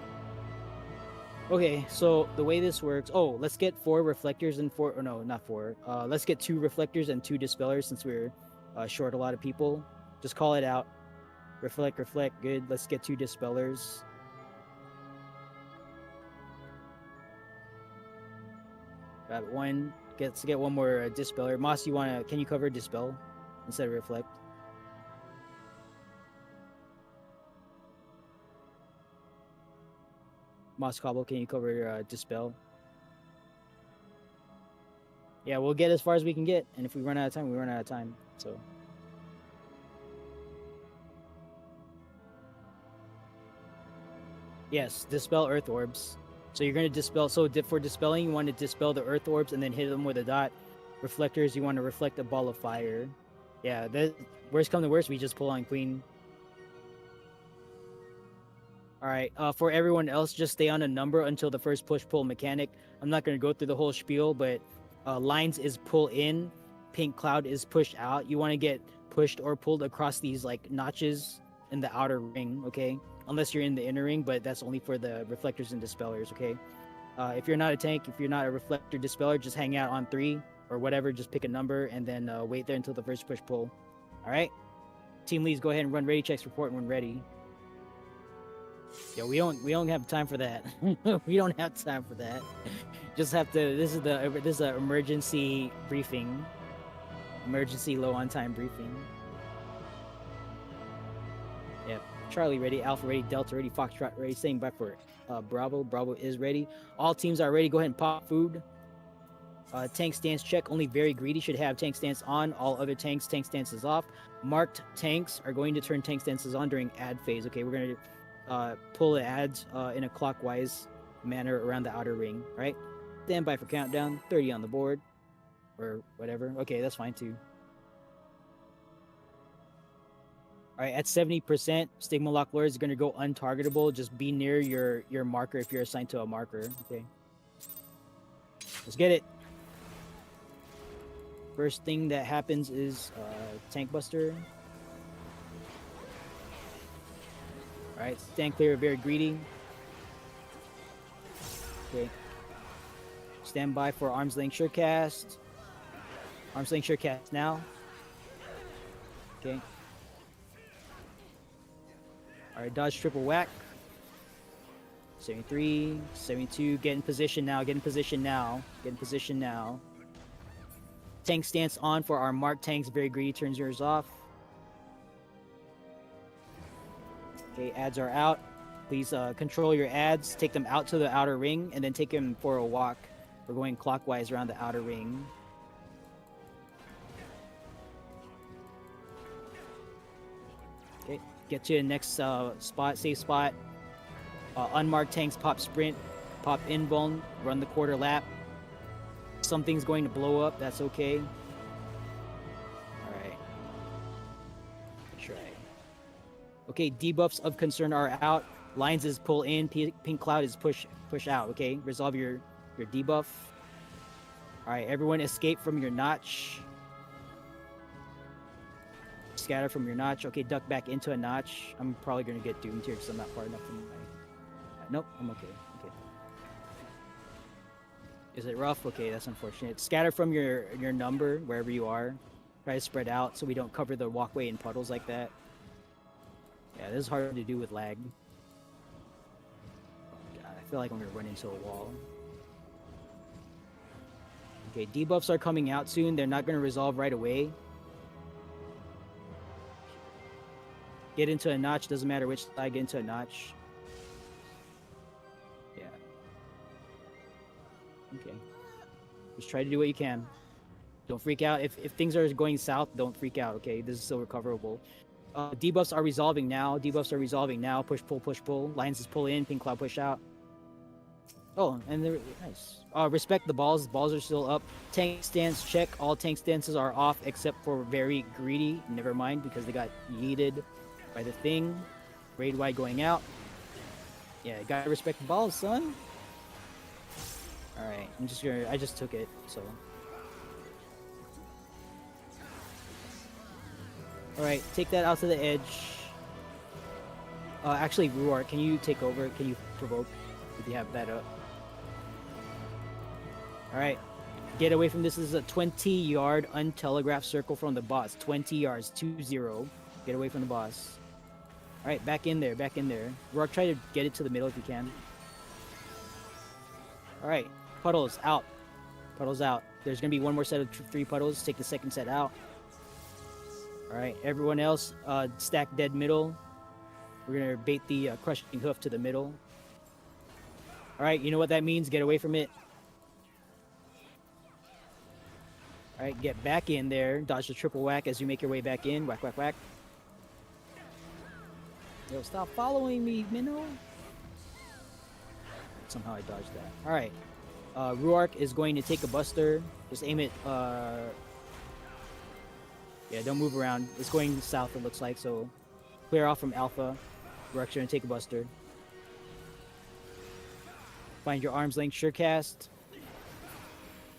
Okay, so the way this works, let's get 4 reflectors and 4, or no, not 4. Let's get 2 reflectors and 2 dispellers since we're short a lot of people. Just call it out. Reflect, good. Let's get 2 dispellers. Got 1. Let's get 1 more dispeller. Moss, can you cover dispel instead of reflect? Moss Cobble, can you cover dispel? Yeah, we'll get as far as we can get, and if we run out of time, we run out of time. So yes, dispel earth orbs. So you're gonna dispel. So for dispelling, you want to dispel the earth orbs and then hit them with a dot. Reflectors, you want to reflect a ball of fire. Yeah, worst come to worst, we just pull on Queen. Alright, for everyone else, just stay on a number until the first push-pull mechanic. I'm not going to go through the whole spiel, but lines is pull in, pink cloud is push out. You want to get pushed or pulled across these like notches in the outer ring, okay? Unless you're in the inner ring, but that's only for the reflectors and dispellers, okay? If you're not a tank, if you're not a reflector dispeller, just hang out on 3 or whatever. Just pick a number and then wait there until the first push-pull. Alright? Team leads, go ahead and run ready checks, report when ready. Yeah, we don't have time for that. We don't have time for that. Just have to. This is an emergency briefing. Emergency low on time briefing. Yeah, Charlie ready, Alpha ready, Delta ready, Foxtrot ready. Same back for Bravo. Bravo is ready. All teams are ready. Go ahead and pop food. Tank stance check. Only very greedy should have tank stance on. All other tank stances off. Marked tanks are going to turn tank stances on during ad phase. Okay, we're gonna pull the ads in a clockwise manner around the outer ring. All right, stand by for countdown. 30 on the board, or whatever. Okay, that's fine too. All right, at 70%, Stigma Lock Lord is going to go untargetable. Just be near your marker if you're assigned to a marker. Okay. Let's get it. First thing that happens is Tank Buster. All right, stand clear of Very Greedy. Okay. Stand by for Arm's Length Surecast. Arm's Length Surecast now. Okay. Alright, dodge triple whack. 73, 72, get in position now, get in position now, get in position now. Tank stance on for our marked tanks, Very Greedy turns yours off. Okay, ads are out. Please control your ads, take them out to the outer ring, and then take them for a walk. We're going clockwise around the outer ring. Okay, get to the next spot, safe spot. Unmarked tanks pop sprint, pop invuln, run the quarter lap. Something's going to blow up, that's okay. Alright. Try. Okay, debuffs of concern are out. Lines is pull in, pink cloud is push out, okay? Resolve your debuff. Alright, everyone escape from your notch. Scatter from your notch. Okay, duck back into a notch. I'm probably gonna get doomed here because I'm not far enough from my... Nope, I'm okay. Okay. Is it rough? Okay, that's unfortunate. Scatter from your number wherever you are. Try to spread out so we don't cover the walkway in puddles like that. Yeah, this is hard to do with lag. Oh, God, I feel like I'm gonna run into a wall. Okay, debuffs are coming out soon. They're not gonna resolve right away. Get into a notch, doesn't matter which side, get into a notch. Yeah. Okay. Just try to do what you can. Don't freak out. If things are going south, don't freak out, okay? This is still recoverable. Debuffs are resolving now. Debuffs are resolving now. Push, pull, push, pull. Lines is pull in, pink cloud push out. Oh, and they're nice. Respect the balls. Balls are still up. Tank stance check. All tank stances are off except for Very Greedy. Never mind, because they got yeeted by the thing. Raid wide going out. Yeah, gotta respect the balls, son. Alright, I just took it, so. Alright, take that out to the edge. Actually, Ruar, can you take over? Can you provoke if you have that up? Alright, get away from this. This is a 20-yard untelegraphed circle from the boss. 20 yards, 2-0. Get away from the boss. Alright, back in there, back in there. Rourke, try to get it to the middle if you can. Alright, puddles out. Puddles out. There's going to be one more set of 3 puddles. Take the second set out. Alright, everyone else, stack dead middle. We're going to bait the crushing hoof to the middle. Alright, you know what that means? Get away from it. Alright, get back in there. Dodge the triple whack as you make your way back in. Whack, whack, whack. Yo, stop following me, Minnow. Somehow I dodged that. Alright. Ruark is going to take a buster. Just aim it. Yeah, don't move around. It's going south, it looks like, so clear off from Alpha. Ruark's going to take a buster. Find your Arm's Length Surecast.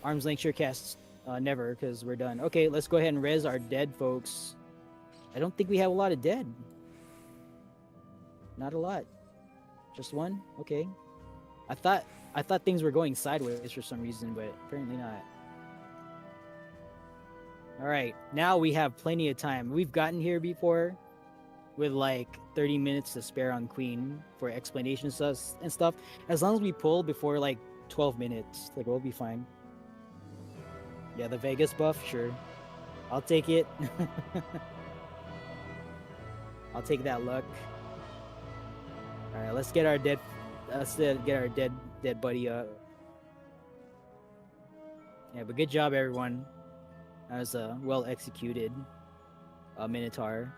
Arm's Length Surecast. Never, because we're done. Okay, let's go ahead and res our dead folks. I don't think we have a lot of dead. Not a lot. Just one? Okay. I thought things were going sideways for some reason, but apparently not. Alright, now we have plenty of time. We've gotten here before with like 30 minutes to spare on Queen for explanation and stuff. As long as we pull before like 12 minutes, like we'll be fine. Yeah, the Vegas buff, sure. I'll take it. I'll take that luck. Alright, let's get our dead buddy up. Yeah, but good job everyone. That was a well executed Minotaur.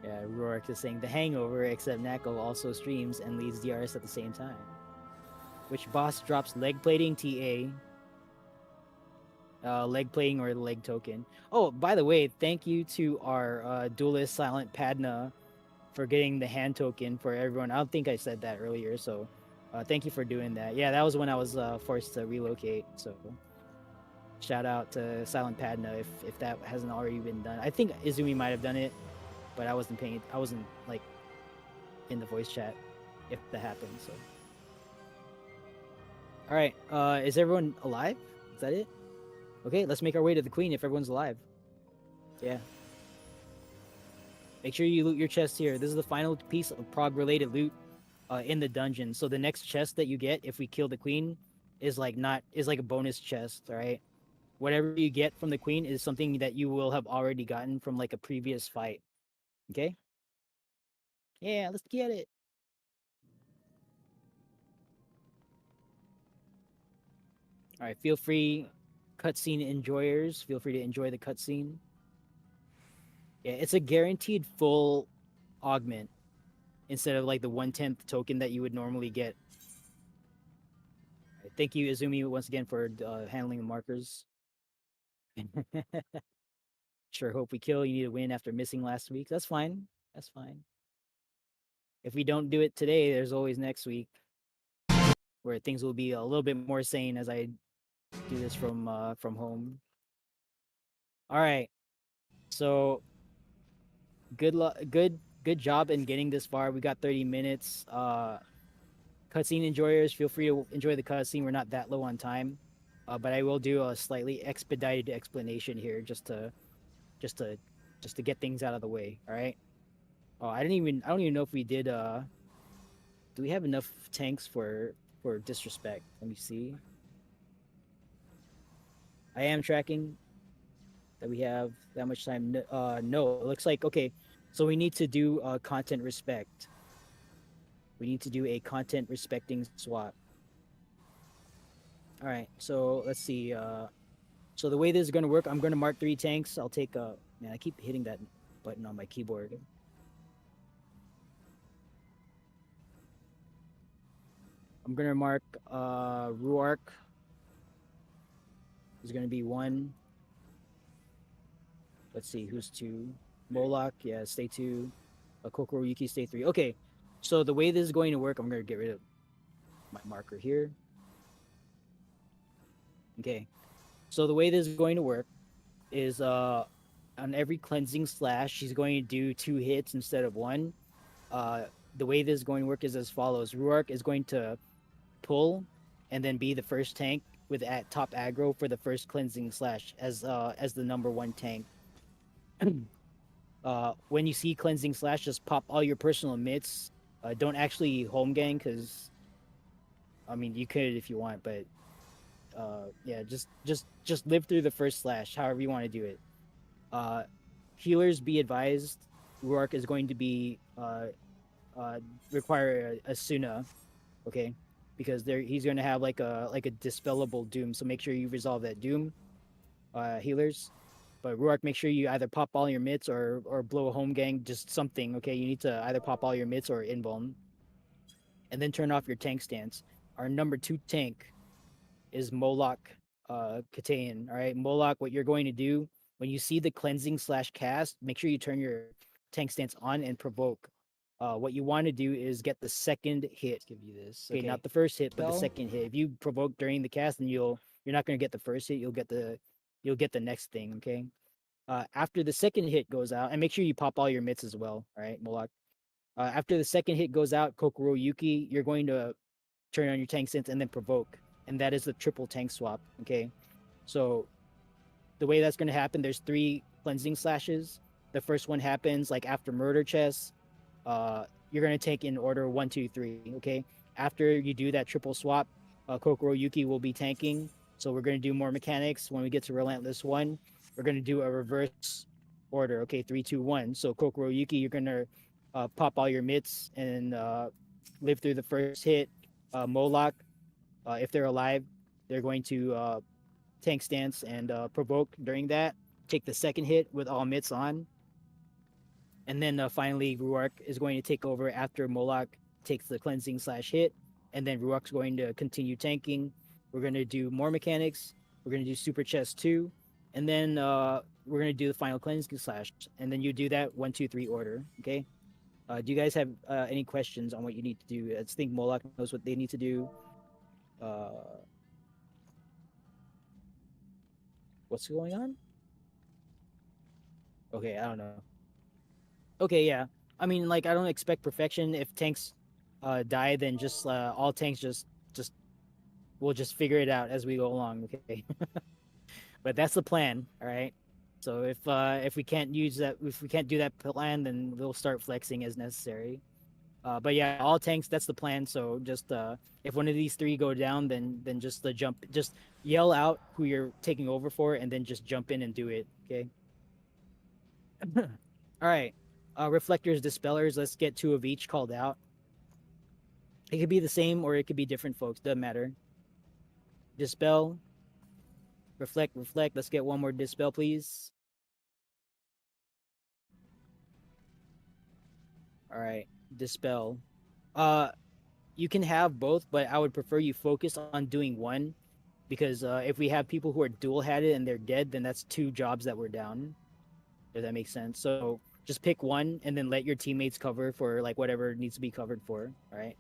Yeah, Rourke is saying The Hangover, except Nako also streams and leads DRS at the same time. Which boss drops leg plating? TA. Leg plating or the leg token. Oh, by the way, thank you to our duelist Silent Padna for getting the hand token for everyone. I don't think I said that earlier, so thank you for doing that. Yeah, that was when I was forced to relocate. So shout out to Silent Padna if that hasn't already been done. I think Izumi might have done it, but I wasn't like in the voice chat if that happened. So all right, is everyone alive? Is that it? Okay, let's make our way to the queen if everyone's alive. Yeah. Make sure you loot your chest here. This is the final piece of Prague-related loot in the dungeon. So the next chest that you get if we kill the queen is like a bonus chest, all right? Whatever you get from the queen is something that you will have already gotten from like a previous fight. Okay? Yeah, let's get it. All right, feel free, cutscene enjoyers, feel free to enjoy the cutscene. Yeah, it's a guaranteed full augment instead of like the 1/10 token that you would normally get. All right, thank you, Izumi, once again for handling the markers. Sure hope we kill. You need to win after missing last week. That's fine. That's fine. If we don't do it today, there's always next week where things will be a little bit more sane as I do this from home. All right. So good job in getting this far. We got 30 minutes. Cutscene enjoyers, feel free to enjoy the cutscene. We're not that low on time. But I will do a slightly expedited explanation here just to get things out of the way. All right. Oh, I don't even know if we did. Do we have enough tanks for disrespect? Let me see. I am tracking that we have that much time. No, it looks like okay. So we need to do content respect. We need to do a content respecting swap. All right. So let's see. So the way this is going to work, I'm going to mark 3 tanks. I'll take man, I keep hitting that button on my keyboard. I'm going to mark Ruark is going to be 1. Let's see, who's 2? Moloch, yeah, stay 2. Kokoro Yuki, stay 3. Okay, so the way this is going to work, I'm going to get rid of my marker here. Okay, so the way this is going to work is on every cleansing slash, she's going to do 2 hits instead of 1. The way this is going to work is as follows. Ruark is going to pull and then be the first tank with at top aggro for the first cleansing slash as the number 1 tank. When you see cleansing slash, just pop all your personal mitts. Don't actually home gang because I mean you could if you want, but yeah, just live through the first slash, however you want to do it. Healers, be advised, Ruark is going to be require a Suna, okay, because he's going to have like a dispellable doom. So make sure you resolve that doom, healers. But Ruark, make sure you either pop all your mitts or blow a home gang, just something. Okay, you need to either pop all your mitts or invuln, and then turn off your tank stance. Our number 2 tank is Moloch Katayan. All right, Moloch, what you're going to do when you see the cleansing slash cast, make sure you turn your tank stance on and provoke. What you want to do is get the second hit. Give you this. Okay, not the first hit, but the second hit. If you provoke during the cast, then you're not going to get the first hit. You'll get the next thing. Okay. After the second hit goes out, and make sure you pop all your mitts as well. All right, Moloch. After the second hit goes out, Kokoro Yuki, you're going to turn on your tank stance and then provoke, and that is the triple tank swap. Okay. So the way that's going to happen, there's 3 cleansing slashes. The first one happens like after murder chest. You're going to take in order 1, 2, 3. Okay. After you do that triple swap, Kokoro Yuki will be tanking. So we're going to do more mechanics. When we get to Relentless 1, we're going to do a reverse order. Okay, 3, 2, 1. So Kokoro Yuki, you're going to pop all your mitts and live through the first hit. Moloch, if they're alive, they're going to tank stance and provoke during that. Take the second hit with all mitts on. and then finally Ruark is going to take over after Moloch takes the cleansing / hit, and then Ruark's going to continue tanking. We're going to do more mechanics. We're going to do super chest 2, and then we're going to do the final cleansing /, and then you do that 1, 2, 3 order. Okay. Do you guys have any questions on what you need to do? I think Moloch knows what they need to do. What's going on? Okay, I don't know. Okay, yeah. I mean, like, I don't expect perfection. If tanks die, then just all tanks just we'll just figure it out as we go along. Okay. But that's the plan. All right. So if we can't use that, if we can't do that plan, then we'll start flexing as necessary. But yeah, all tanks. That's the plan. So just if one of these 3 go down, then just jump, just yell out who you're taking over for, and then just jump in and do it. Okay. All right. Reflectors, dispellers. Let's get 2 of each called out. It could be the same or it could be different, folks. Doesn't matter. Dispel. Reflect. Let's get 1 more dispel, please. All right. Dispel. You can have both, but I would prefer you focus on doing 1, because if we have people who are dual-hatted and they're dead, then that's 2 jobs that we're down. Does that make sense? So just pick 1 and then let your teammates cover for like whatever needs to be covered for. All right.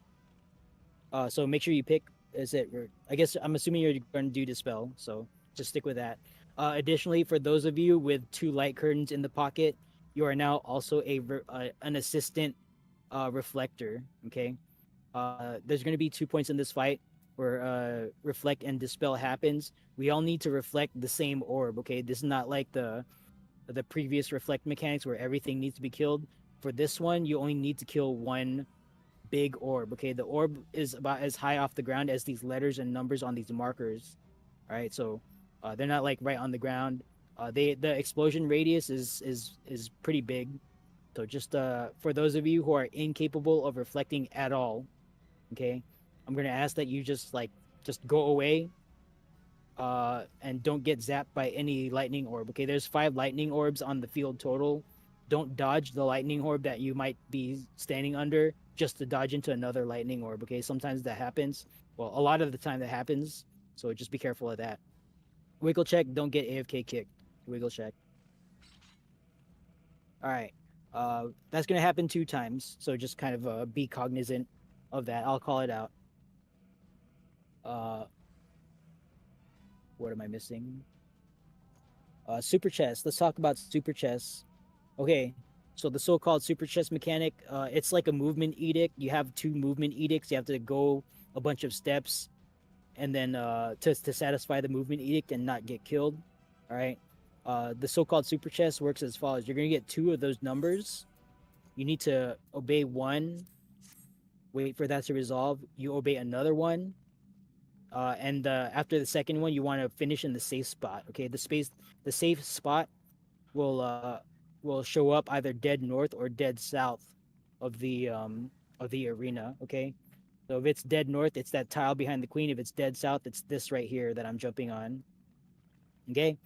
So make sure you pick. I guess I'm assuming you're going to do dispel, so just stick with that. Additionally, for those of you with 2 light curtains in the pocket, you are now also an assistant reflector. Okay. There's going to be 2 points in this fight where reflect and dispel happens. We all need to reflect the same orb. Okay. This is not like the previous reflect mechanics where everything needs to be killed. For this one, you only need to kill 1 big orb. Okay, the orb is about as high off the ground as these letters and numbers on these markers. All right, so they're not like right on the ground. The explosion radius is pretty big. So just for those of you who are incapable of reflecting at all, okay, I'm gonna ask that you just go away. And don't get zapped by any lightning orb. Okay, there's 5 lightning orbs on the field total. Don't dodge the lightning orb that you might be standing under just to dodge into another lightning orb. Okay, sometimes that happens. Well, a lot of the time that happens. So just be careful of that. Wiggle check. Don't get AFK kicked. Wiggle check. All right. That's gonna happen 2 times. So just kind of be cognizant of that. I'll call it out. What am I missing? Super chest. Let's talk about super chests. Okay, so the so-called super chest mechanic, it's like a movement edict. You have 2 movement edicts. You have to go a bunch of steps, and then to satisfy the movement edict and not get killed. All right. The so-called super chest works as follows. You're gonna get 2 of those numbers. You need to obey 1. Wait for that to resolve. You obey another 1. And after the second one, you want to finish in the safe spot. Okay, the safe spot will show up either dead north or dead south of the arena. Okay, so if it's dead north, it's that tile behind the queen. If it's dead south, it's this right here that I'm jumping on. Okay,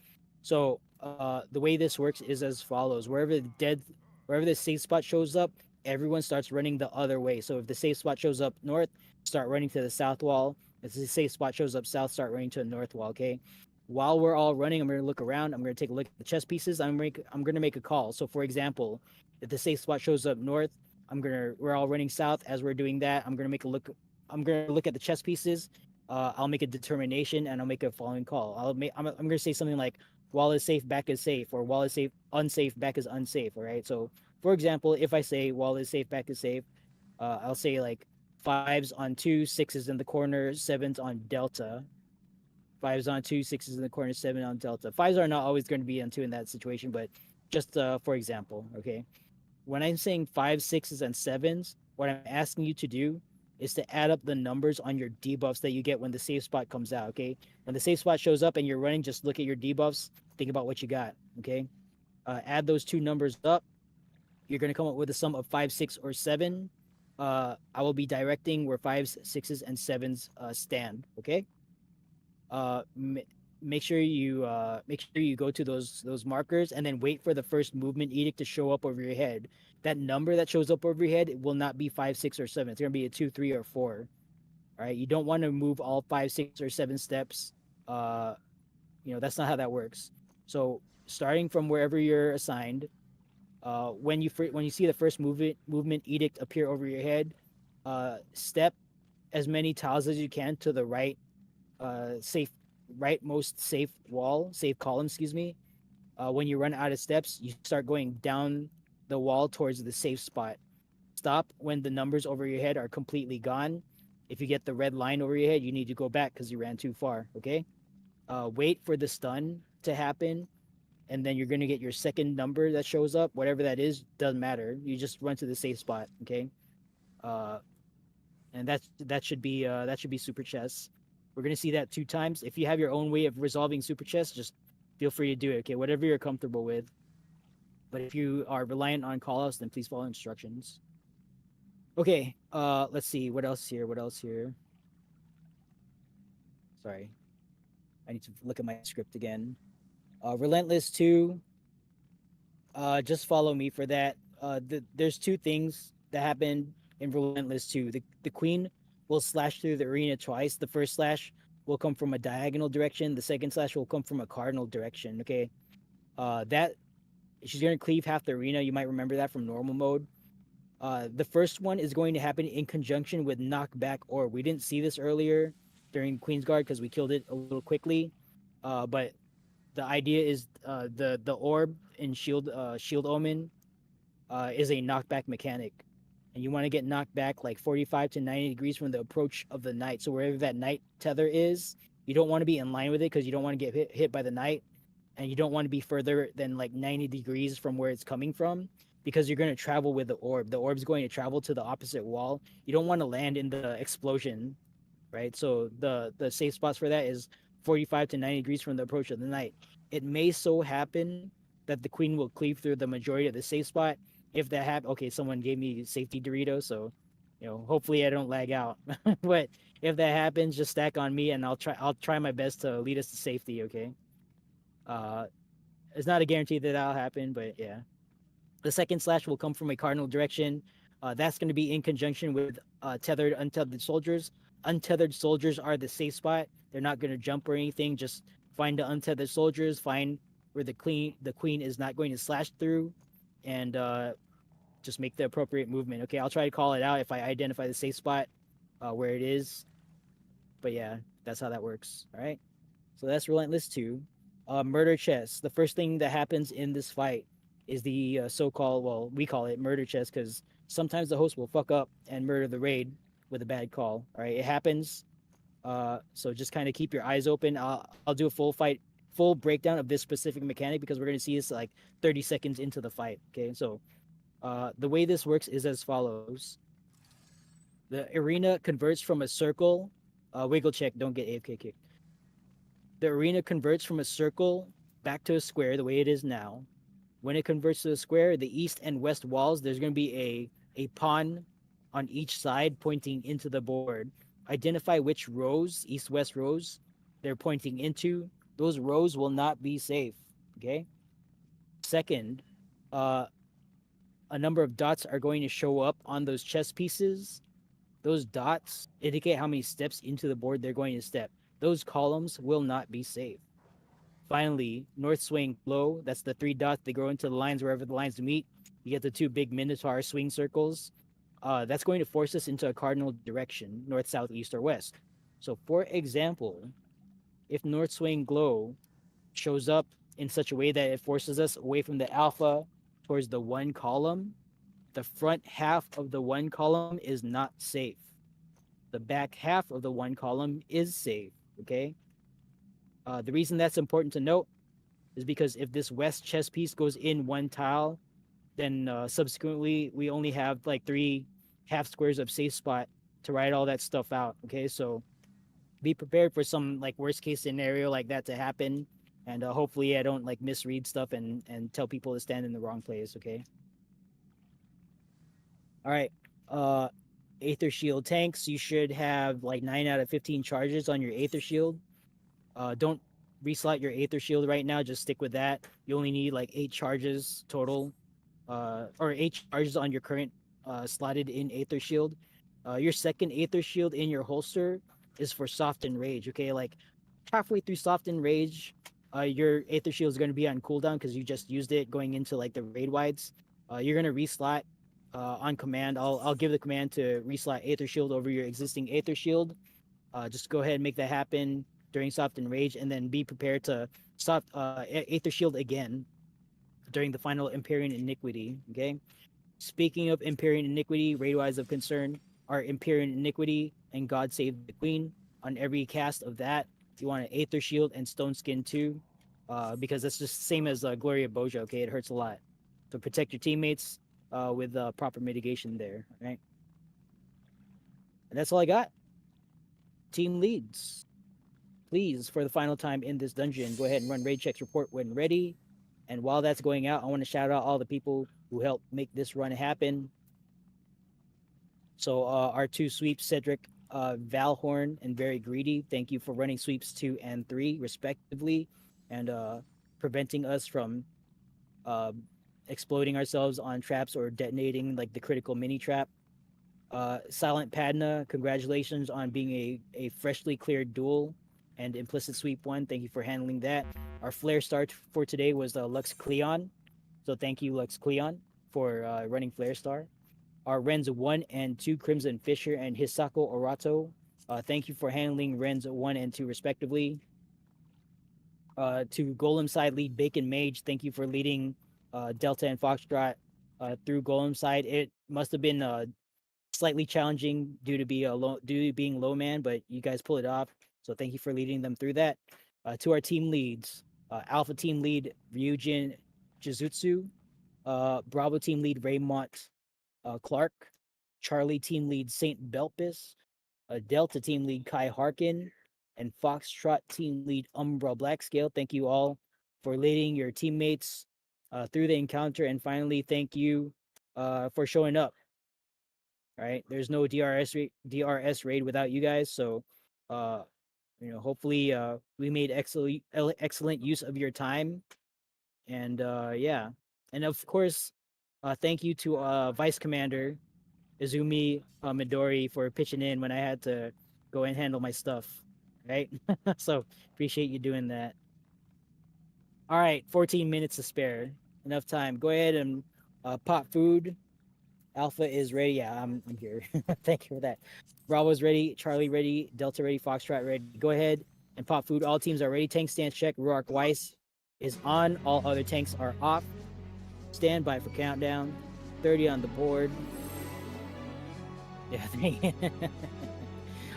so the way this works is as follows: wherever the safe spot shows up, everyone starts running the other way. So if the safe spot shows up north, start running to the south wall. If the safe spot shows up south, start running to the north wall. Okay. While we're all running, I'm going to look around. I'm going to take a look at the chess pieces. I'm going to make a call. So, for example, if the safe spot shows up north, we're all running south. As we're doing that, I'm going to look at the chess pieces. I'll make a determination and I'll make a following call. I'm going to say something like, wall is safe, back is safe, or wall is safe, unsafe, back is unsafe. All right. So, for example, if I say wall is safe, back is safe, I'll say like 5s on 2, 6s in the corner, 7s on delta. 5s on 2, 6s in the corner, 7 on delta. 5s are not always going to be on 2 in that situation, but just for example, okay? When I'm saying 5s, 6s, and 7s, what I'm asking you to do is to add up the numbers on your debuffs that you get when the safe spot comes out, okay? When the safe spot shows up and you're running, just look at your debuffs, think about what you got, okay? Add those 2 numbers up. You're going to come up with a sum of 5, 6, or 7. I will be directing where 5s, 6s, and 7s stand, okay? make sure you go to those markers and then wait for the first movement edict to show up over your head. That number that shows up over your head will not be 5, 6, or 7. It's gonna be a 2, 3, or 4. All right, you don't want to move all 5, 6, or 7 steps. That's not how that works. So starting from wherever you're assigned, when you see the first movement edict appear over your head, step as many tiles as you can to the right, rightmost safe column. Excuse me. When you run out of steps, you start going down the wall towards the safe spot. Stop when the numbers over your head are completely gone. If you get the red line over your head, you need to go back because you ran too far. Okay. Wait for the stun to happen, and then you're gonna get your second number that shows up. Whatever that is, doesn't matter. You just run to the safe spot. Okay. And that should be super chess. We're gonna see that 2 times. If you have your own way of resolving super chess, just feel free to do it. Okay, whatever you're comfortable with. But if you are reliant on callouts, then please follow instructions. Okay, let's see what else here. Sorry, I need to look at my script again. Relentless 2. Just follow me for that. There's 2 things that happen in Relentless 2. The queen will slash through the arena twice. The first slash will come from a diagonal direction. The second slash will come from a cardinal direction. Okay, that she's gonna cleave half the arena. You might remember that from normal mode. The first one is going to happen in conjunction with knockback orb. We didn't see this earlier during Queen's Guard because we killed it a little quickly. But the idea is the orb in Shield Omen is a knockback mechanic, and you want to get knocked back like 45 to 90 degrees from the approach of the knight. So wherever that knight tether is, you don't want to be in line with it because you don't want to get hit by the knight, and you don't want to be further than like 90 degrees from where it's coming from, because you're going to travel with the orb. The orb's going to travel to the opposite wall. You don't want to land in the explosion, right? So the safe spots for that is 45 to 90 degrees from the approach of the knight. It may so happen that the queen will cleave through the majority of the safe spot. If that happens, okay, someone gave me safety Dorito, so hopefully I don't lag out. But if that happens, just stack on me, and I'll try my best to lead us to safety. Okay. It's not a guarantee that that'll happen, but yeah. The second slash will come from a cardinal direction. That's going to be in conjunction with tethered, untethered soldiers. Untethered soldiers are the safe spot. They're not going to jump or anything. Just find the untethered soldiers. Find where the queen is not going to slash through, and just make the appropriate movement. Okay, I'll try to call it out if I identify the safe spot where it is. But yeah, that's how that works. All right. So that's Relentless 2. Murder Chess. The first thing that happens in this fight is the so-called, well, we call it murder chess because sometimes the host will fuck up and murder the raid with a bad call. All right, it happens. So just kind of keep your eyes open. I'll do a full breakdown of this specific mechanic because we're going to see this like 30 seconds into the fight. Okay, so the way this works is as follows. The arena converts from a circle. Wiggle check, don't get AFK kicked. The arena converts from a circle back to a square the way it is now. When it converts to a square, the east and west walls, there's going to be a pawn on each side pointing into the board. Identify which rows, east-west rows, they're pointing into. Those rows will not be safe, okay? Second, a number of dots are going to show up on those chess pieces. Those dots indicate how many steps into the board they're going to step. Those columns will not be safe. Finally, north swing low, that's the 3 dots. They go into the lines wherever the lines meet. You get the 2 big Minotaur swing circles. That's going to force us into a cardinal direction, north, south, east, or west. So for example, if north swing glow shows up in such a way that it forces us away from the alpha towards the 1 column, the front half of the 1 column is not safe. The back half of the 1 column is safe, okay? The reason that's important to note is because if this west chess piece goes in 1 tile, then subsequently we only have like 3 half squares of safe spot to write all that stuff out. Okay, so be prepared for some like worst case scenario like that to happen, and hopefully I don't like misread stuff and tell people to stand in the wrong place. Okay. All right. Aether Shield tanks. You should have like 9 out of 15 charges on your Aether Shield. Don't reslot your Aether Shield right now. Just stick with that. You only need like 8 charges total, or 8 charges on your current slotted in Aether Shield. Your second Aether Shield in your holster is for Soft and Rage. Okay, like halfway through Soft and Rage, your Aether Shield is going to be on cooldown because you just used it going into like the raid wides. You're going to reslot on command. I'll give the command to reslot Aether Shield over your existing Aether Shield. Just go ahead and make that happen during Soft and Rage, and then be prepared to soft Aether Shield again during the final Empyrean Iniquity. Okay. Speaking of Empyrean Iniquity, raid wise of concern are Empyrean Iniquity and God Save the Queen. On every cast of that, you want an Aether Shield and Stone Skin too, because that's just the same as Gloria Boja. Okay, it hurts a lot. So protect your teammates with proper mitigation there. Right. And that's all I got. Team leads. Please, for the final time in this dungeon, go ahead and run raid checks report when ready. And while that's going out, I want to shout out all the people who helped make this run happen. So our 2 sweeps, Cedric Valhorn and Very Greedy, thank you for running sweeps 2 and 3 respectively, and preventing us from exploding ourselves on traps or detonating like the critical mini trap. Silent Padna, congratulations on being a freshly cleared duel and implicit sweep 1. Thank you for handling that. Our flare start for today was Lux Cleon, so thank you Lux Cleon for running flare star. Our Rens 1 and 2, Crimson Fisher and Hisako Orato, thank you for handling Rens 1 and 2 respectively. To Golem side lead Bacon Mage, thank you for leading Delta and Foxtrot through Golem side. It must have been slightly challenging due to being low man, but you guys pull it off. So thank you for leading them through that. To our team leads, Alpha team lead Ryujin Jizutsu, Bravo team lead Raymont Clark, Charlie team lead Saint Belpis, Delta team lead Kai Harkin, and Foxtrot team lead Umbra Blackscale. Thank you all for leading your teammates through the encounter, and finally, thank you for showing up. All right, there's no DRS raid without you guys, so hopefully we made excellent use of your time, and yeah, and of course, thank you to Vice Commander Izumi Midori for pitching in when I had to go and handle my stuff, right? So appreciate you doing that. All right, 14 minutes to spare, enough time. Go ahead and pop food. Alpha is ready. Yeah, I'm here. Thank you for that. Bravo's ready. Charlie ready. Delta ready. Foxtrot ready. Go ahead and pop food. All teams are ready. Tank stance check. Ruark Weiss is on. All other tanks are off. Stand by for countdown. 30 on the board. Yeah,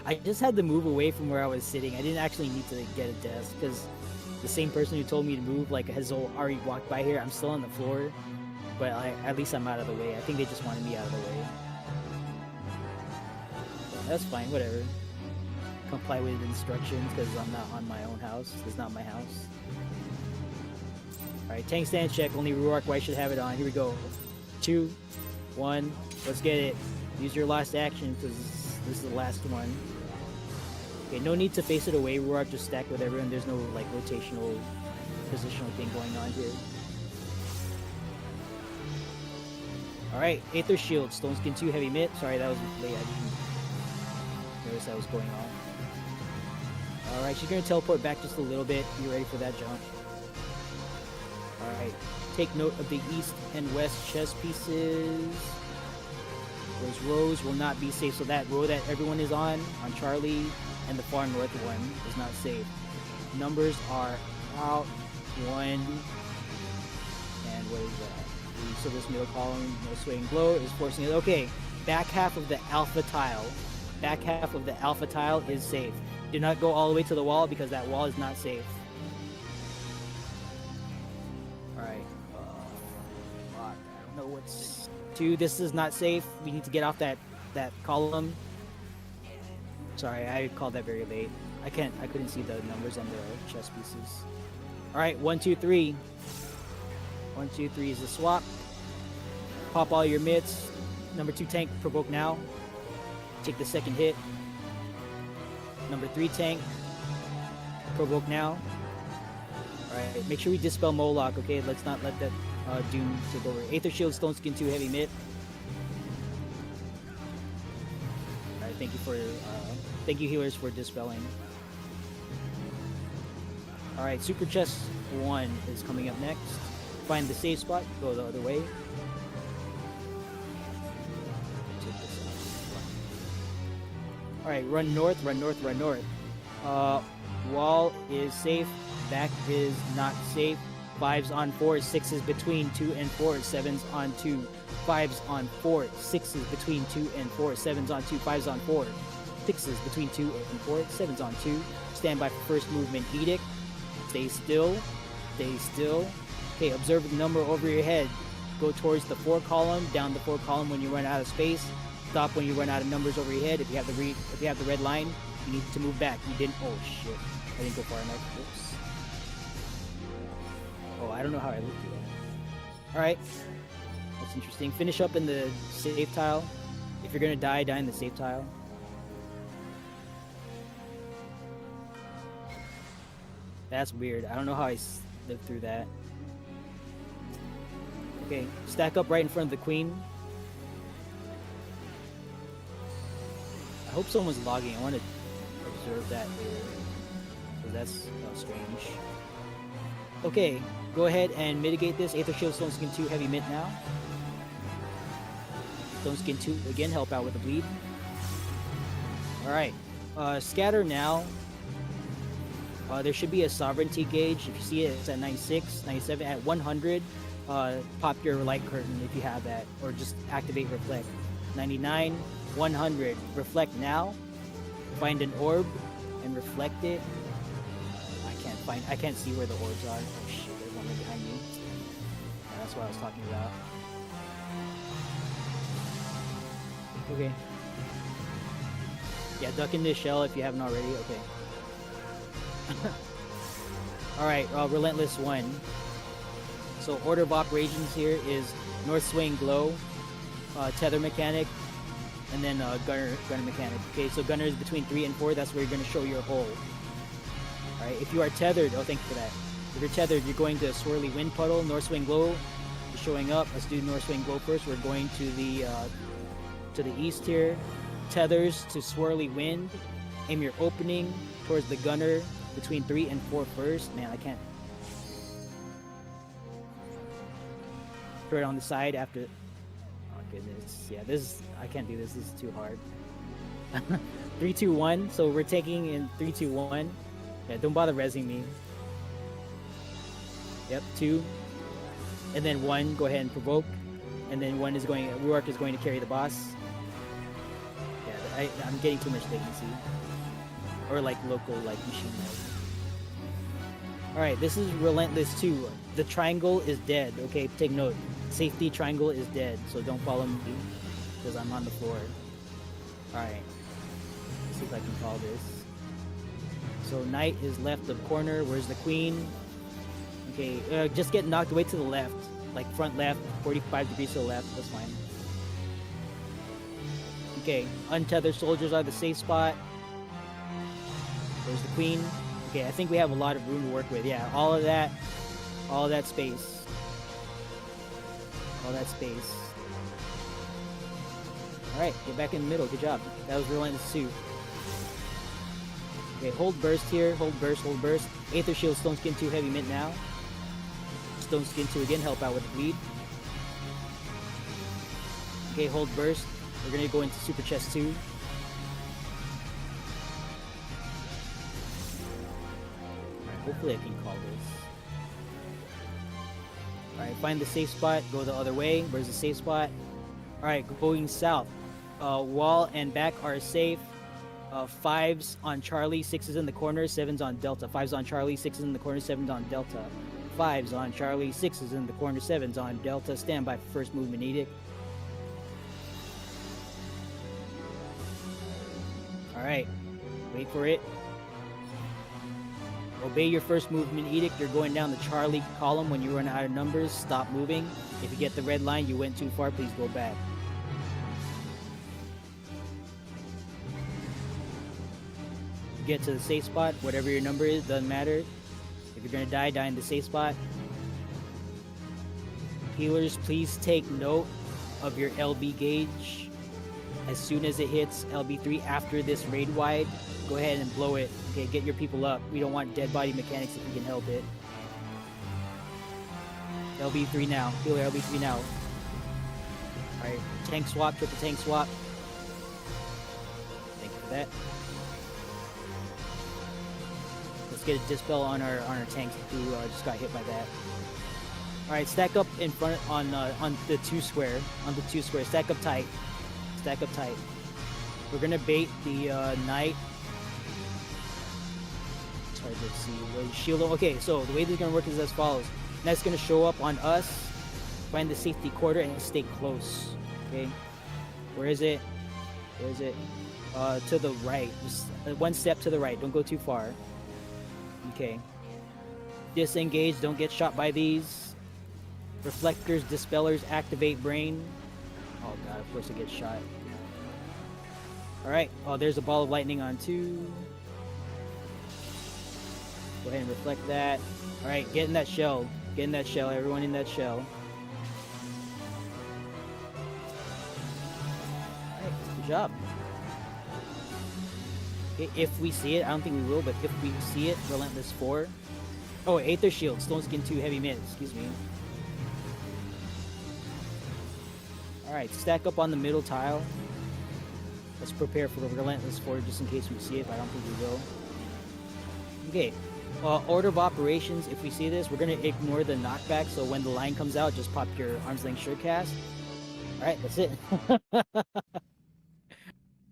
I just had to move away from where I was sitting. I didn't actually need to get a desk because the same person who told me to move has already walked by here. I'm still on the floor. But at least I'm out of the way. I think they just wanted me out of the way. That's fine, whatever. Comply with instructions because I'm not on my own house. It's not my house. Alright, tank stand check. Only Ruark White should have it on. Here we go. 2, 1, let's get it. Use your last action because this is the last one. Okay, no need to face it away. Ruark just stack with everyone. There's no like rotational positional thing going on here. Alright, Aether Shield, Stone Skin 2, Heavy Mitt. Sorry, that was late. I didn't notice that was going on. Alright, she's going to teleport back just a little bit. Be ready for that jump. Alright, take note of the east and west chess pieces. Those rows will not be safe. So that row that everyone is on Charlie, and the far north one is not safe. Numbers are out 1. And what is that? So this middle column, no sway and glow, is forcing it. Okay, back half of the alpha tile. Back half of the alpha tile is safe. Do not go all the way to the wall because that wall is not safe. Alright. I don't know what's... 2, this is not safe. We need to get off that column. Sorry, I called that very late. I couldn't see the numbers on the chess pieces. Alright, 1, 2, 3. 1, 2, 3 is the swap. Pop all your mitts. Number 2 tank, provoke now. Take the second hit. Number 3 tank, provoke now. Alright, make sure we dispel Moloch, okay? Let's not let that Doom take over. Aether Shield, Stone Skin 2, Heavy Mitt. Alright, thank you healers for dispelling. Alright, Super Chest 1 is coming up next. Find the safe spot, go the other way. Alright, run north, run north, run north. Wall is safe, back is not safe. 5s on 4, 6s between 2 and 4, 7s on 2, 5s on 4, 6s between 2 and 4, 7s on 2, 5s on 4, 6s between 2 and 4, 7s on 2. Stand by for first movement edict. Stay still, stay still. Okay, observe the number over your head. Go towards the 4 column, down the 4 column when you run out of space. Stop when you run out of numbers over your head. If you have the red line, you need to move back. You didn't. Oh shit! I didn't go far enough. Oops. Oh, I don't know how I looked at that. All right, that's interesting. Finish up in the save tile. If you're gonna die, die in the save tile. That's weird. I don't know how I lived through that. Okay, stack up right in front of the queen. I hope someone's logging. I want to observe that here, because that's strange. Okay, go ahead and mitigate this. Aether Shield, Stone Skin 2, Heavy Mint now. Stone Skin 2 again, help out with the bleed. Alright, scatter now. There should be a sovereignty gauge. If you see it, it's at 96, 97. At 100, pop your light curtain if you have that, or just activate reflect. 99, 100, reflect now. Find an orb and reflect it. I can't see where the orbs are. Oh shit, there's one right behind me. Yeah, that's what I was talking about. Okay. Yeah, duck in this shell if you haven't already. Okay. Alright, Relentless 1. So order of operations here is North Swing Glow, Tether Mechanic, and then Gunner Mechanic. Okay, so Gunner is between 3 and 4, that's where you're going to show your hole. Alright, if you are tethered, oh thank you for that. If you're tethered, you're going to Swirly Wind Puddle, North Swing Glow is showing up. Let's do North Swing Glow first. We're going to the east here. Tethers to Swirly Wind. Aim your opening towards the Gunner between 3 and 4 first. Man, I can't. Throw it on the side after. Oh goodness, yeah, I can't do this. This is too hard. 3, 2, 1. So we're taking in 3, 2, 1. Yeah, don't bother resing me. Yep, 2, and then 1. Go ahead and provoke, and then 1 is going. Ruark is going to carry the boss. Yeah, I'm getting too much latency, or like local like machine mode. All right, this is Relentless 2. The triangle is dead. Okay, take note. Safety triangle is dead, so don't follow me because I'm on the floor. All right, let's see if I can call this. So Knight is left of corner. Where's the queen? Okay, just get knocked away to the left, like front left, 45 degrees to the left. That's fine. Okay, untethered soldiers are the safe spot. There's the queen. Okay, I think we have a lot of room to work with. Yeah, all of that space. All that space. Alright, get back in the middle. Good job. That was Relentless 2. Okay, hold burst here. Hold burst, hold burst. Aether Shield, Stone Skin 2, Heavy Mint now. Stone Skin 2 again, help out with the bleed. Okay, hold burst. We're gonna go into Super Chest 2. Alright, hopefully I can call this. Alright, find the safe spot, go the other way. Where's the safe spot? Alright, going south. Wall and back are safe. 5s on Charlie, 6s in the corner, 7s on Delta. 5s on Charlie, 6s in the corner, 7s on Delta. 5s on Charlie, 6s in the corner, 7s on Delta. Stand by for first movement edict. Alright, wait for it. Obey your first movement edict. You're going down the Charlie column. When you run out of numbers, stop moving. If you get the red line, you went too far, please go back. Get to the safe spot, whatever your number is, doesn't matter. If you're gonna die, die in the safe spot. Healers, please take note of your LB gauge. As soon as it hits LB3 after this raid wide, go ahead and blow it. Okay, get your people up. We don't want dead body mechanics if we can help it. LB3 now. Healer LB3 now. Alright, tank swap, triple tank swap. Thank you for that. Let's get a dispel on our tanks who just got hit by that. Alright, stack up in front on the 2 square. On the 2 square. Stack up tight. Stack up tight. We're gonna bait the knight. It's hard to see. Where's shield? Okay, so the way this is gonna work is as follows. Knight's gonna show up on us, find the safety quarter, and stay close. Okay, where is it? Where is it? To the right. Just one step to the right. Don't go too far. Okay. Disengage. Don't get shot by these. Reflectors, dispellers, activate brain. Oh god, of course it gets shot. Alright, oh there's a ball of lightning on 2. Go ahead and reflect that. Alright, get in that shell. Get in that shell, everyone in that shell. Alright, good job. If we see it, I don't think we will, but if we see it, Relentless 4. Oh, Aether Shield, Stone Skin 2, Heavy Mid, excuse me. Alright, stack up on the middle tile. Let's prepare for the Relentless 4 just in case we see it, but I don't think we will. Okay, order of operations, if we see this, we're going to ignore the knockback, so when the line comes out, just pop your arm's length short cast. Alright, that's it.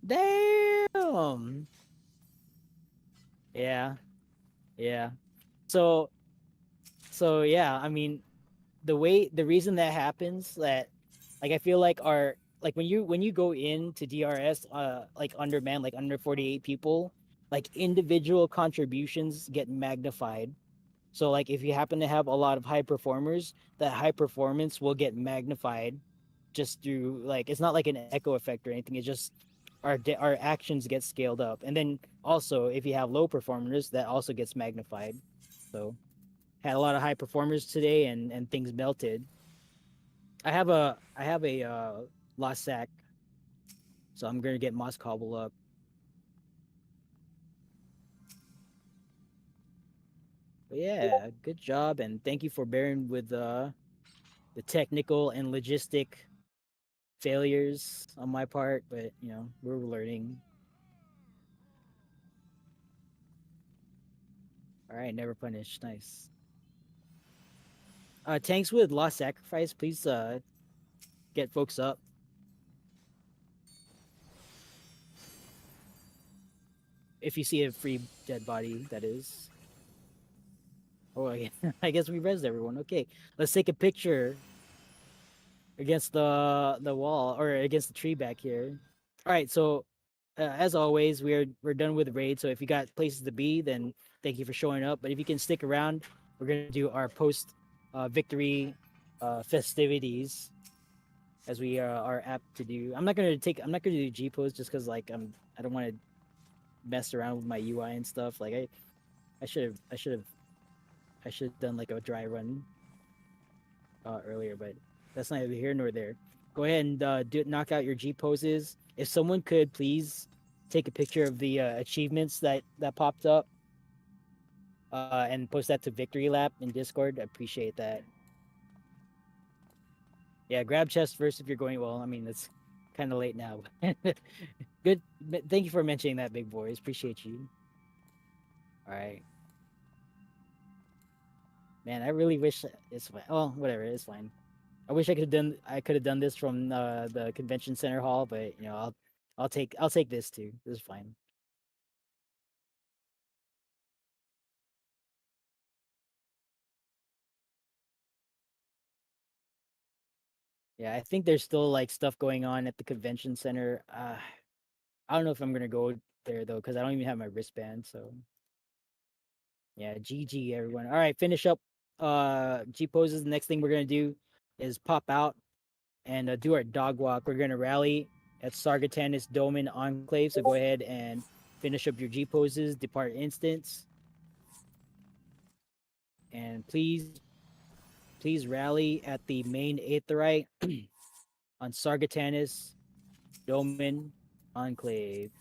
Damn! Yeah. Yeah. So yeah, I mean, the reason that happens, that like I feel like when you go into DRS like undermanned, like under 48 people, like individual contributions get magnified. So like if you happen to have a lot of high performers, that high performance will get magnified just through, like, it's not like an echo effect or anything. It's just our actions get scaled up. And then also if you have low performers, that also gets magnified. So had a lot of high performers today and things melted. I have a Lost Sack, so I'm gonna get Moss Cobble up. But yeah, good job, and thank you for bearing with the technical and logistic failures on my part, but you know, we're learning. Alright, never punished. Nice. Tanks with Lost Sacrifice, please get folks up. If you see a free dead body, that is. Oh, I guess we rezzed everyone. Okay, let's take a picture against the wall, or against the tree back here. All right, so as always, we're done with the raid. So if you got places to be, then thank you for showing up. But if you can stick around, we're gonna do our post victory festivities, as we are apt to do. I'm not gonna do G pose just because like I don't want to mess around with my UI and stuff. Like I should have done like a dry run earlier, but that's neither here nor there. Go ahead and knock out your G poses. If someone could please take a picture of the achievements that popped up and post that to Victory Lap in Discord, I appreciate that. Yeah, grab chest first if you're going. Well, I mean, it's kind of late now. Good. Thank you for mentioning that, big boys. Appreciate you. All right. Man, I really wish it's fine. Well, whatever, it's fine. I wish I could have done this from the convention center hall, but you know, I'll take this too. This is fine. Yeah, I think there's still like stuff going on at the convention center. I don't know if I'm gonna go there though, because I don't even have my wristband. So yeah, GG everyone. All right, finish up G poses. The next thing we're gonna do is pop out and do our dog walk. We're gonna rally at Sargatanis Doman Enclave. So go ahead and finish up your G poses. Depart instance. and please rally at the main Aetheryte on Sargatanis Domin Enclave.